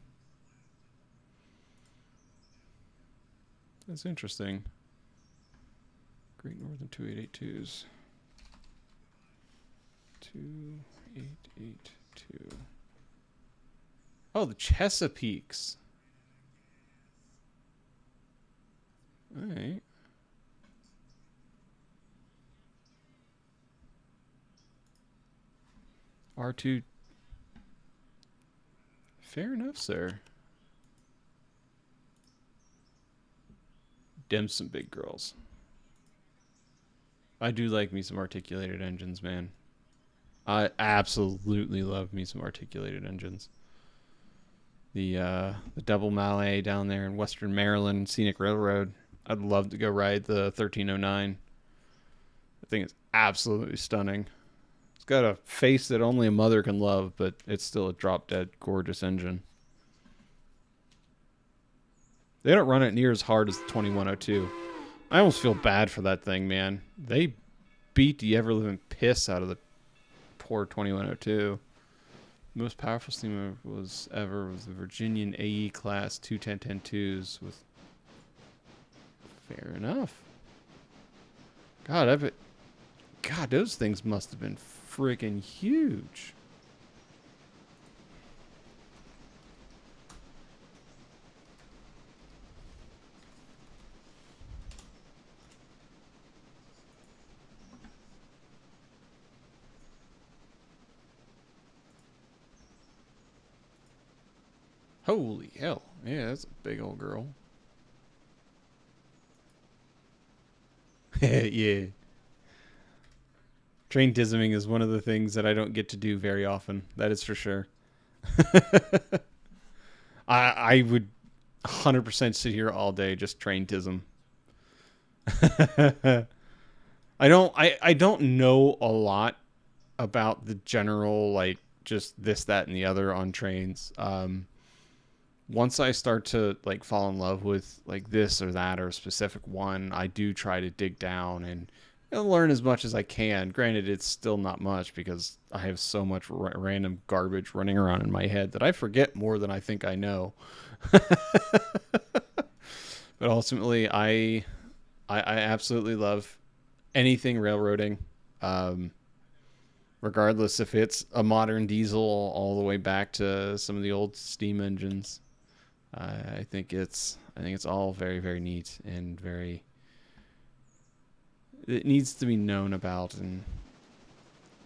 That's interesting. Great Northern 2882s. 2882. Oh, the Chesapeakes. Alright. R2. Fair enough, sir. Dem some big girls. I do like me some articulated engines, man. I absolutely love me some articulated engines. The double Mallet down there in Western Maryland, Scenic Railroad. I'd love to go ride the 1309. I think it's absolutely stunning. It's got a face that only a mother can love, but it's still a drop-dead gorgeous engine. They don't run it near as hard as the 2102. I almost feel bad for that thing, man. They beat the ever-living piss out of the poor 2102. The most powerful steamer was the Virginian AE class 210-10-2s with Fair enough. God, God, those things must have been freaking huge. Holy hell. Yeah, that's a big old girl. Yeah. Train tisming is one of the things that I don't get to do very often. That is for sure. I would 100% sit here all day just train tism. I don't know a lot about the general, like, just this, that, and the other on trains. Once I start to, like, fall in love with, like, this or that or a specific one, I do try to dig down and learn as much as I can. Granted, it's still not much because I have so much random garbage running around in my head that I forget more than I think I know. But ultimately, I absolutely love anything railroading, regardless if it's a modern diesel all the way back to some of the old steam engines. I think it's all very, very neat and very. It needs to be known about, and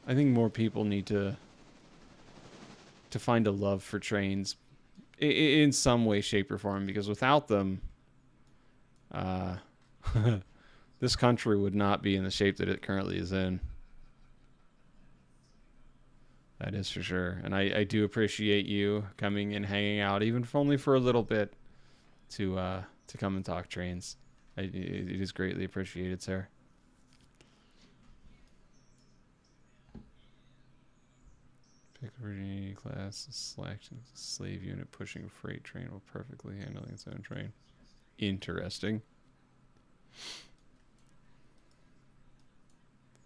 I think more people need to find a love for trains in some way, shape, or form, because without them, this country would not be in the shape that it currently is in. That is for sure. And I do appreciate you coming and hanging out, even if only for a little bit, to come and talk trains. It is greatly appreciated, sir. Pickering class select slave unit pushing a freight train while perfectly handling its own train. Interesting.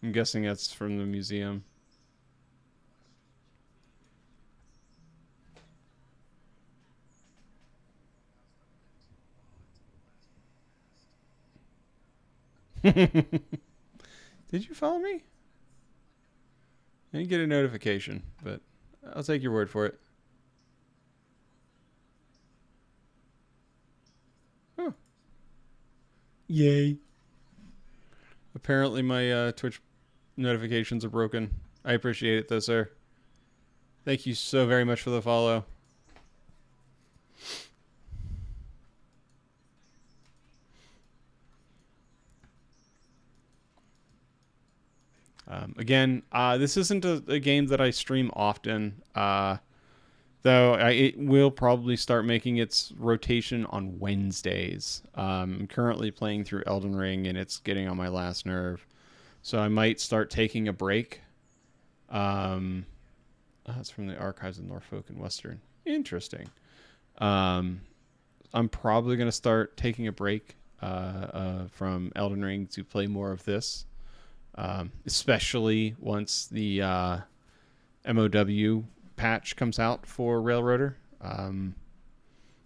I'm guessing that's from the museum. Did you follow me? I didn't get a notification, but I'll take your word for it. Oh. Yay. Apparently my Twitch notifications are broken. I appreciate it though, sir. Thank you so very much for the follow. Again, this isn't a game that I stream often, though it will probably start making its rotation on Wednesdays. I'm currently playing through Elden Ring, and it's getting on my last nerve. So I might start taking a break. That's from the Archives of Norfolk and Western. Interesting. I'm probably going to start taking a break from Elden Ring to play more of this. Especially once the MOW patch comes out for Railroader. I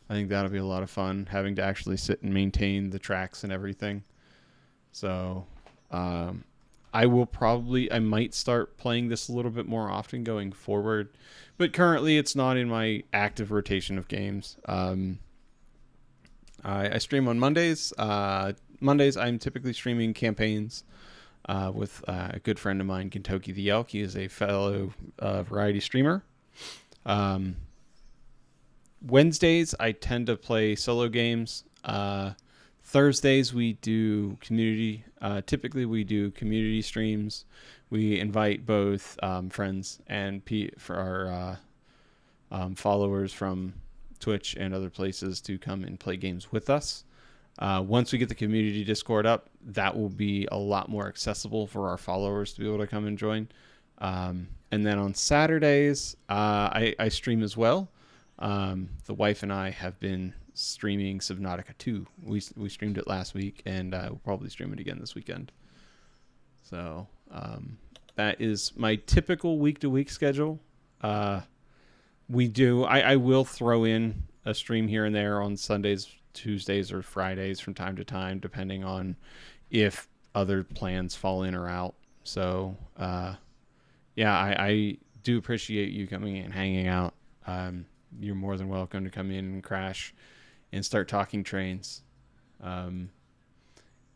think that'll be a lot of fun, having to actually sit and maintain the tracks and everything. So I might start playing this a little bit more often going forward, but currently it's not in my active rotation of games. I stream on Mondays. Mondays I'm typically streaming campaigns with a good friend of mine, Kentucky the Elk. He is a fellow variety streamer. Wednesdays, I tend to play solo games. Thursdays, we do community. Typically, we do community streams. We invite both friends and for our followers from Twitch and other places to come and play games with us. Once we get the community Discord up, that will be a lot more accessible for our followers to be able to come and join. And then on Saturdays, I stream as well. The wife and I have been streaming Subnautica 2. We streamed it last week, and we'll probably stream it again this weekend. So that is my typical week-to-week schedule. I will throw in a stream here and there on Sundays Tuesdays or Fridays from time to time, depending on if other plans fall in or out. So, yeah, I do appreciate you coming in and hanging out. You're more than welcome to come in and crash and start talking trains.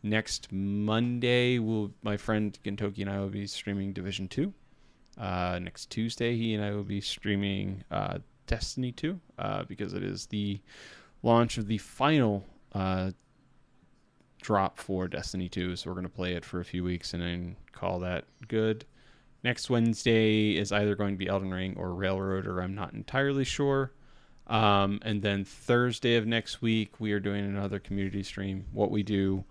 Next Monday, my friend Gintoki and I will be streaming Division 2. Next Tuesday, he and I will be streaming Destiny 2 because it is the launch of the final drop for Destiny 2. So we're going to play it for a few weeks and then call that good. Next Wednesday is either going to be Elden Ring or Railroader. I'm not entirely sure. And then Thursday of next week, we are doing another community stream. What we do,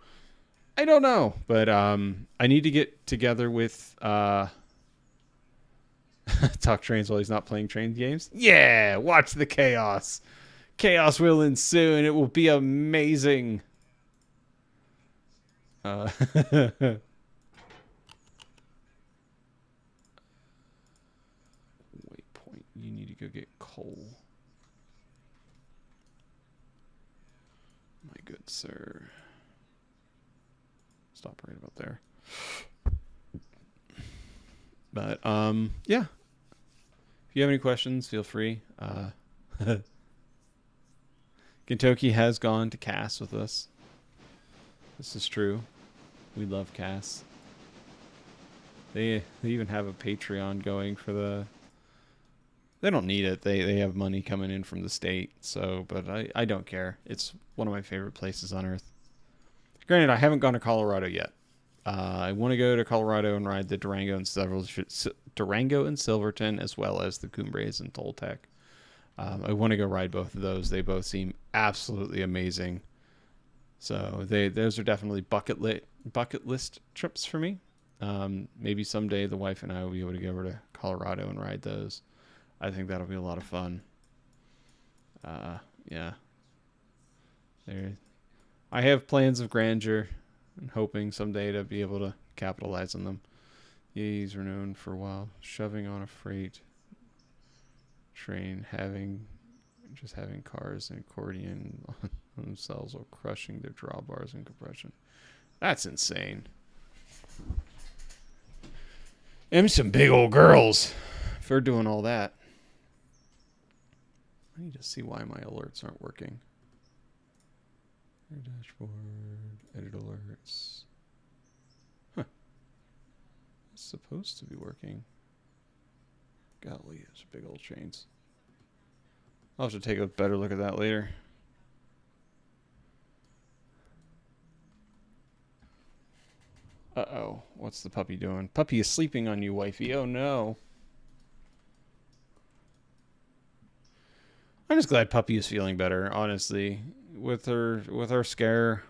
I don't know. But I need to get together with Talk Trains while he's not playing train games. Yeah, watch the chaos. Chaos will ensue, and it will be amazing. Waypoint, you need to go get coal. My good sir. Stop right about there. But yeah. If you have any questions, feel free. Gintoki has gone to Cass with us. This is true. We love Cass. They even have a Patreon going for the... They don't need it. They have money coming in from the state. So, but I don't care. It's one of my favorite places on Earth. Granted, I haven't gone to Colorado yet. I want to go to Colorado and ride the Durango and Silverton, as well as the Cumbres and Toltec. I want to go ride both of those. They both seem absolutely amazing. So those are definitely bucket list trips for me. Maybe someday the wife and I will be able to go over to Colorado and ride those. I think that'll be a lot of fun. Yeah. I have plans of grandeur and hoping someday to be able to capitalize on them. These were known for a while. Shoving on a freight train, having cars and accordion on themselves while crushing their drawbars and compression. That's insane. Them some big old girls for doing all that. I need to see why my alerts aren't working. Your dashboard, edit alerts. Huh. It's supposed to be working. Golly, those big old chains. I'll have to take a better look at that later. Uh-oh. What's the puppy doing? Puppy is sleeping on you, wifey. Oh, no. I'm just glad Puppy is feeling better, honestly. With her scare,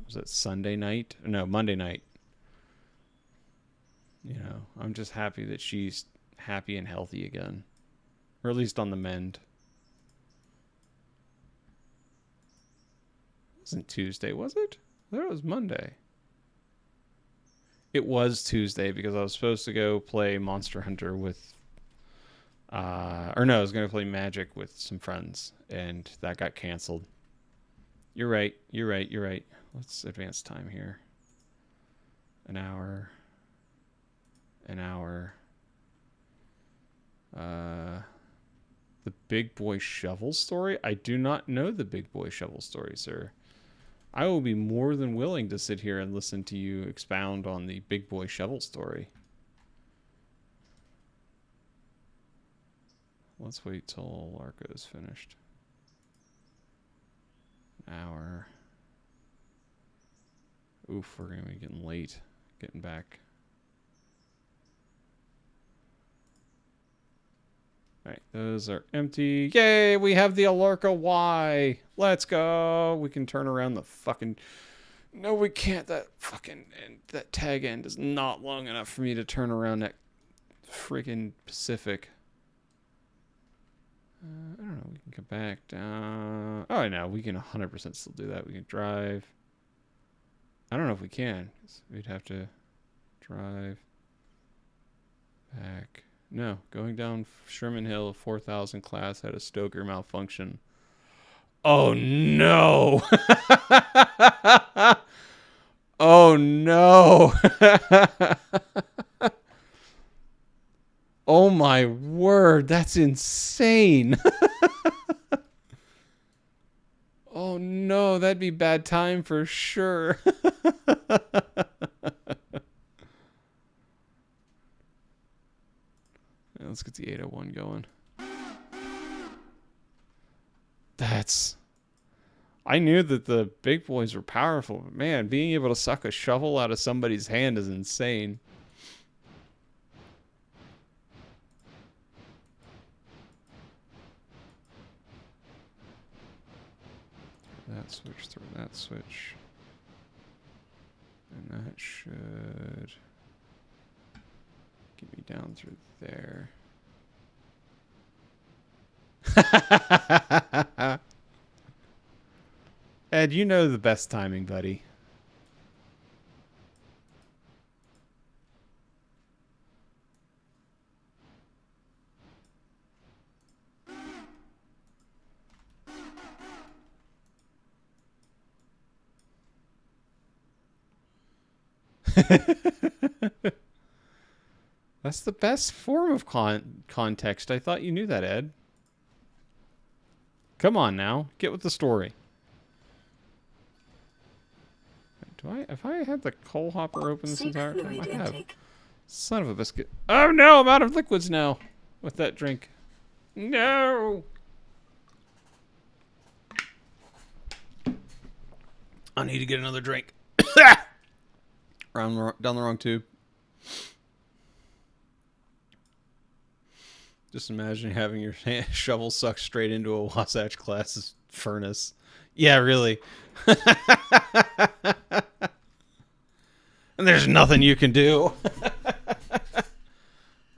was it Sunday night? No, Monday night. You know, I'm just happy that she's happy and healthy again. Or at least on the mend. It wasn't Tuesday, was it? I thought it was Monday. It was Tuesday because I was supposed to go play Monster Hunter with... I was going to play Magic with some friends, and that got canceled. You're right. Let's advance time here. An hour. The Big Boy Shovel story? I do not know the Big Boy Shovel story, sir. I will be more than willing to sit here and listen to you expound on the Big Boy Shovel story. Let's wait till Larka is finished. An hour. Oof, we're going to be getting late. Getting back. Alright, those are empty. Yay, we have the Alarka Y. Let's go. We can turn around the fucking... No, we can't. That fucking... That tag end is not long enough for me to turn around that freaking Pacific. I don't know. We can come back down. Oh, no. We can 100% still do that. We can drive. I don't know if we can. We'd have to drive back. No. Going down Sherman Hill, 4000 class had a stoker malfunction. Oh no. Oh no. Oh my word, that's insane. Oh no, that'd be bad time for sure. Let's get the 801 going. I knew that the big boys were powerful, but man, being able to suck a shovel out of somebody's hand is insane. That switch, through that switch. And that should get me down through there. Ed, you know the best timing, buddy. That's the best form of context. I thought you knew that, Ed. Come on now, get with the story. If I had the coal hopper open this entire time? I have. Son of a biscuit. Oh no, I'm out of liquids now with that drink. No! I need to get another drink. Down the wrong tube. Just imagine having your shovel sucked straight into a Wasatch class furnace. Yeah, really. And there's nothing you can do.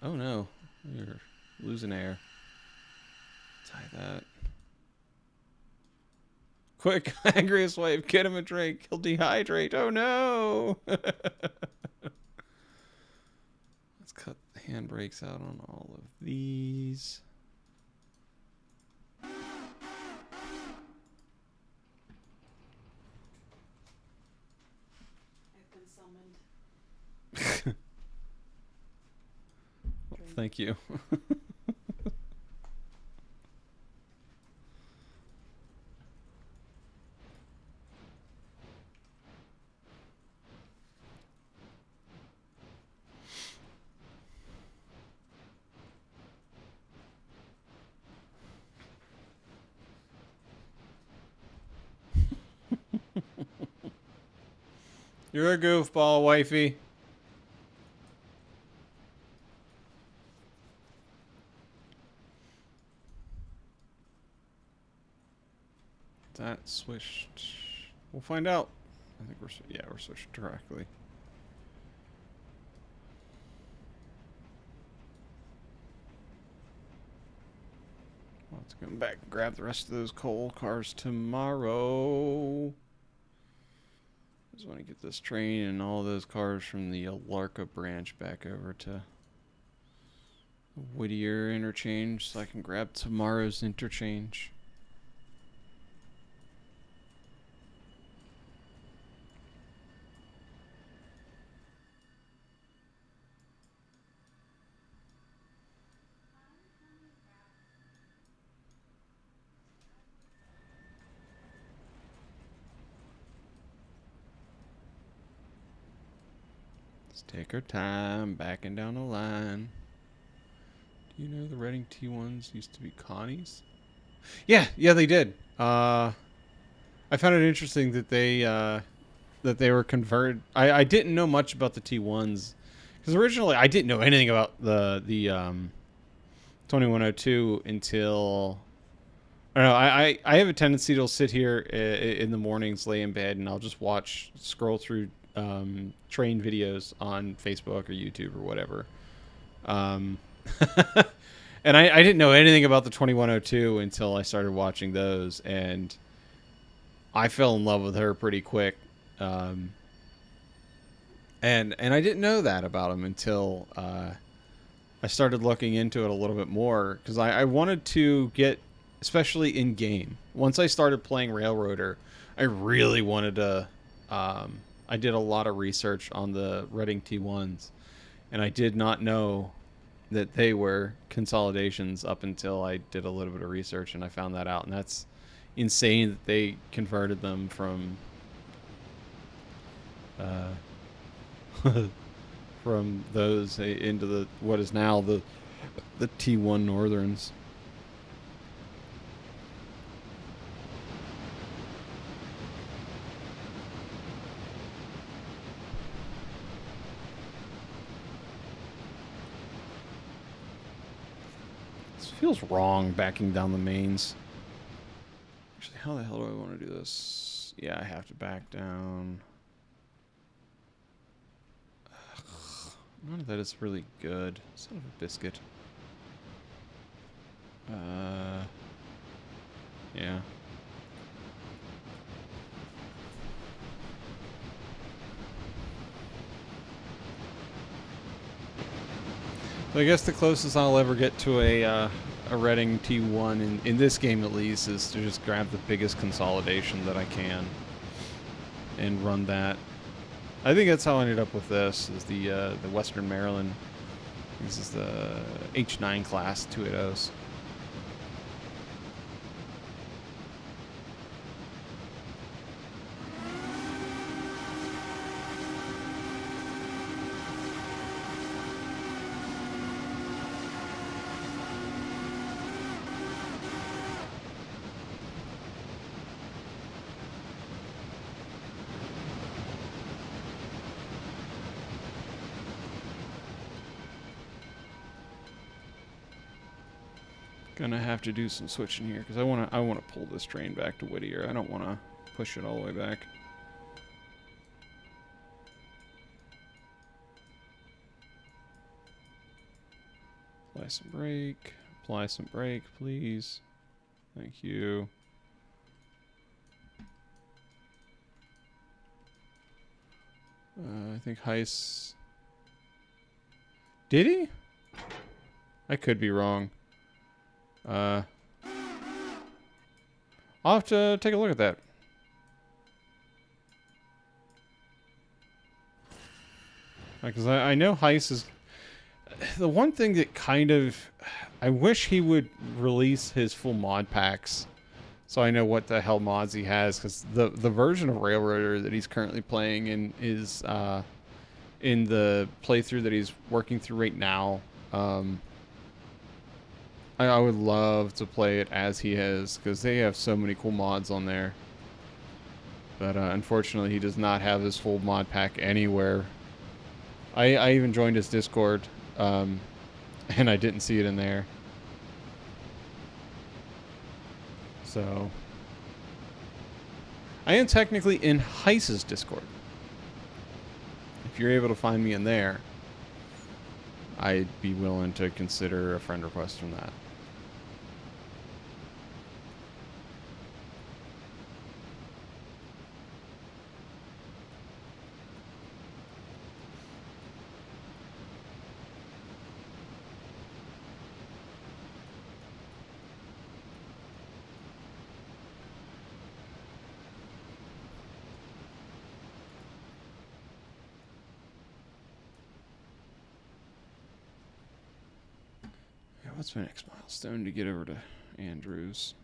Oh no, you're losing air. Tie that. Quick, angriest wave, get him a drink. He'll dehydrate. Oh no. Let's cut the handbrakes out on all of these. Well, thank you. You're a goofball, wifey. That switched. We'll find out. I think we're switched directly. Let's come back and grab the rest of those coal cars tomorrow. Just want to get this train and all those cars from the Alarka branch back over to Whittier interchange so I can grab tomorrow's interchange. Take our time, backing down the line. Do you know the Reading T1s used to be Connie's? Yeah, they did. I found it interesting that they were converted. I didn't know much about the T1s because originally I didn't know anything about the 2102 until I don't know. I have a tendency to sit here in the mornings, lay in bed, and I'll just scroll through train videos on Facebook or YouTube or whatever. And I didn't know anything about the 2102 until I started watching those, and I fell in love with her pretty quick. And I didn't know that about him until I started looking into it a little bit more because I wanted to get especially in game. Once I started playing Railroader, I really wanted to. I did a lot of research on the Reading T1s, and I did not know that they were consolidations up until I did a little bit of research, and I found that out. And that's insane that they converted them from from those into the what is now the T1 Northerns. This feels wrong backing down the mains. Actually, how the hell do I want to do this? Yeah, I have to back down. None of that is really good. Son of a biscuit. Yeah. So I guess the closest I'll ever get to a Reading T1 in this game at least is to just grab the biggest consolidation that I can and run that. I think that's how I ended up with this, is the Western Maryland. This is the H9 class 280s. Gonna have to do some switching here because I wanna pull this train back to Whittier. I don't wanna push it all the way back. Apply some brake. Apply some brake, please. Thank you. I think Heiss. Did he? I could be wrong. I'll have to take a look at that. Because I know Heiss is... The one thing that kind of... I wish he would release his full mod packs so I know what the hell mods he has. Because the version of Railroader that he's currently playing in is in the playthrough that he's working through right now. I would love to play it as he is, because they have so many cool mods on there. But unfortunately, he does not have his full mod pack anywhere. I even joined his Discord, and I didn't see it in there. So, I am technically in Heiss's Discord. If you're able to find me in there, I'd be willing to consider a friend request from that. What's my next milestone to get over to Andrews?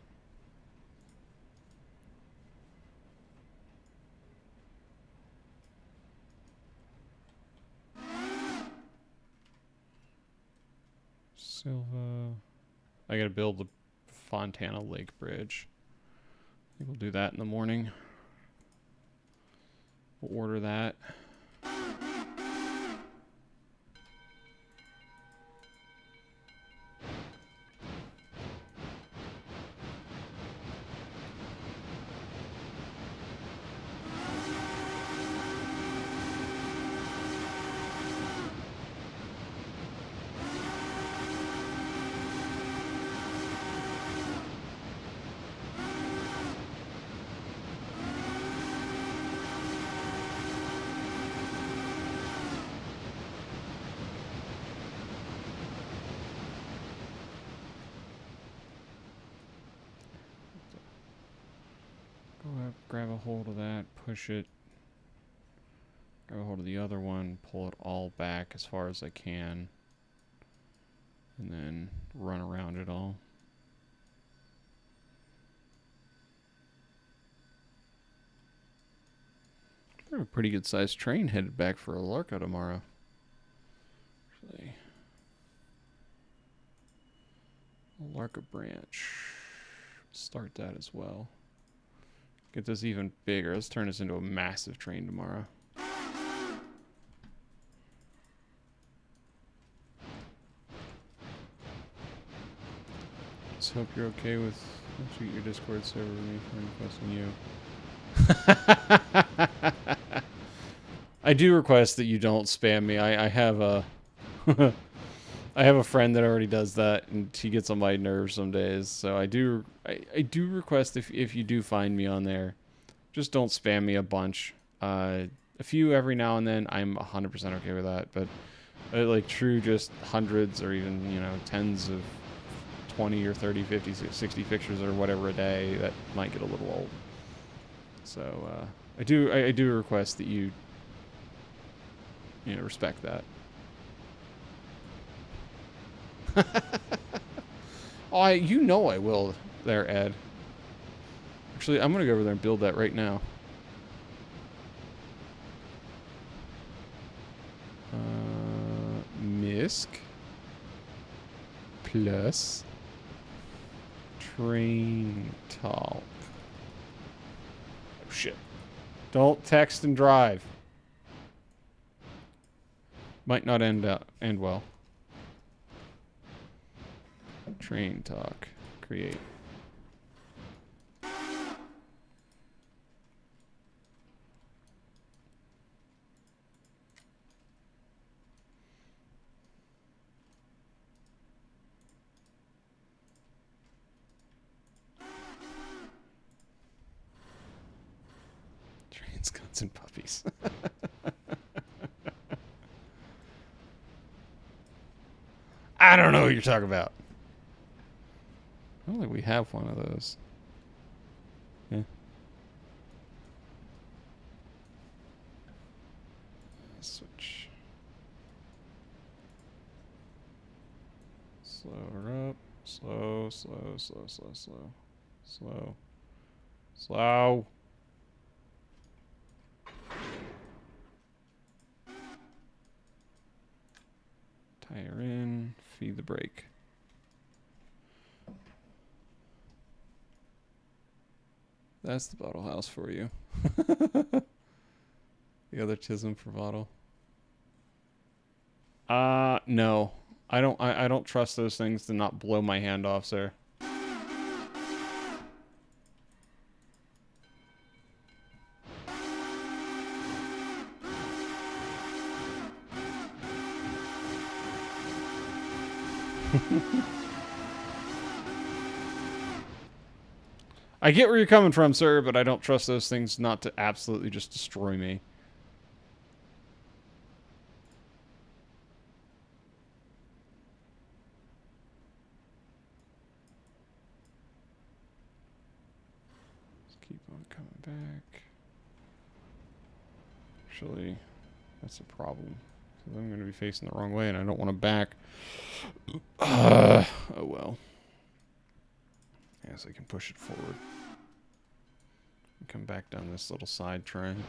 Silva. I gotta build the Fontana Lake Bridge. I think we'll do that in the morning. We'll order that.
grab a hold of that, push it. Grab a hold of the other one, pull it all back as far as I can. And then run around it all. I have a pretty good sized train headed back for Alarka tomorrow. Actually, Alarka branch. Start that as well. Get this even bigger. Let's turn this into a massive train tomorrow. Let's hope you're okay with shoot your Discord server with me for requesting you. I do request that you don't spam me. I have a I have a friend that already does that, and he gets on my nerves some days. So I do request if you do find me on there, just don't spam me a bunch. A few every now and then, I'm 100% okay with that. But like true, just hundreds or even tens of 20 or 30, 50, 60 pictures or whatever a day, that might get a little old. So I do request that you respect that. Oh, I will there, Ed. Actually, I'm gonna go over there and build that right now. MISC plus train talk. Oh shit. Don't text and drive. Might not end well. Train talk. Create. Trains, guns, and puppies. I don't know what you're talking about. I don't think we have one of those. Yeah. Switch. Slow her up. Slow, slow, slow, slow, slow. Slow. Slow. Tie her in. Feed the brake. That's the bottle house for you. The other Tism for bottle. No. I don't trust those things to not blow my hand off, sir. I get where you're coming from, sir, but I don't trust those things not to absolutely just destroy me. Just keep on coming back. Actually, that's a problem. Because I'm going to be facing the wrong way, and I don't want to back. Oh, well. Yes, I can push it forward. Come back down this little side train.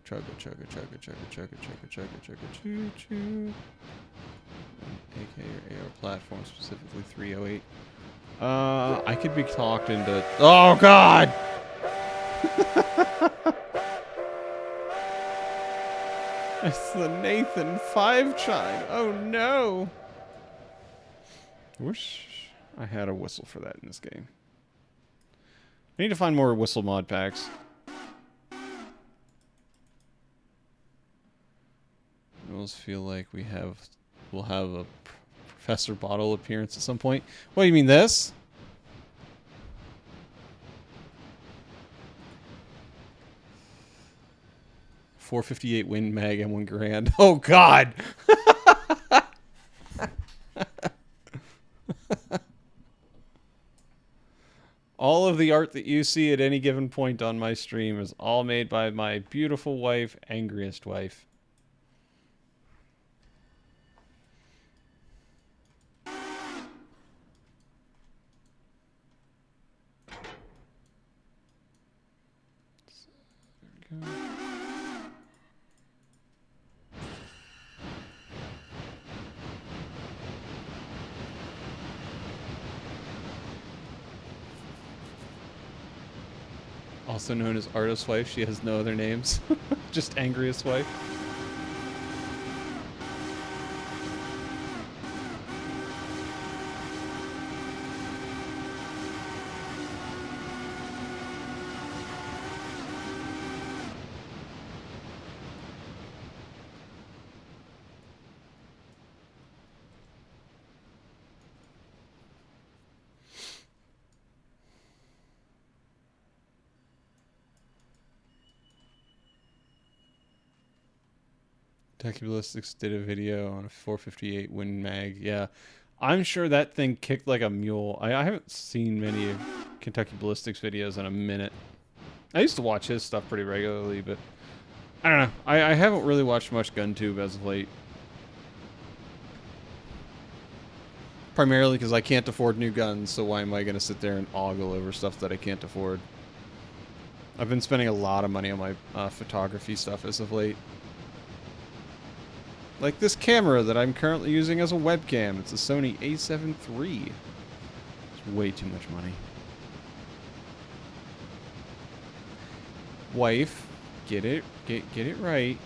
Chugga, chugga, chugga, chugga, chugga, chugga, chugga, chugga, choo choo. AK or AR platform, specifically 308. I could be talked into. Oh God! It's the Nathan 5 chime. Oh no! I wish I had a whistle for that in this game. I need to find more whistle mod packs. I almost feel like we'll have a Professor Bottle appearance at some point. What do you mean this? .458 Win Mag M1 Grand. Oh God! All of the art that you see at any given point on my stream is all made by my beautiful wife, Angriest Wife. There we go. Also known as Artist Wife, she has no other names. Just Angriest Wife. Kentucky Ballistics did a video on a 458 Win Mag. Yeah, I'm sure that thing kicked like a mule. I haven't seen many of Kentucky Ballistics videos in a minute. I used to watch his stuff pretty regularly, but I don't know. I haven't really watched much GunTube as of late. Primarily because I can't afford new guns, so why am I going to sit there and ogle over stuff that I can't afford? I've been spending a lot of money on my photography stuff as of late. Like this camera that I'm currently using as a webcam. It's a Sony A7 III. It's way too much money. Wife, get it right.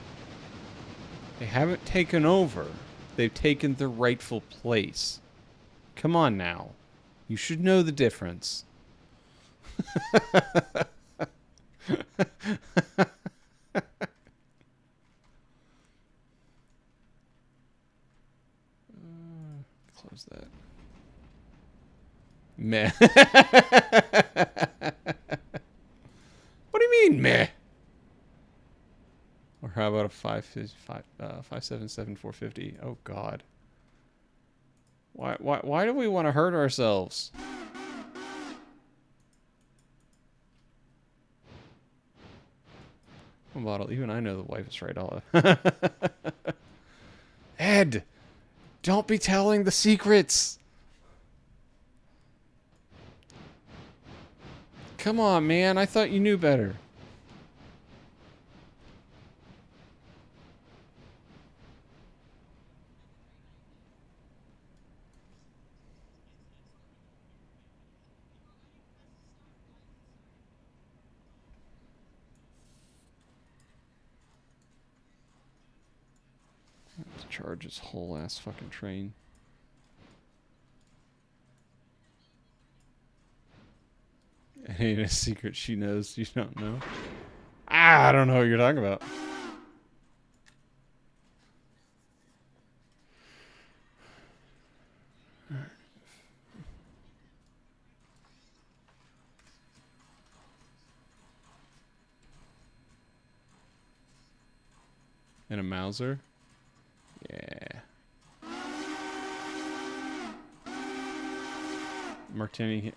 They haven't taken over. They've taken the rightful place. Come on now. You should know the difference. Close that. Meh. What do you mean, meh? Or how about a 577 450? Oh God. Why do we want to hurt ourselves? One bottle. Even I know the wife is right. All. Ed, don't be telling the secrets. Come on, man. I thought you knew better. Charge his whole ass fucking train. It ain't a secret she knows you don't know. I don't know what you're talking about. And a Mauser? Yeah. Martini.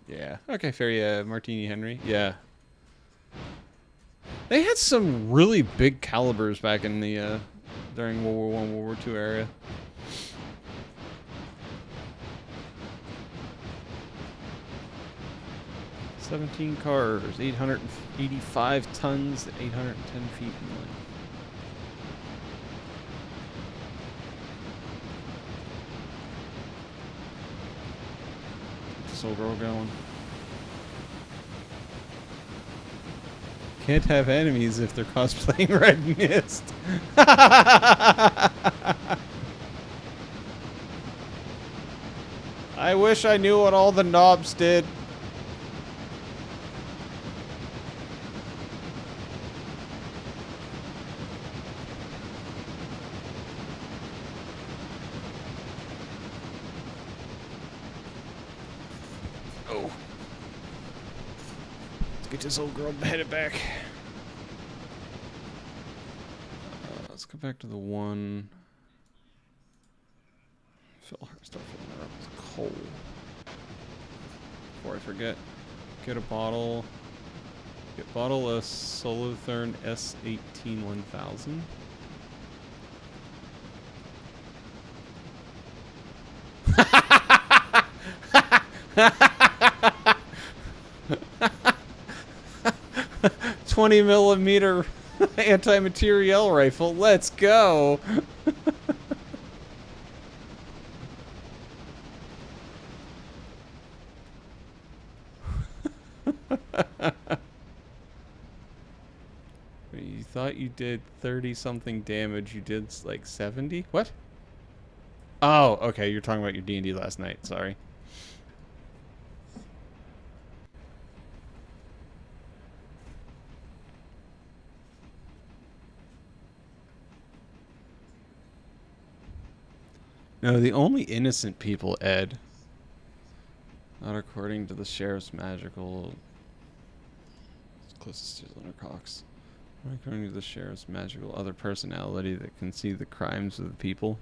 Yeah. Okay, fair. Yeah, Martini Henry. Yeah. They had some really big calibers back in the during World War I, World War II era. $17 cars, 885 tons, 810 feet in length. This old girl going. Can't have enemies if they're cosplaying Red Mist. I wish I knew what all the knobs did. Oh. Let's get this old girl headed back. Let's go back to the one. Start filling her up with coal. Before I forget. Get a bottle. Get bottle of Solotherm S18 1000. .20 millimeter anti-materiel rifle. Let's go. You thought you did 30 something damage. You did like 70? What? Oh, okay. You're talking about your D&D last night. Sorry. No, the only innocent people, Ed. Not according to the sheriff's magical... Closest to Leonard Cox. Not according to the sheriff's magical other personality that can see the crimes of the people.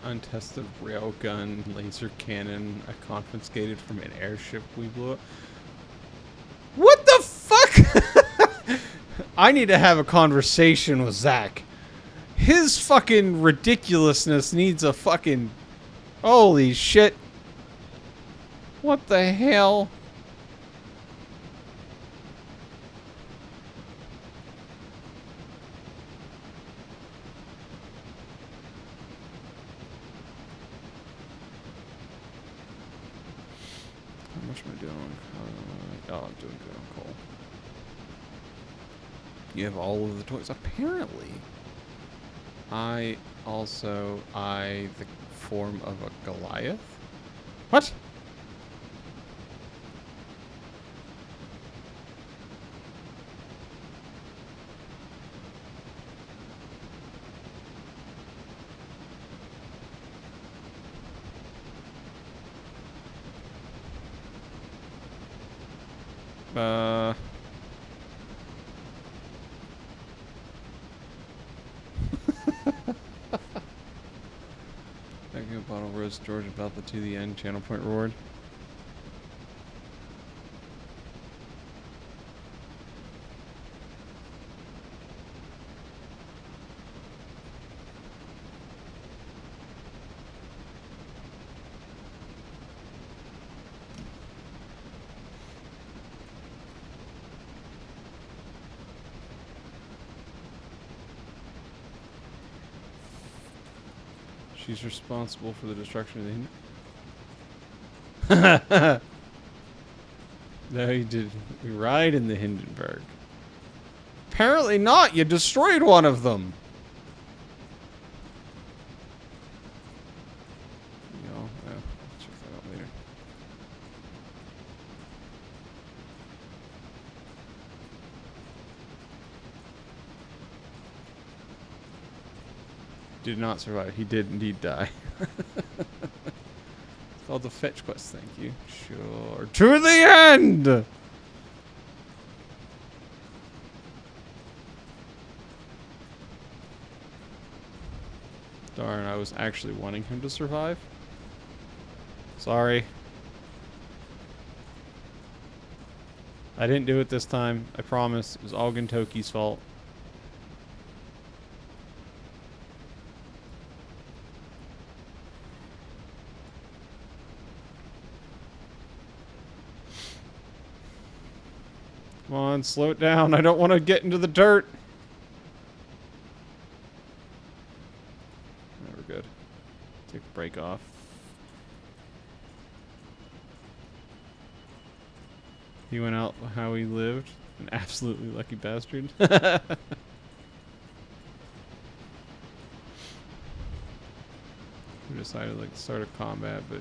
Untested railgun, laser cannon, I confiscated from an airship we blew up. What the fuck? I need to have a conversation with Zach. His fucking ridiculousness needs a fucking... Holy shit. What the hell? How much am I doing on oh, I'm doing good on coal. You have all of the toys. Apparently, I the form of a Goliath. What? Backing up bottle Rose George about the to the end channel point reward. She's responsible for the destruction of the No, you did. We ride in the Hindenburg. Apparently not. You destroyed one of them. I'll check that out later. Did not survive. He did indeed die. It's called the fetch quest. Thank you. Sure. To the end! Darn, I was actually wanting him to survive. Sorry. I didn't do it this time. I promise. It was all Gintoki's fault. Come on, slow it down. I don't want to get into the dirt. No, we're good. Take the brake off. He went out how he lived. An absolutely lucky bastard. We decided like to start a combat, but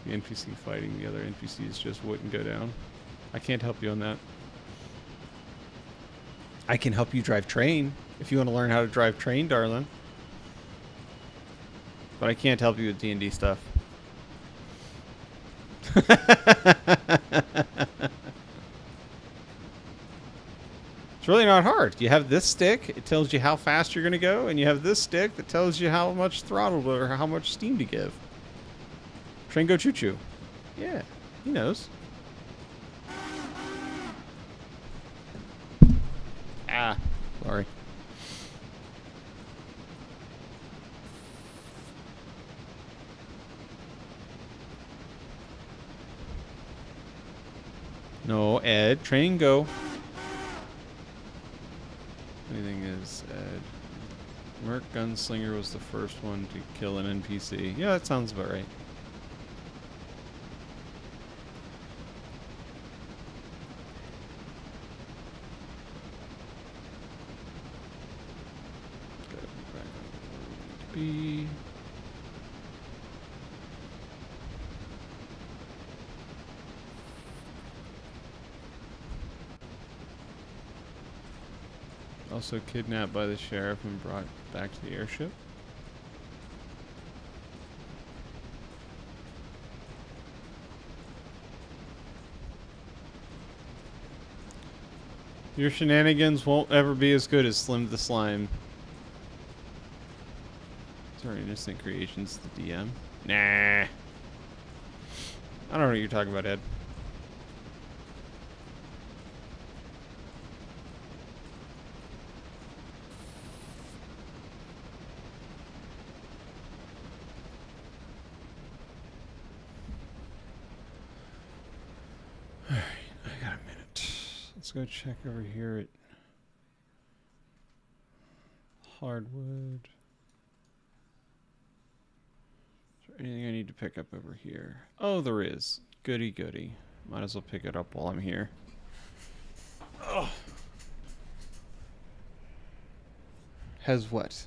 the NPC fighting the other NPCs just wouldn't go down. I can't help you on that. I can help you drive train if you want to learn how to drive train, darling. But I can't help you with D&D stuff. It's really not hard. You have this stick, it tells you how fast you're going to go, and you have this stick that tells you how much throttle or how much steam to give. Train go choo-choo. Yeah, he knows. Ah, sorry. No, Ed. Train go. Anything is Ed. Merc Gunslinger was the first one to kill an NPC. Yeah, that sounds about right. Gotta be back on where we need to be. Also kidnapped by the sheriff and brought back to the airship. Your shenanigans won't ever be as good as Slim the Slime. Sorry, innocent creations, the DM. Nah. I don't know what you're talking about, Ed. Alright, I got a minute. Let's go check over here at hardwood. Is there anything I need to pick up over here? Oh, there is. Goody goody. Might as well pick it up while I'm here. Oh. Has what?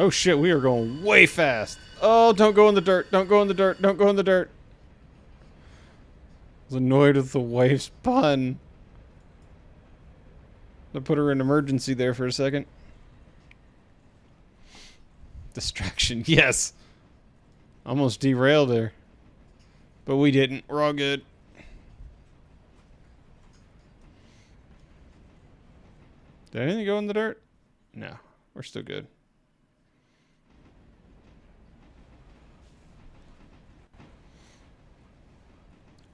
Oh shit, we are going way fast. Oh, don't go in the dirt. Don't go in the dirt. Don't go in the dirt. I was annoyed with the wife's pun. I put her in emergency there for a second. Distraction, yes. Almost derailed her. But we didn't. We're all good. Did anything go in the dirt? No. We're still good.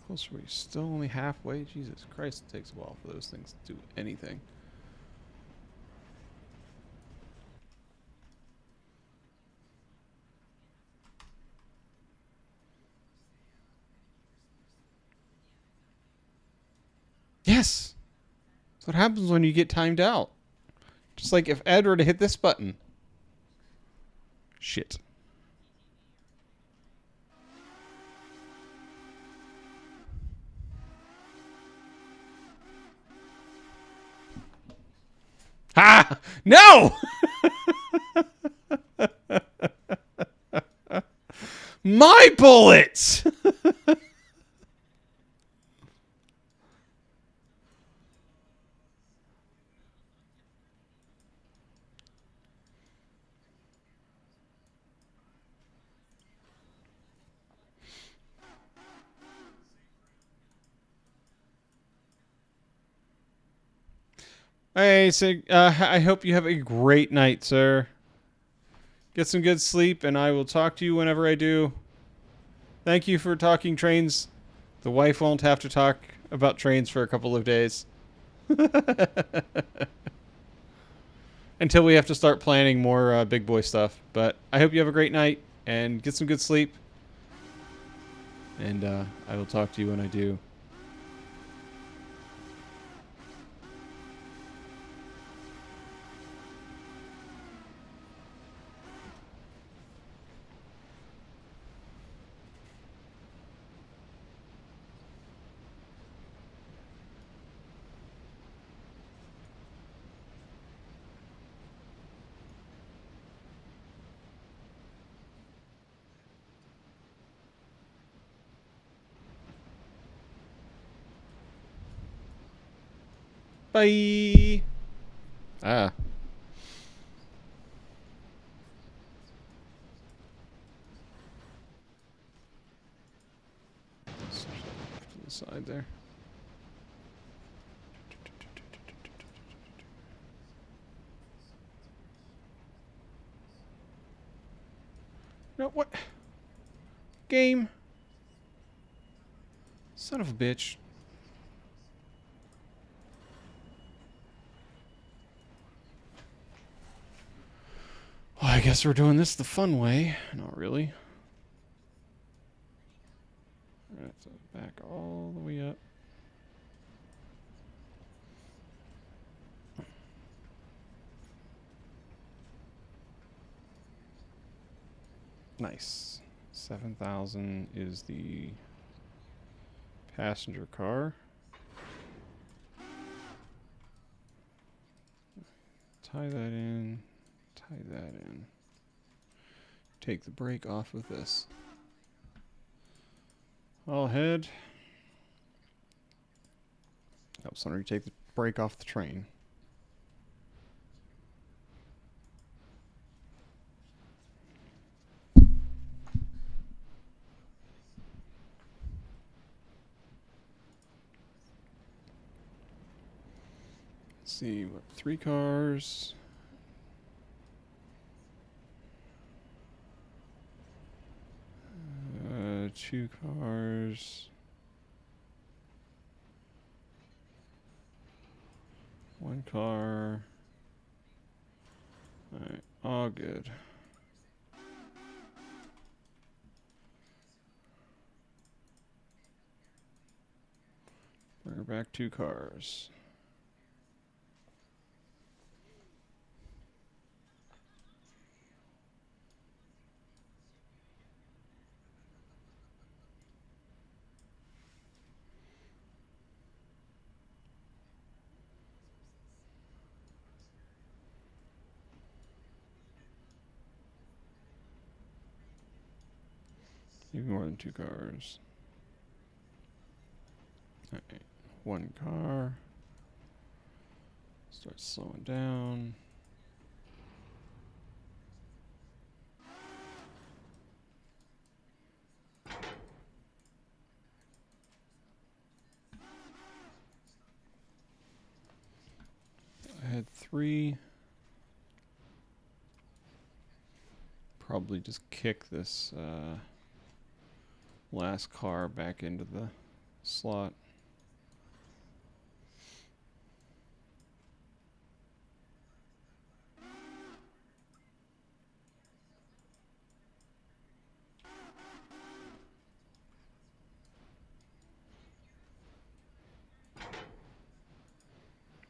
Closer, we're still only halfway. Jesus Christ, it takes a while for those things to do anything. Yes! That's what happens when you get timed out. Just like if Ed were to hit this button. Shit. Ha! No! My bullets! Hey, so I hope you have a great night, sir. Get some good sleep, and I will talk to you whenever I do. Thank you for talking trains. The wife won't have to talk about trains for a couple of days. Until we have to start planning more big boy stuff. But I hope you have a great night, and get some good sleep. And I will talk to you when I do.
Bye.
Ah. Let's push that off to the side there.
No, what? Game. Son of a bitch.
Well, I guess we're doing this the fun way. Not really. We're gonna have to back all the way up. Nice. 7,000 is the passenger car. Tie that in. Tie that in. Take the brake off of this. I'll head. Oh, sorry, take the brake off the train. Let's see, what, 3 cars. Two cars. 1 car. Alright, all good. Bring her back 2 cars. Even more than 2 cars. Alright, 1 car. Start slowing down. I had 3. Probably just kick this last car back into the slot.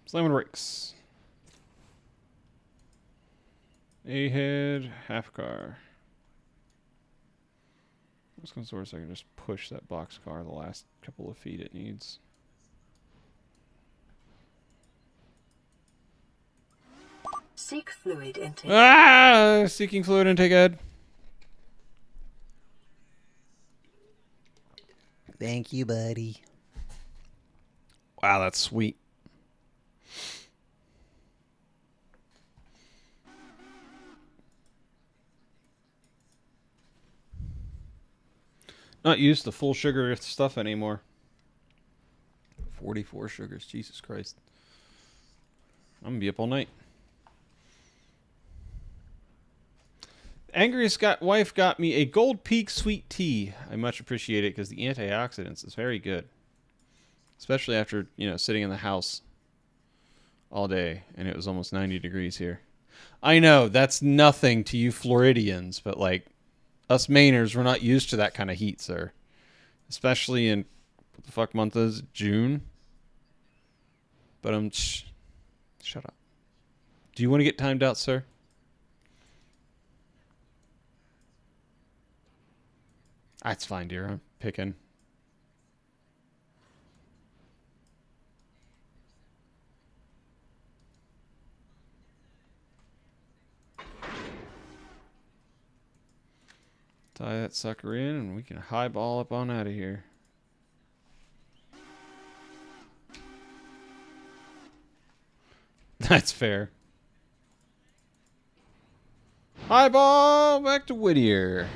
Slamming brakes. A head, half car. I'm just gonna sort of so I can just push that box car the last couple of feet it needs.
Seek fluid intake.
Ah! Seeking fluid intake, Ed.
Thank you, buddy.
Wow, that's sweet. Not used to full sugar stuff anymore. 44 sugars, Jesus Christ. I'm gonna be up all night. Angriest wife got me a Gold Peak sweet tea. I much appreciate it because the antioxidants is very good. Especially after, sitting in the house all day and it was almost 90 degrees here. I know, that's nothing to you Floridians, but like us Mainers, we're not used to that kind of heat, sir. Especially in, what the fuck month is it? June? But shut up. Do you want to get timed out, sir? That's fine, dear. I'm picking. Tie that sucker in and we can highball up on out of here.
That's fair. High ball back to Whittier.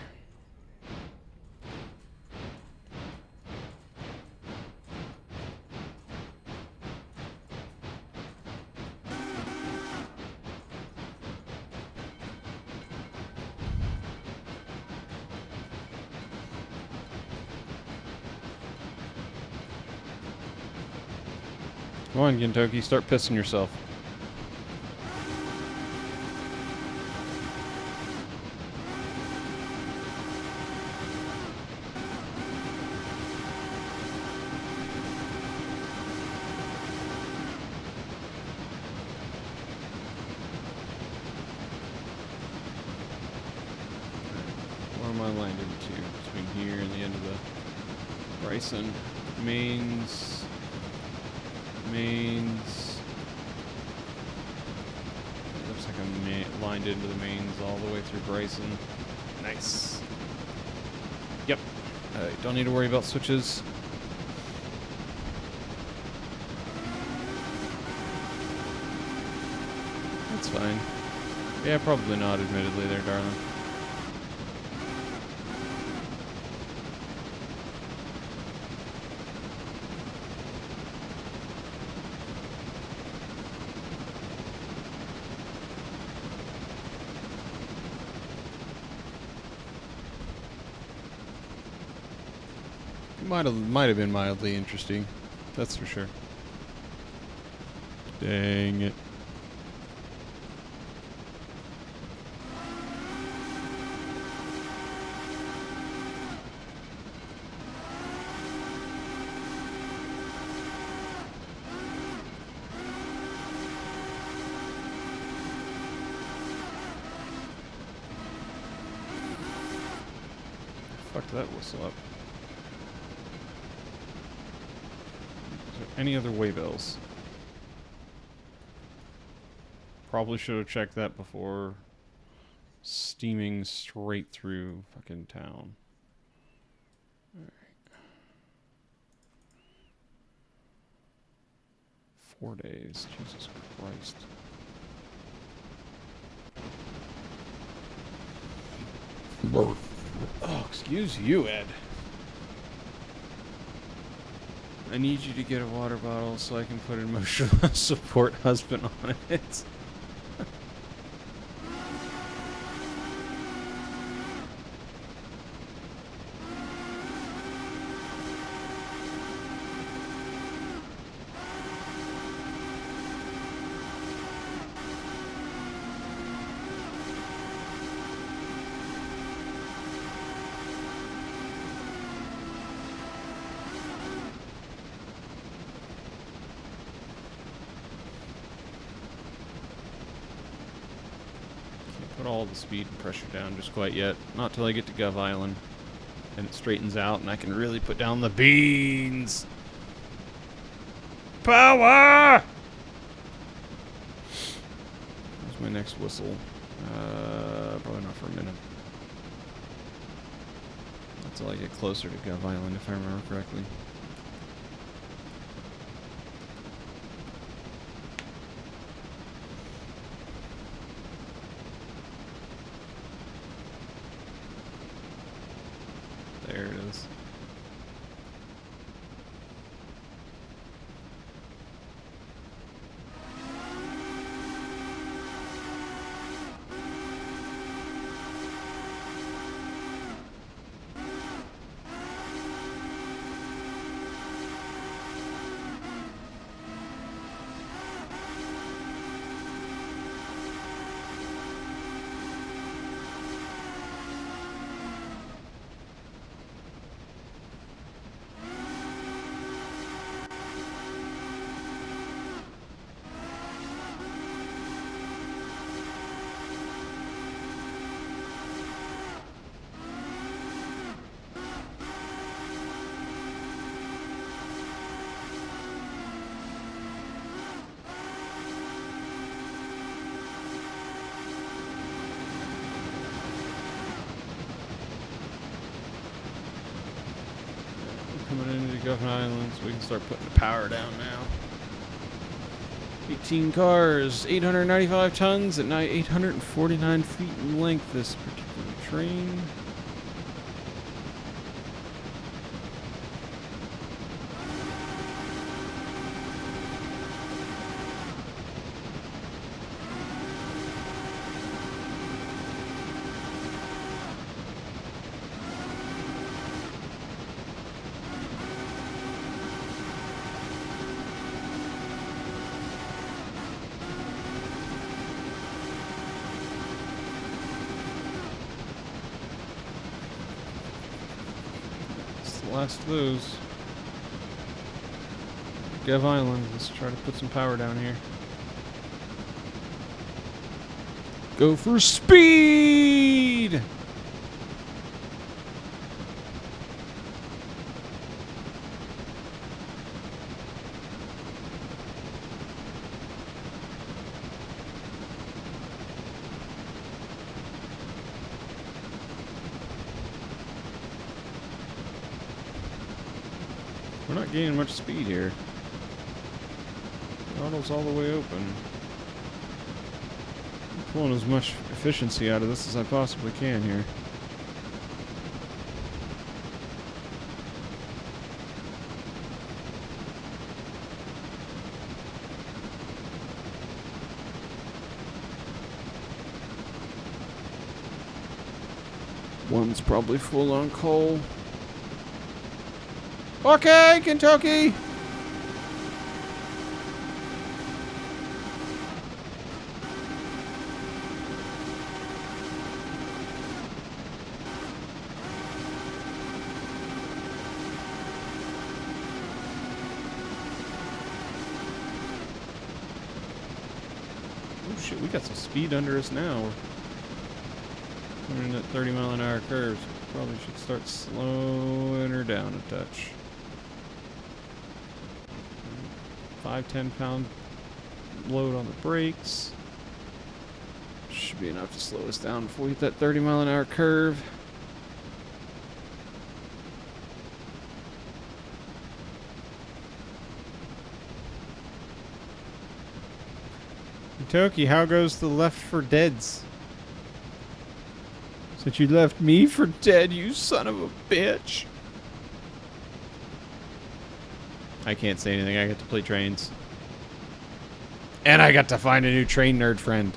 Come on, Gintoki, start pissing yourself. Where am I landed to? Between here and the end of the Bryson. Mains. It looks like I'm lined into the mains all the way through Bryson. Nice. Yep. Don't need to worry about switches. That's fine. Yeah, probably not, admittedly, there, darling. Might have been mildly interesting. That's for sure. Dang it. Fucked that whistle up. Any other waybells? Probably should have checked that before steaming straight through fucking town. Alright. 4 days. Jesus Christ. Oh, excuse you, Ed. I need you to get a water bottle so I can put emotional support husband on it. Put all the speed and pressure down just quite yet. Not till I get to Gov Island. And it straightens out and I can really put down the beans. Power! Where's my next whistle? Probably not for a minute. Until I get closer to Gov Island, if I remember correctly. There it is. Coming into Guffin Islands, we can start putting the power down now. 18 cars, 895 tons, and 849 feet in length, this particular train. Last of those. Gev Island. Let's try to put some power down here. Go for speed! We're not gaining much speed here. Throttle's all the way open. I'm pulling as much efficiency out of this as I possibly can here. One's probably full on coal. Okay, Kentucky! Oh shit, we got some speed under us now. We're in at 30-mile-an-hour curves. Probably should start slowing her down a touch. 5-10 pound load on the brakes. Should be enough to slow us down before we hit that 30-mile-an-hour curve.
Toki, how goes the Left 4 Deads? Since you left me for dead, you son of a bitch. I can't say anything. I get to play trains. And I got to find a new train nerd friend.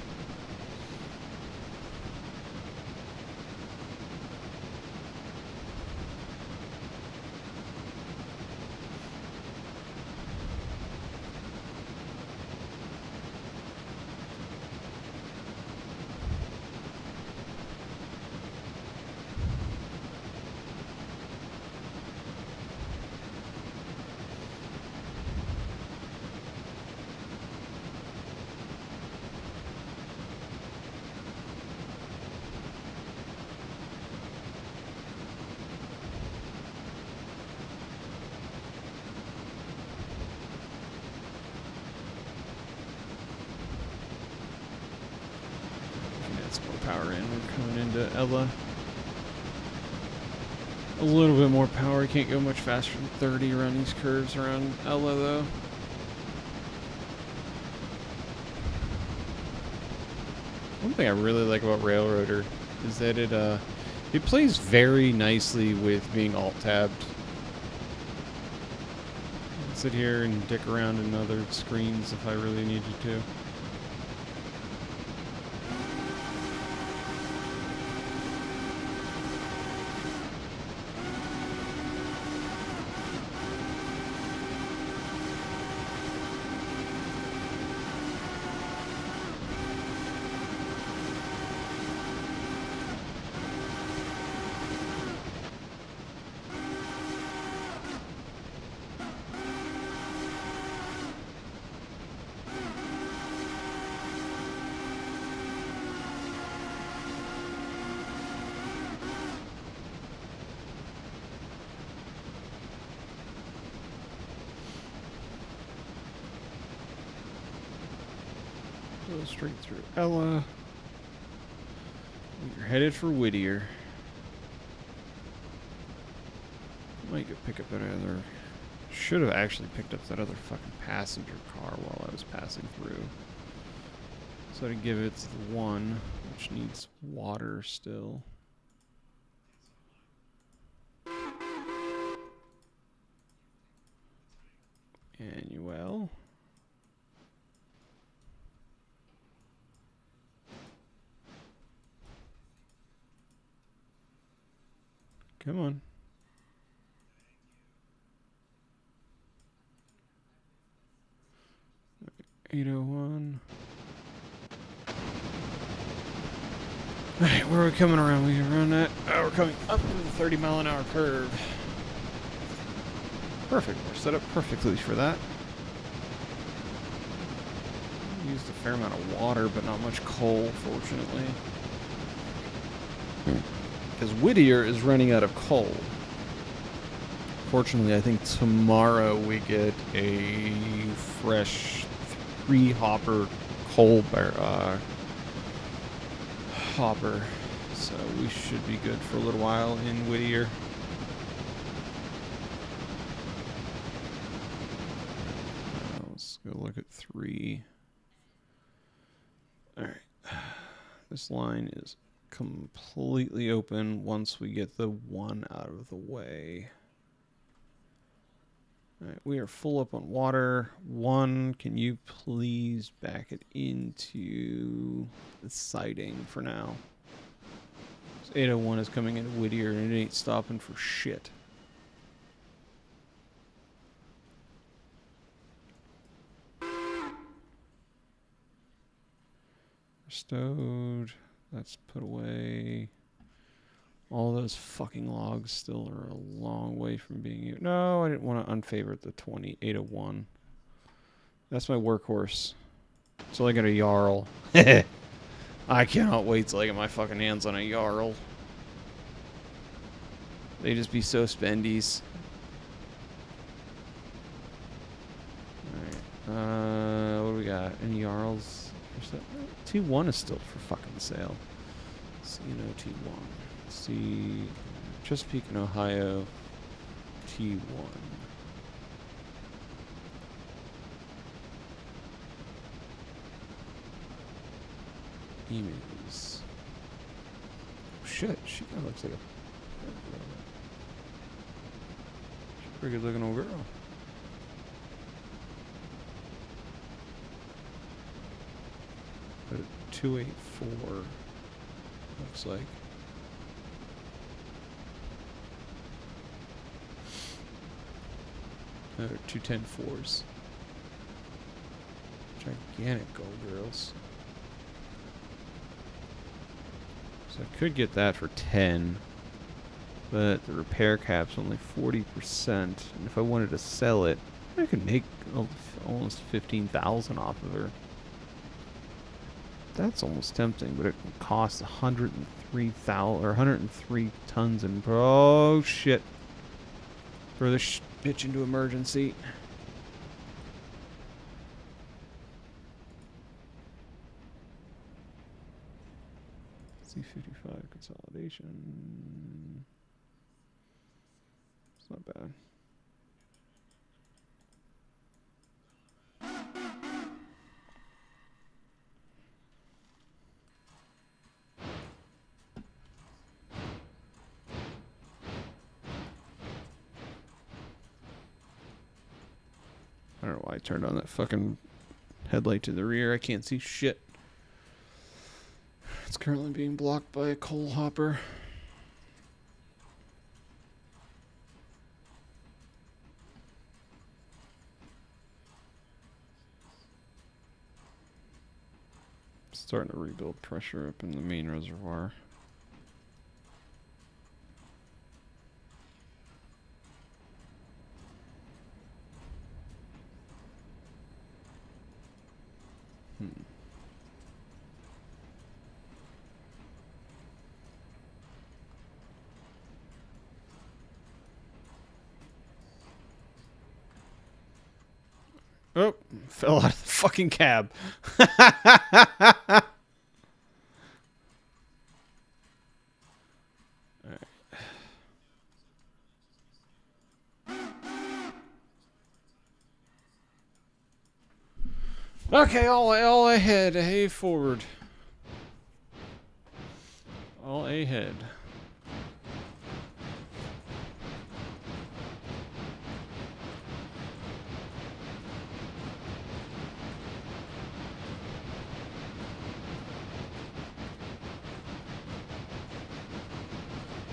Power in. We're coming into Ella. A little bit more power. Can't go much faster than 30 around these curves around Ella, though. One thing I really like about Railroader is that it plays very nicely with being alt-tabbed. I can sit here and dick around in other screens if I really need you to. Go straight through Ella. You're headed for Whittier. Might go pick up another
Should have actually picked up that other fucking passenger car while I was passing through. So to give it the one, which needs water still. Annuel. Come on. $801. Alright, where are we coming around? We can run that. Oh, we're coming up to the 30-mile-an-hour curve. Perfect. We're set up perfectly for that. Used a fair amount of water, but not much coal, fortunately. Because Whittier is running out of coal. Fortunately, I think tomorrow we get a fresh 3-hopper coal hopper. So we should be good for a little while in Whittier. Let's go look at 3. Alright. This line is completely open once we get the 1 out of the way. Alright, we are full up on water. 1, can you please back it into the siding for now? 801 is coming into Whittier and it ain't stopping for shit. Stowed. That's put away. All those fucking logs still are a long way from being used. No, I didn't want to unfavorite the 2801. That's my workhorse. So I got a Jarl. I cannot wait till I get my fucking hands on a Jarl. They just be so spendies. Alright. What do we got? Any Jarls? 2-1 is still for fucking sale. CNO T1. See, Chesapeake and Ohio T1. Emails. Oh, shit, she kind of looks like a pretty good looking old girl. But 284 looks like. Another 210-4s. Gigantic gold girls. So I could get that for 10. But the repair cap's only 40%. And if I wanted to sell it, I could make almost 15,000 off of her. That's almost tempting, but it costs 103,000 or 103 tons and oh shit. Throw this bitch into emergency. C55 consolidation. It's not bad. I don't know why I turned on that fucking headlight to the rear. I can't see shit. It's currently being blocked by a coal hopper. Starting to rebuild pressure up in the main reservoir. Oh, fell out of the fucking cab. Okay, all ahead, hey forward. All ahead.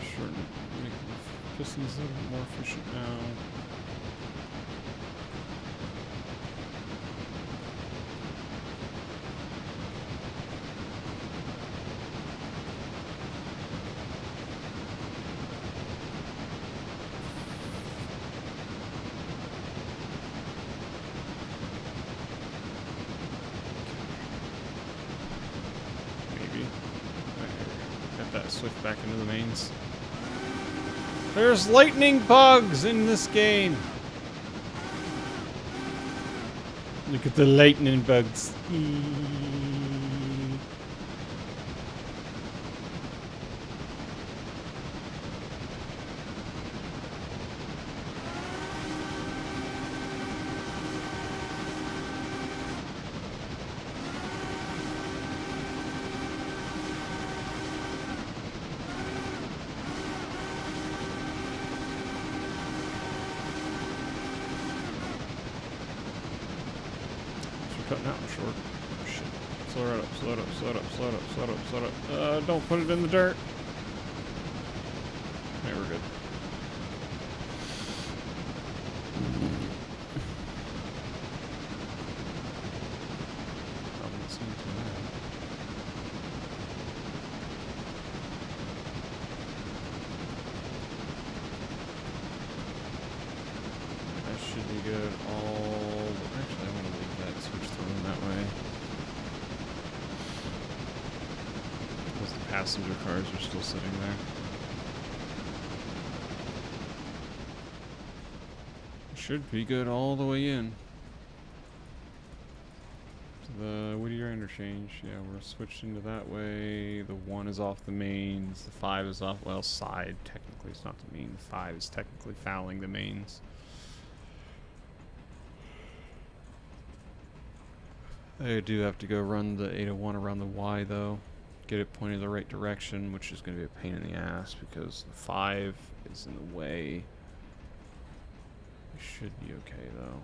Sure, make the pistons a little bit more efficient now. Maybe. Got that switch back into the mains. There's lightning bugs in this game. Look at the lightning bugs. Cutting out short. Shit. Slow it up, slow it up, slow it up, slow it up, slow it up, slow it up. Don't put it in the dirt. Okay, we're good. Haven't seen too bad. That should be good. Actually, I want to leave that switch thrown that way. Because the passenger cars are still sitting there. Should be good all the way in. To the Whittier interchange. Yeah, we're switched into that way. The 1 is off the mains. The 5 is off, well, side. Technically, it's not the main. The 5 is technically fouling the mains. I do have to go run the 801 around the Y though. Get it pointed the right direction, which is going to be a pain in the ass because the 5 is in the way. We should be okay though.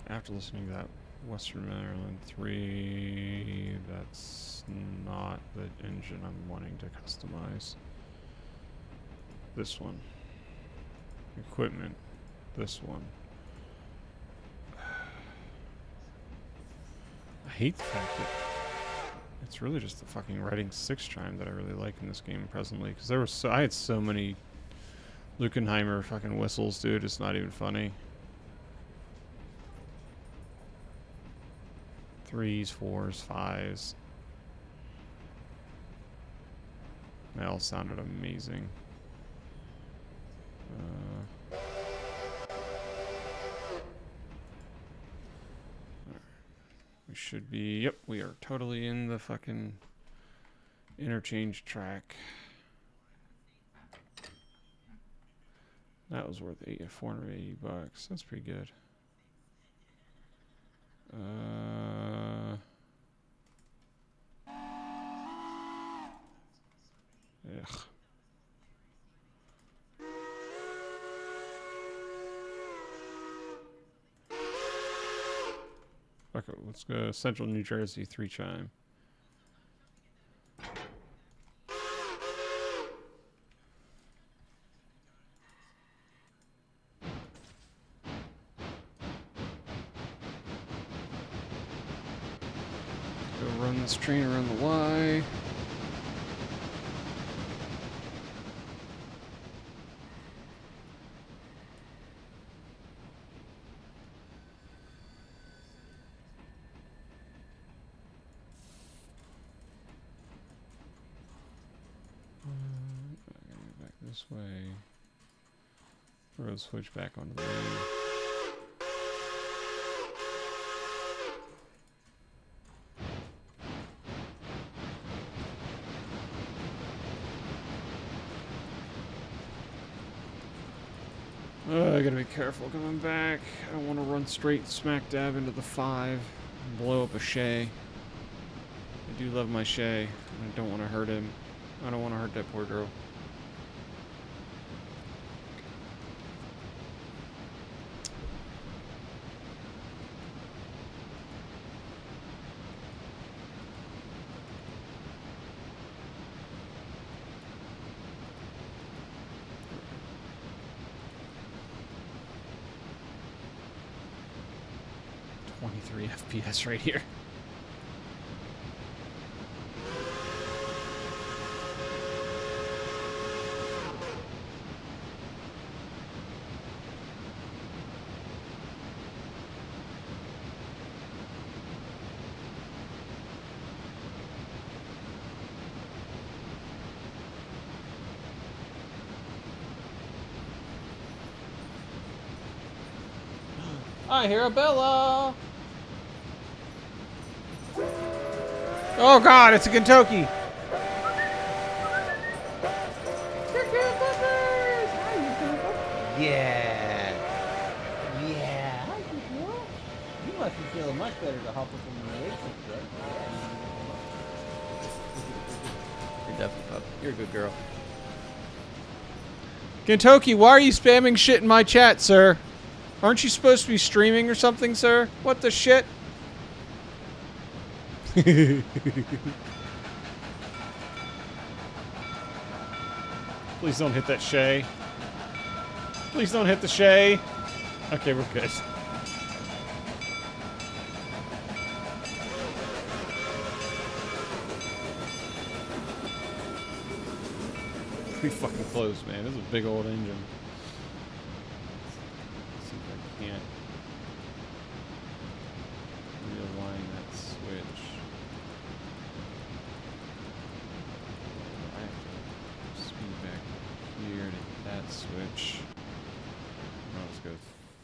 After listening to that Western Maryland 3, that's not the engine I'm wanting to customize. This one. Equipment. This one. I hate the fact that it's really just the fucking Reading 6 chime that I really like in this game presently, because there were I had so many Lukenheimer fucking whistles, dude, it's not even funny. 3s, 4s, 5s. They all sounded amazing. We should be, yep, we are totally in the fucking interchange track. That was worth $480 bucks. That's pretty good. Ugh. Fuck it, let's go Central New Jersey 3 chime. Go run this train around the Y. Back this way. Road switch back onto the main. I gotta be careful coming back. I don't want to run straight smack dab into the 5 and blow up a Shay. I do love my Shay. I don't want to hurt him. I don't want to hurt that poor girl. FPS right here. I hear a Bella. Oh God, it's a Kentucky.
Yeah. Yeah. You must be feeling much better to hop up on the eggs like that. You're definitely pup. You're a good girl.
Kentucky, why are you spamming shit in my chat, sir? Aren't you supposed to be streaming or something, sir? What the shit? Please don't hit that Shay. Please don't hit the Shay. Okay, we're good. Pretty fucking close, man. This is a big old engine. Let's see if I can't realign that switch. I have to speed back here to hit that switch. I'll just go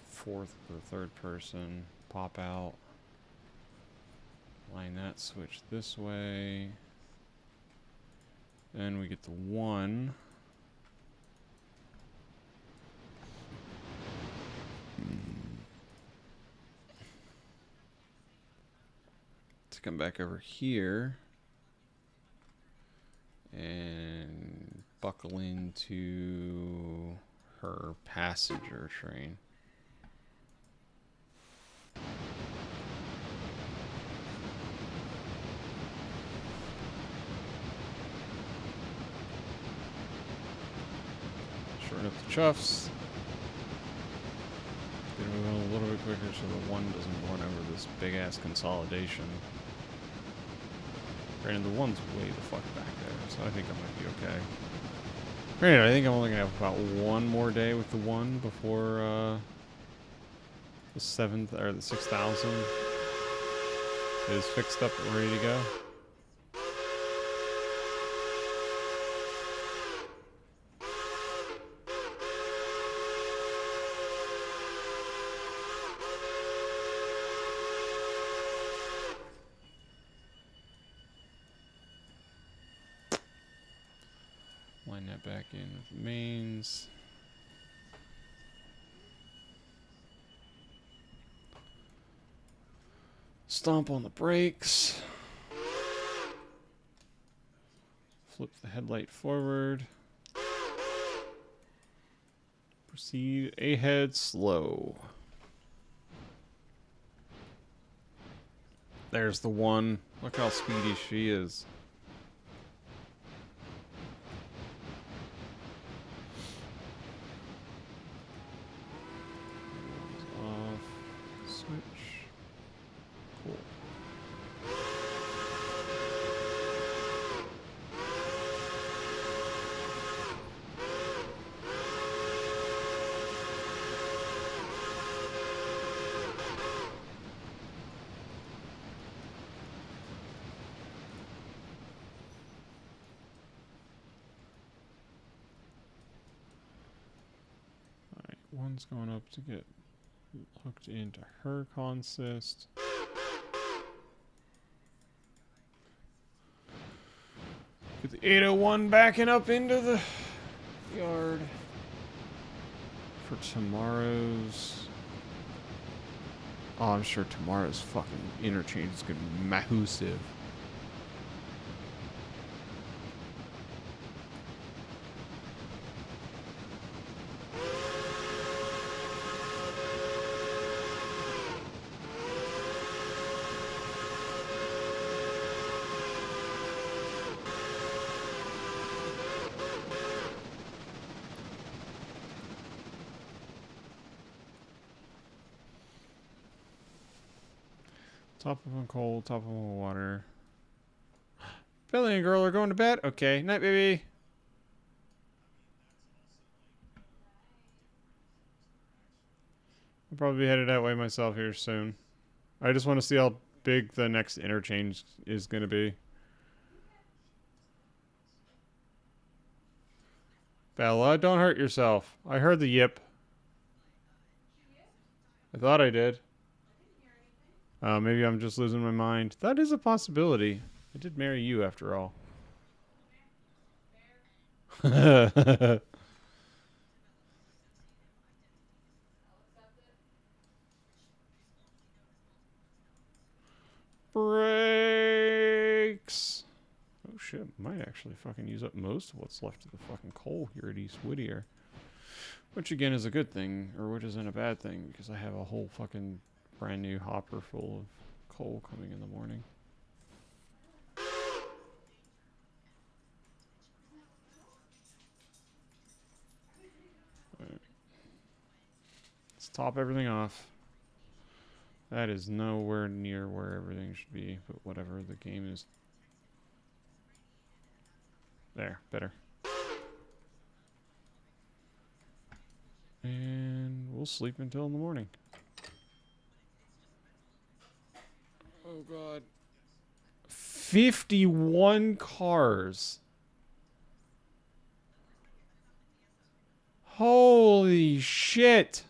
fourth to the third person, pop out, line that switch this way. Then we get the 1. To come back over here and buckle into her passenger train. Shorten up the chuffs. Get it moving a little bit quicker so the 1 doesn't run over this big ass consolidation. Granted, the 1's way the fuck back there, so I think I might be okay. Granted, I think I'm only gonna have about 1 more day with the 1 before the 7th or the 6,000 is fixed up and ready to go. Line that back in with the mains. Stomp on the brakes. Flip the headlight forward. Proceed ahead slow. There's the 1. Look how speedy she is. One's going up to get hooked into her consist. Get the 801 backing up into the yard. for tomorrow's... Oh, I'm sure tomorrow's fucking interchange is gonna be massive. Top of on coal, top of on water. Billy and girl are going to bed? Okay. Night, baby. I'll probably be headed that way myself here soon. I just want to see how big the next interchange is going to be. Bella, don't hurt yourself. I heard the yip. I thought I did. Maybe I'm just losing my mind. That is a possibility. I did marry you after all. Brakes. Oh shit, might actually fucking use up most of what's left of the fucking coal here at East Whittier. Which again is a good thing, or which isn't a bad thing, because I have a whole fucking brand new hopper full of coal coming in the morning. Alright. Let's top everything off. That is nowhere near where everything should be, but whatever, the game is... There, better. And we'll sleep until in the morning. Oh god. 51 cars. Holy shit.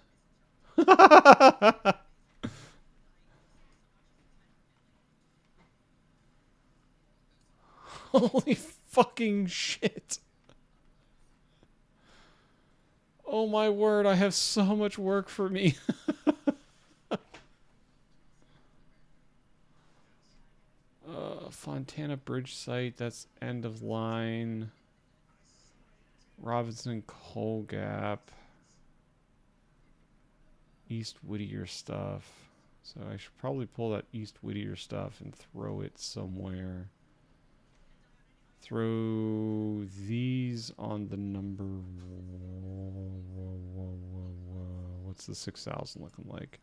Holy fucking shit. Oh my word, I have so much work for me. Fontana Bridge site, that's end of line. Robinson Coal Gap. East Whittier stuff. So I should probably pull that East Whittier stuff and throw it somewhere. Throw these on the number... What's the 6,000 looking like?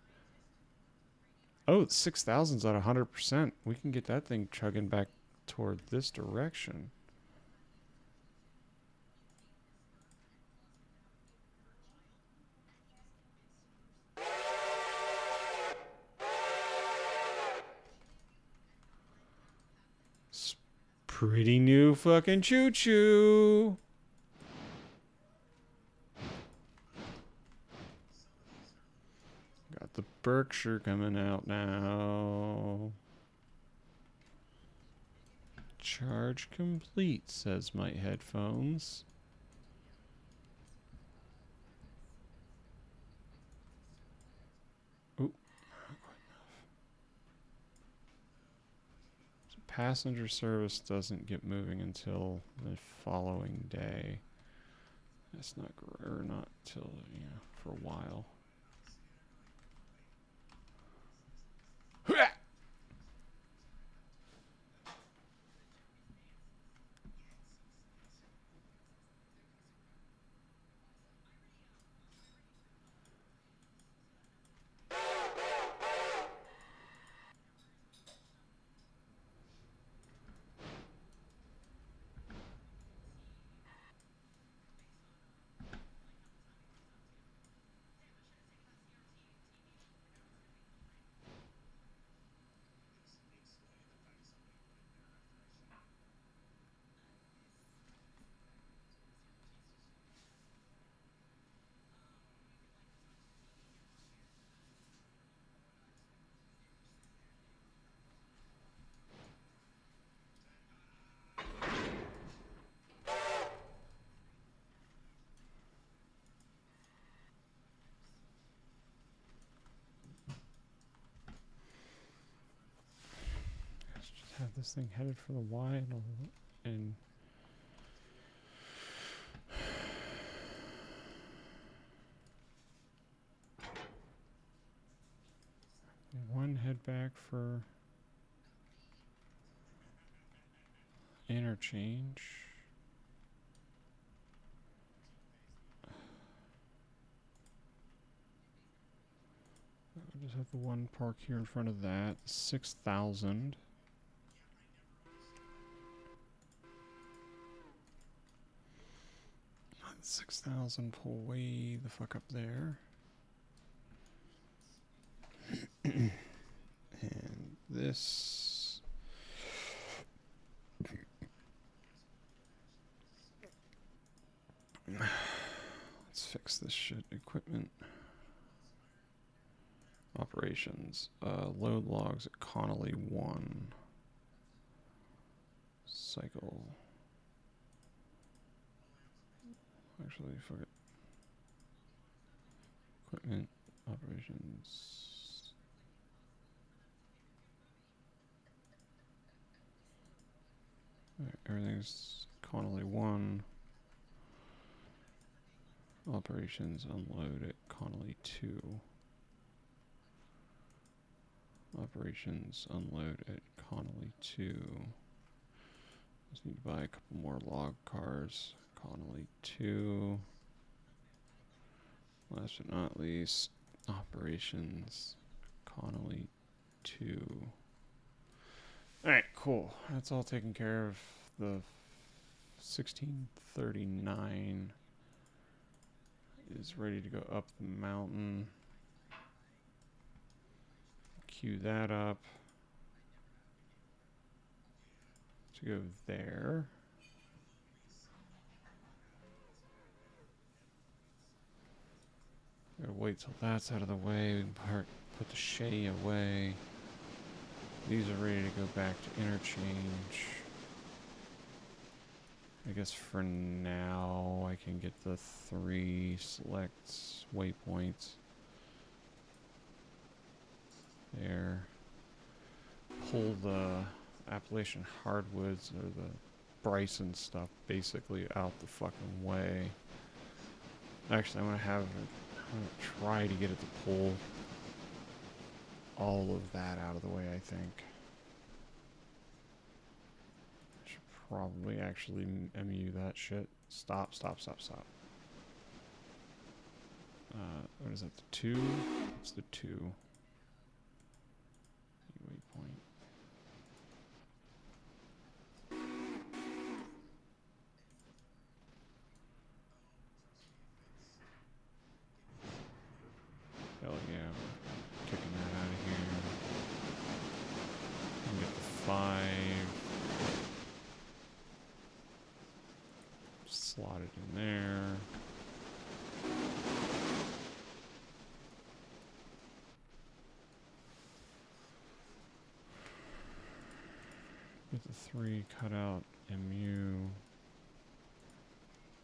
Oh, 6,000's at 100%. We can get that thing chugging back toward this direction. Pretty new fucking choo-choo. Got the Berkshire coming out now. Charge complete, says my headphones. Ooh. Passenger service doesn't get moving until the following day. That's not, or not till, you know, for a while. this thing headed for the Y and one head back for interchange. I'll just have the one park here in front of that. 6,000. 6,000, pull way the fuck up there. And this. Let's fix this shit. Equipment. Operations. Load logs at Connolly 1. Cycle. Actually, fuck it. Equipment. Operations. Alright, everything's Connolly 1. Operations unload at Connolly 2. Operations unload at Connolly 2. Just need to buy a couple more log cars. Connolly 2. Last but not least, operations Connolly 2. Alright, cool. That's all taken care of. The 1639 is ready to go up the mountain. Queue that up to go there. Gotta wait till that's out of the way. We can put the Shay away. These are ready to go back to interchange. I guess for now I can get the 3 selects waypoints. There. Pull the Appalachian hardwoods or the Bryson stuff basically out the fucking way. Actually, I'm gonna try to get it to pull all of that out of the way, I think. I should probably actually MU that shit. Stop. What is that, the 2? It's the 2. Waypoint. Hell yeah, we're kicking that out of here. And get the 5 slotted in there. Get the 3 cut out MU.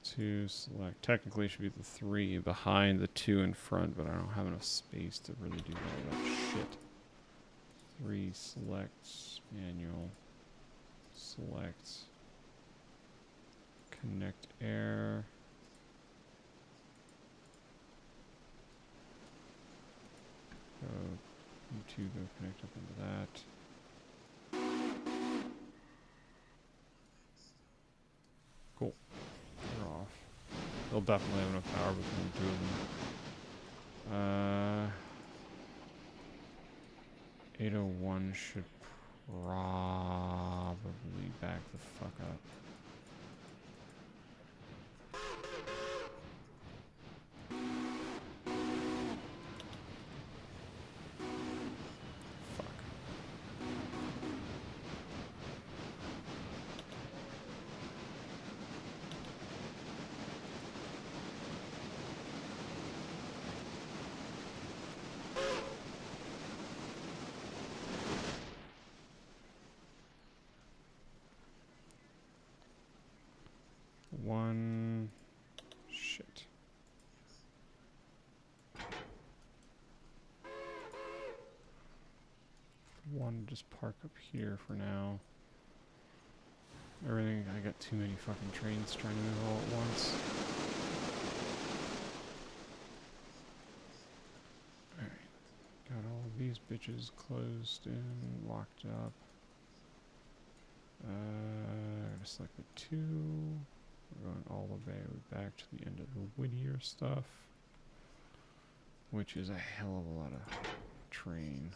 2 select. Technically, it should be the 3 behind the 2 in front, but I don't have enough space to really do all that shit. 3 selects. Manual. Select. Connect air. Go. U2 go connect up into that. Cool. They're off. They'll definitely have enough power between the 2 of them. 801 should probably back the fuck up. Fuck. One. Shit. One just park up here for now. Everything, I got too many fucking trains trying to move all at once. Alright. Got all of these bitches closed in, locked up. Gotta select the 2. We're going all the way back to the end of the Whittier stuff. Which is a hell of a lot of train.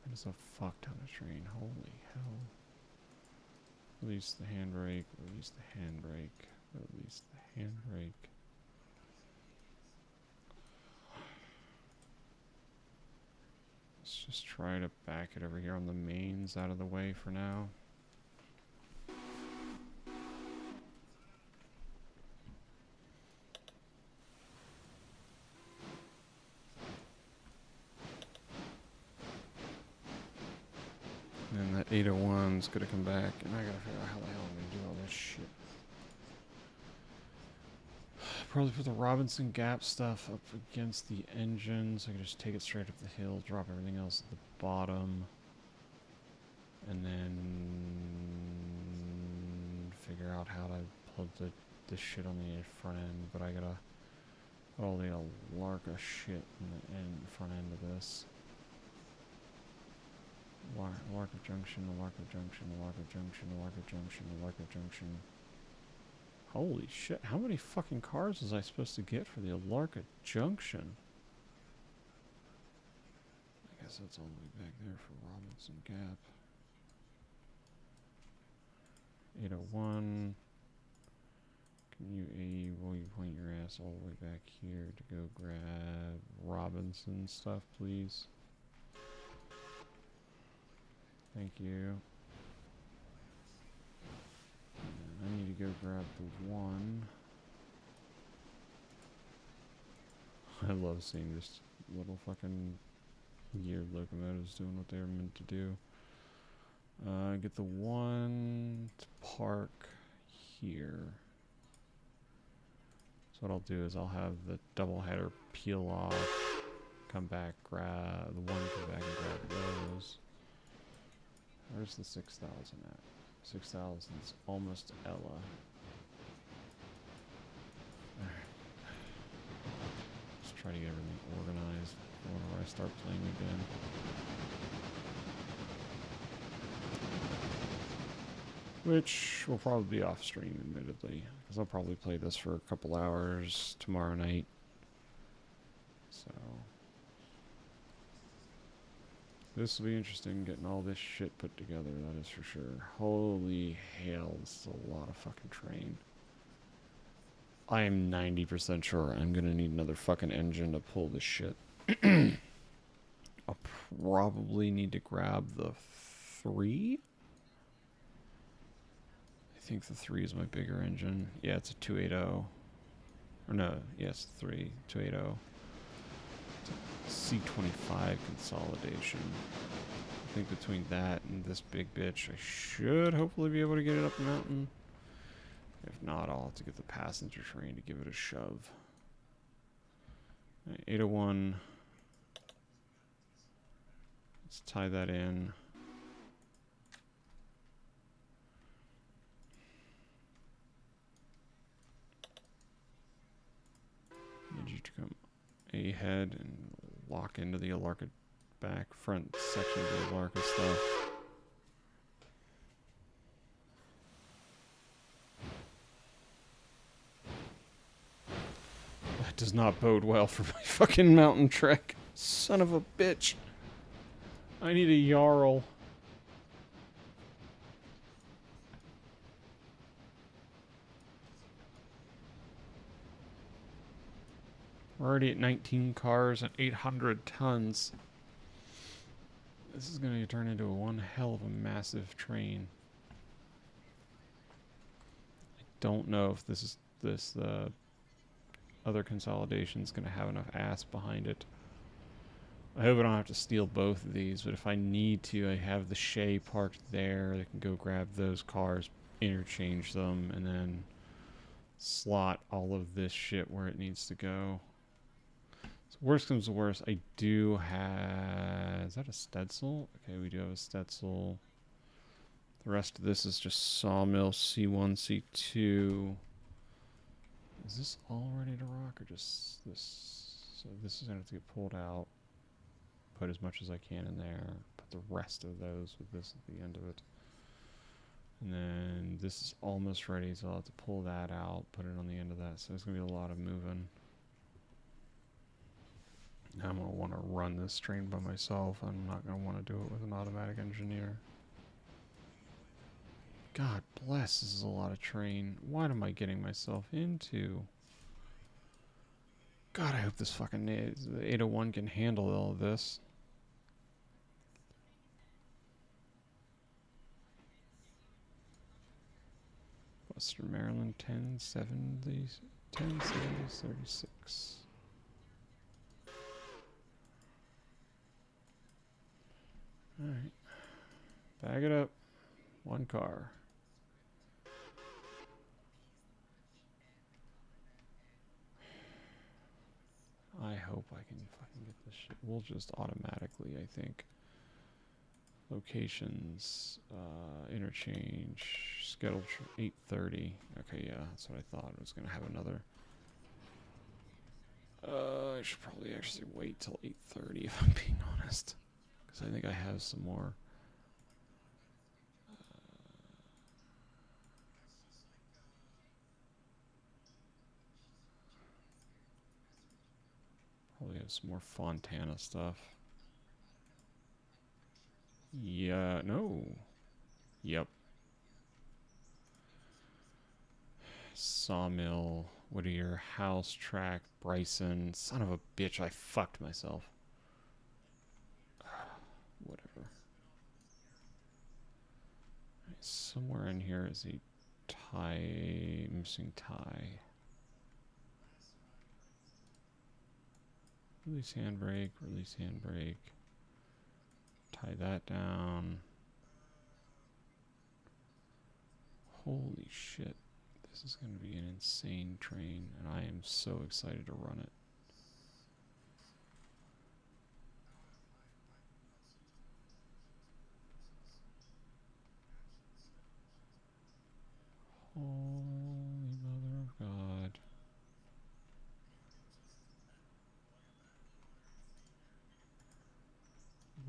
That is a fuck ton of train. Holy hell. Release the handbrake, release the handbrake, release the handbrake. Let's just try to back it over here on the mains out of the way for now. And then that 801's gonna come back, and I gotta figure out how the hell I'm gonna do all this shit. Probably put the Robinson Gap stuff up against the engine, so I can just take it straight up the hill, drop everything else at the bottom, and then figure out how to plug this shit on the front end. But I gotta put all the Alarka shit in the front end of this. Alarka Junction, Alarka Junction, Alarka Junction, Alarka Junction, Alarka Junction. Holy shit, how many fucking cars was I supposed to get for the Alarka Junction? I guess that's all the way back there for Robinson Gap. 801. Will you point your ass all the way back here to go grab Robinson stuff, please? Thank you. And I need to go grab the 1. I love seeing just little fucking geared locomotives doing what they're meant to do. Get the 1 to park here. So what I'll do is I'll have the double header peel off, come back, grab the 1, come back and grab those. Where's the 6,000 at? 6,000's almost Ella. Alright. Just try to get everything organized before I start playing again. Which will probably be off stream, admittedly, because I'll probably play this for a couple hours tomorrow night. So this will be interesting, getting all this shit put together, that is for sure. Holy hell, this is a lot of fucking train. I am 90% sure I'm gonna need another fucking engine to pull this shit. I'll probably need to grab the 3. I think the 3 is my bigger engine. Yeah, it's a 280. Or no, yes, 280. C25 consolidation. I think between that and this big bitch, I should hopefully be able to get it up the mountain. If not, I'll have to get the passenger train to give it a shove. 801. Let's tie that in. Need you to come ahead and lock into the Alarka back front section of the Alarka stuff. That does not bode well for my fucking mountain trek. Son of a bitch. I need a Jarl. We're already at 19 cars and 800 tons. This is going to turn into one hell of a massive train. I don't know if this other consolidation is going to have enough ass behind it. I hope I don't have to steal both of these, but if I need to, I have the Shay parked there. I can go grab those cars, interchange them, and then slot all of this shit where it needs to go. So worst comes to worst, I do have... Is that a Stedsel? Okay, we do have a Stedsel. The rest of this is just sawmill C1, C2. Is this all ready to rock or just this? So this is going to have to get pulled out. Put as much as I can in there. Put the rest of those with this at the end of it. And then this is almost ready, so I'll have to pull that out, put it on the end of that. So there's going to be a lot of moving. Now I'm going to want to run this train by myself. I'm not going to want to do it with an automatic engineer. God bless, this is a lot of train. What am I getting myself into? God, I hope this fucking the 801 can handle all of this. Western Maryland 1070, 36. Alright. Bag it up. One car. I hope I can fucking get this shit. We'll just automatically, I think. Locations, interchange, scheduled 8:30. Okay, yeah, that's what I thought. I was gonna have another. I should probably actually wait till 8:30 if I'm being honest, because I think I have some more. Probably have some more Fontana stuff. Yeah, no. Yep. Sawmill, Whittier, House Track, Bryson. Son of a bitch, I fucked myself. Whatever. Somewhere in here is a tie, missing tie. Release handbrake, release handbrake. Tie that down. Holy shit. This is going to be an insane train, and I am so excited to run it. Holy mother of God.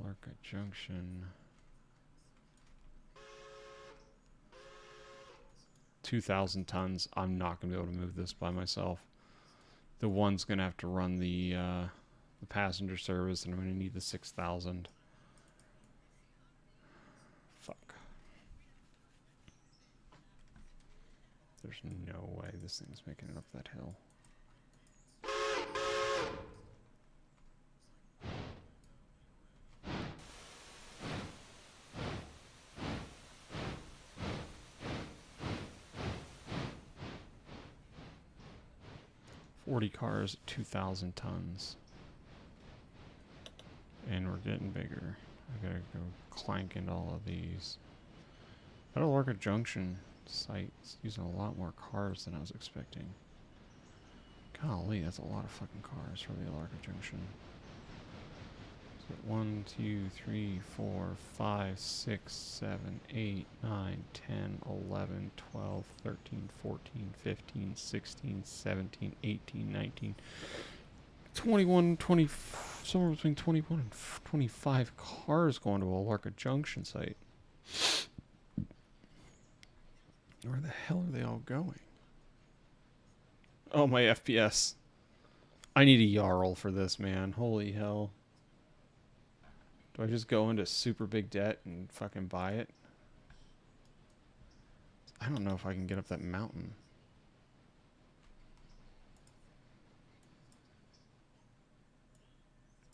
Larka Junction. 2,000 tons. I'm not going to be able to move this by myself. The one's going to have to run the passenger service, and I'm going to need the 6,000. Fuck. There's no way this thing's making it up that hill. Cars at 2,000 tons. And we're getting bigger. I gotta go clank into all of these. That Alarka Junction site is using a lot more cars than I was expecting. Golly, that's a lot of fucking cars for the Alarka Junction. So 1, 2, 3, 4, 5, 6, 7, 8, 9, 10, 11, 12, 13, 14, 15, 16, 17, 18, 19, 21, 20, somewhere between 21 and 25 cars going to Alarka Junction site. Where the hell are they all going? Oh, my FPS. I need a Jarl for this, man. Holy hell. Do I just go into super big debt and fucking buy it? I don't know if I can get up that mountain.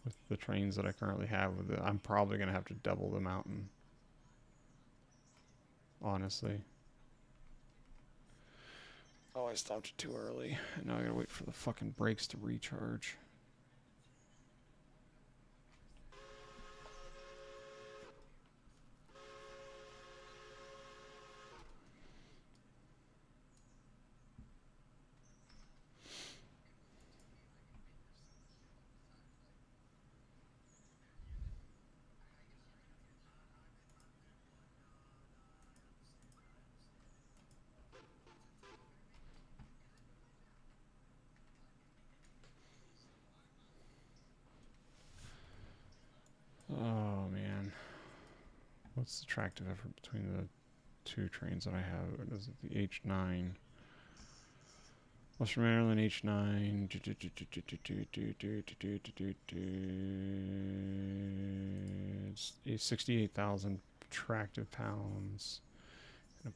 With the trains that I currently have, I'm probably going to have to double the mountain. Honestly. Oh, I stopped it too early. And now I gotta wait for the fucking brakes to recharge. What's the tractive effort between the two trains that I have? Is it the H9? Western Maryland H9. It's 68,000 tractive pounds. And I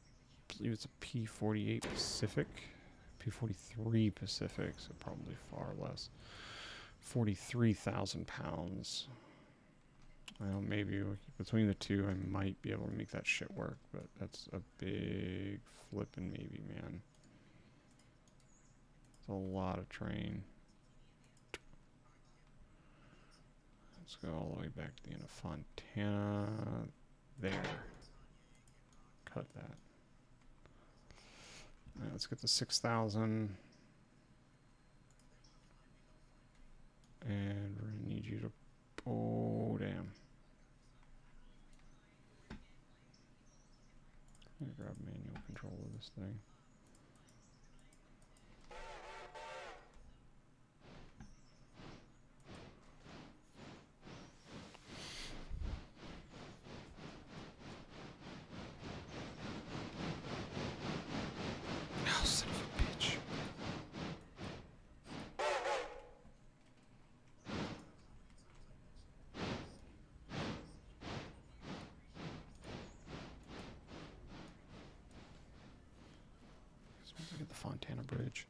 believe it's a P48 Pacific. P43 Pacific, so probably far less. 43,000 pounds. Well, maybe between the two, I might be able to make that shit work, but that's a big flippin' maybe, man. It's a lot of train. Let's go all the way back to the end of Fontana. There. Cut that. All right, let's get the 6,000. And we're gonna need you to. Oh, damn. I'm gonna grab manual control of this thing. Oh, son of a bitch. Let's get the Fontana Bridge.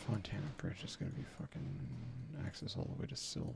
Fontana Bridge is gonna be fucking access all the way to Silva.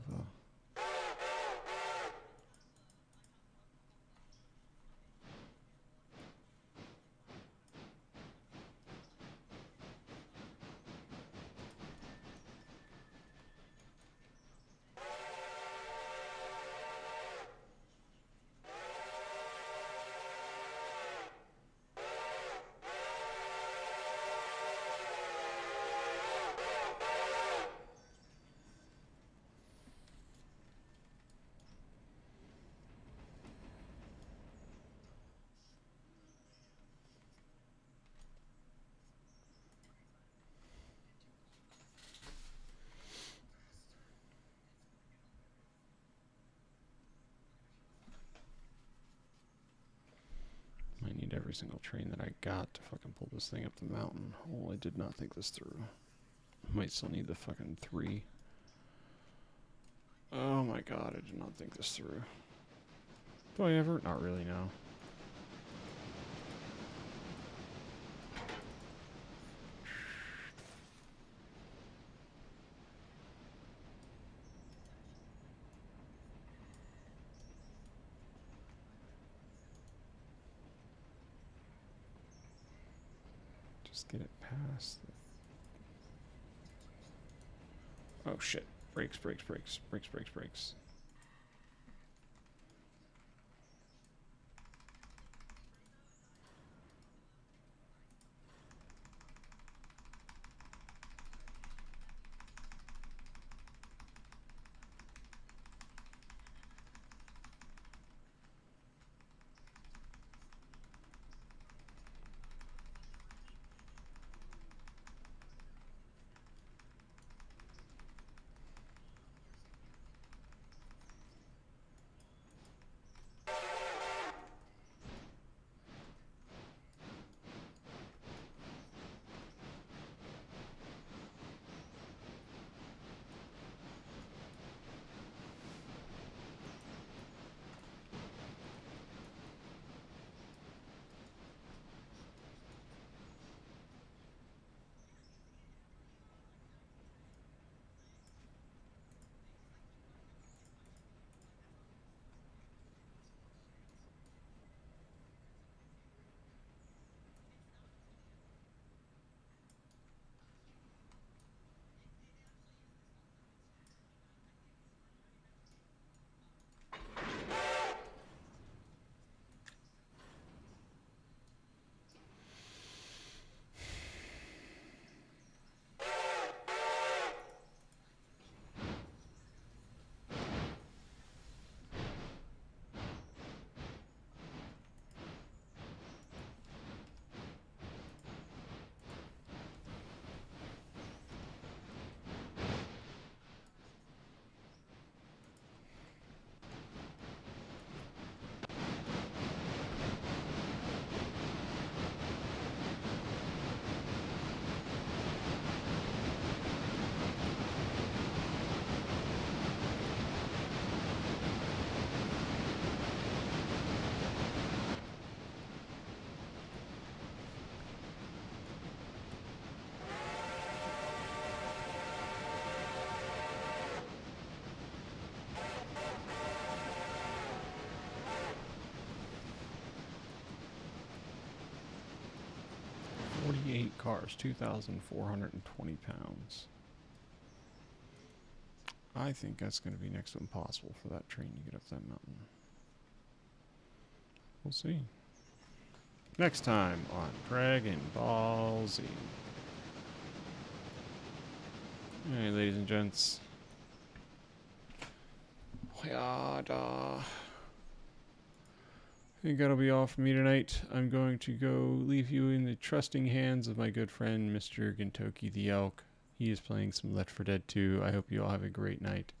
I need every single train that I got to fucking pull this thing up the mountain. Oh, I did not think this through. Might still need the fucking 3. Oh my god, I did not think this through. Do I ever? Not really, no. Just get it past. Oh shit. Brakes, brakes, brakes, brakes, brakes, brakes. 48 cars, 2,420 pounds. I think that's going to be next to impossible for that train to get up that mountain. We'll see. Next time on Dragon Ball Z. Alright, ladies and gents. I think that'll be all for me tonight. I'm going to go leave you in the trusting hands of my good friend, Mr. Gintoki the Elk. He is playing some Left 4 Dead 2. I hope you all have a great night.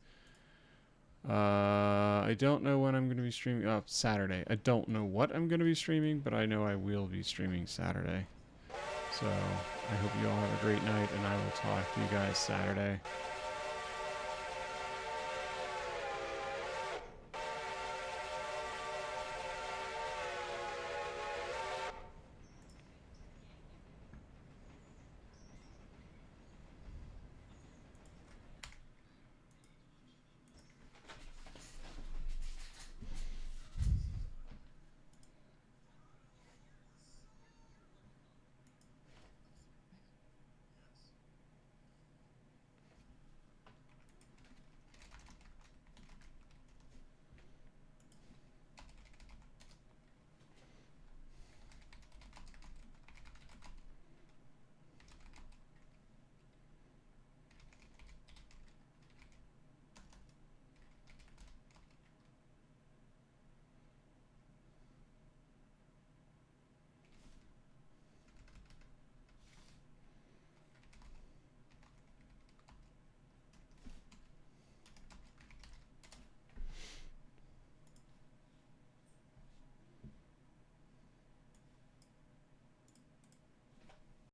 I don't know when I'm going to be streaming. Oh, Saturday. I don't know what I'm going to be streaming, but I know I will be streaming Saturday. So, I hope you all have a great night, and I will talk to you guys Saturday.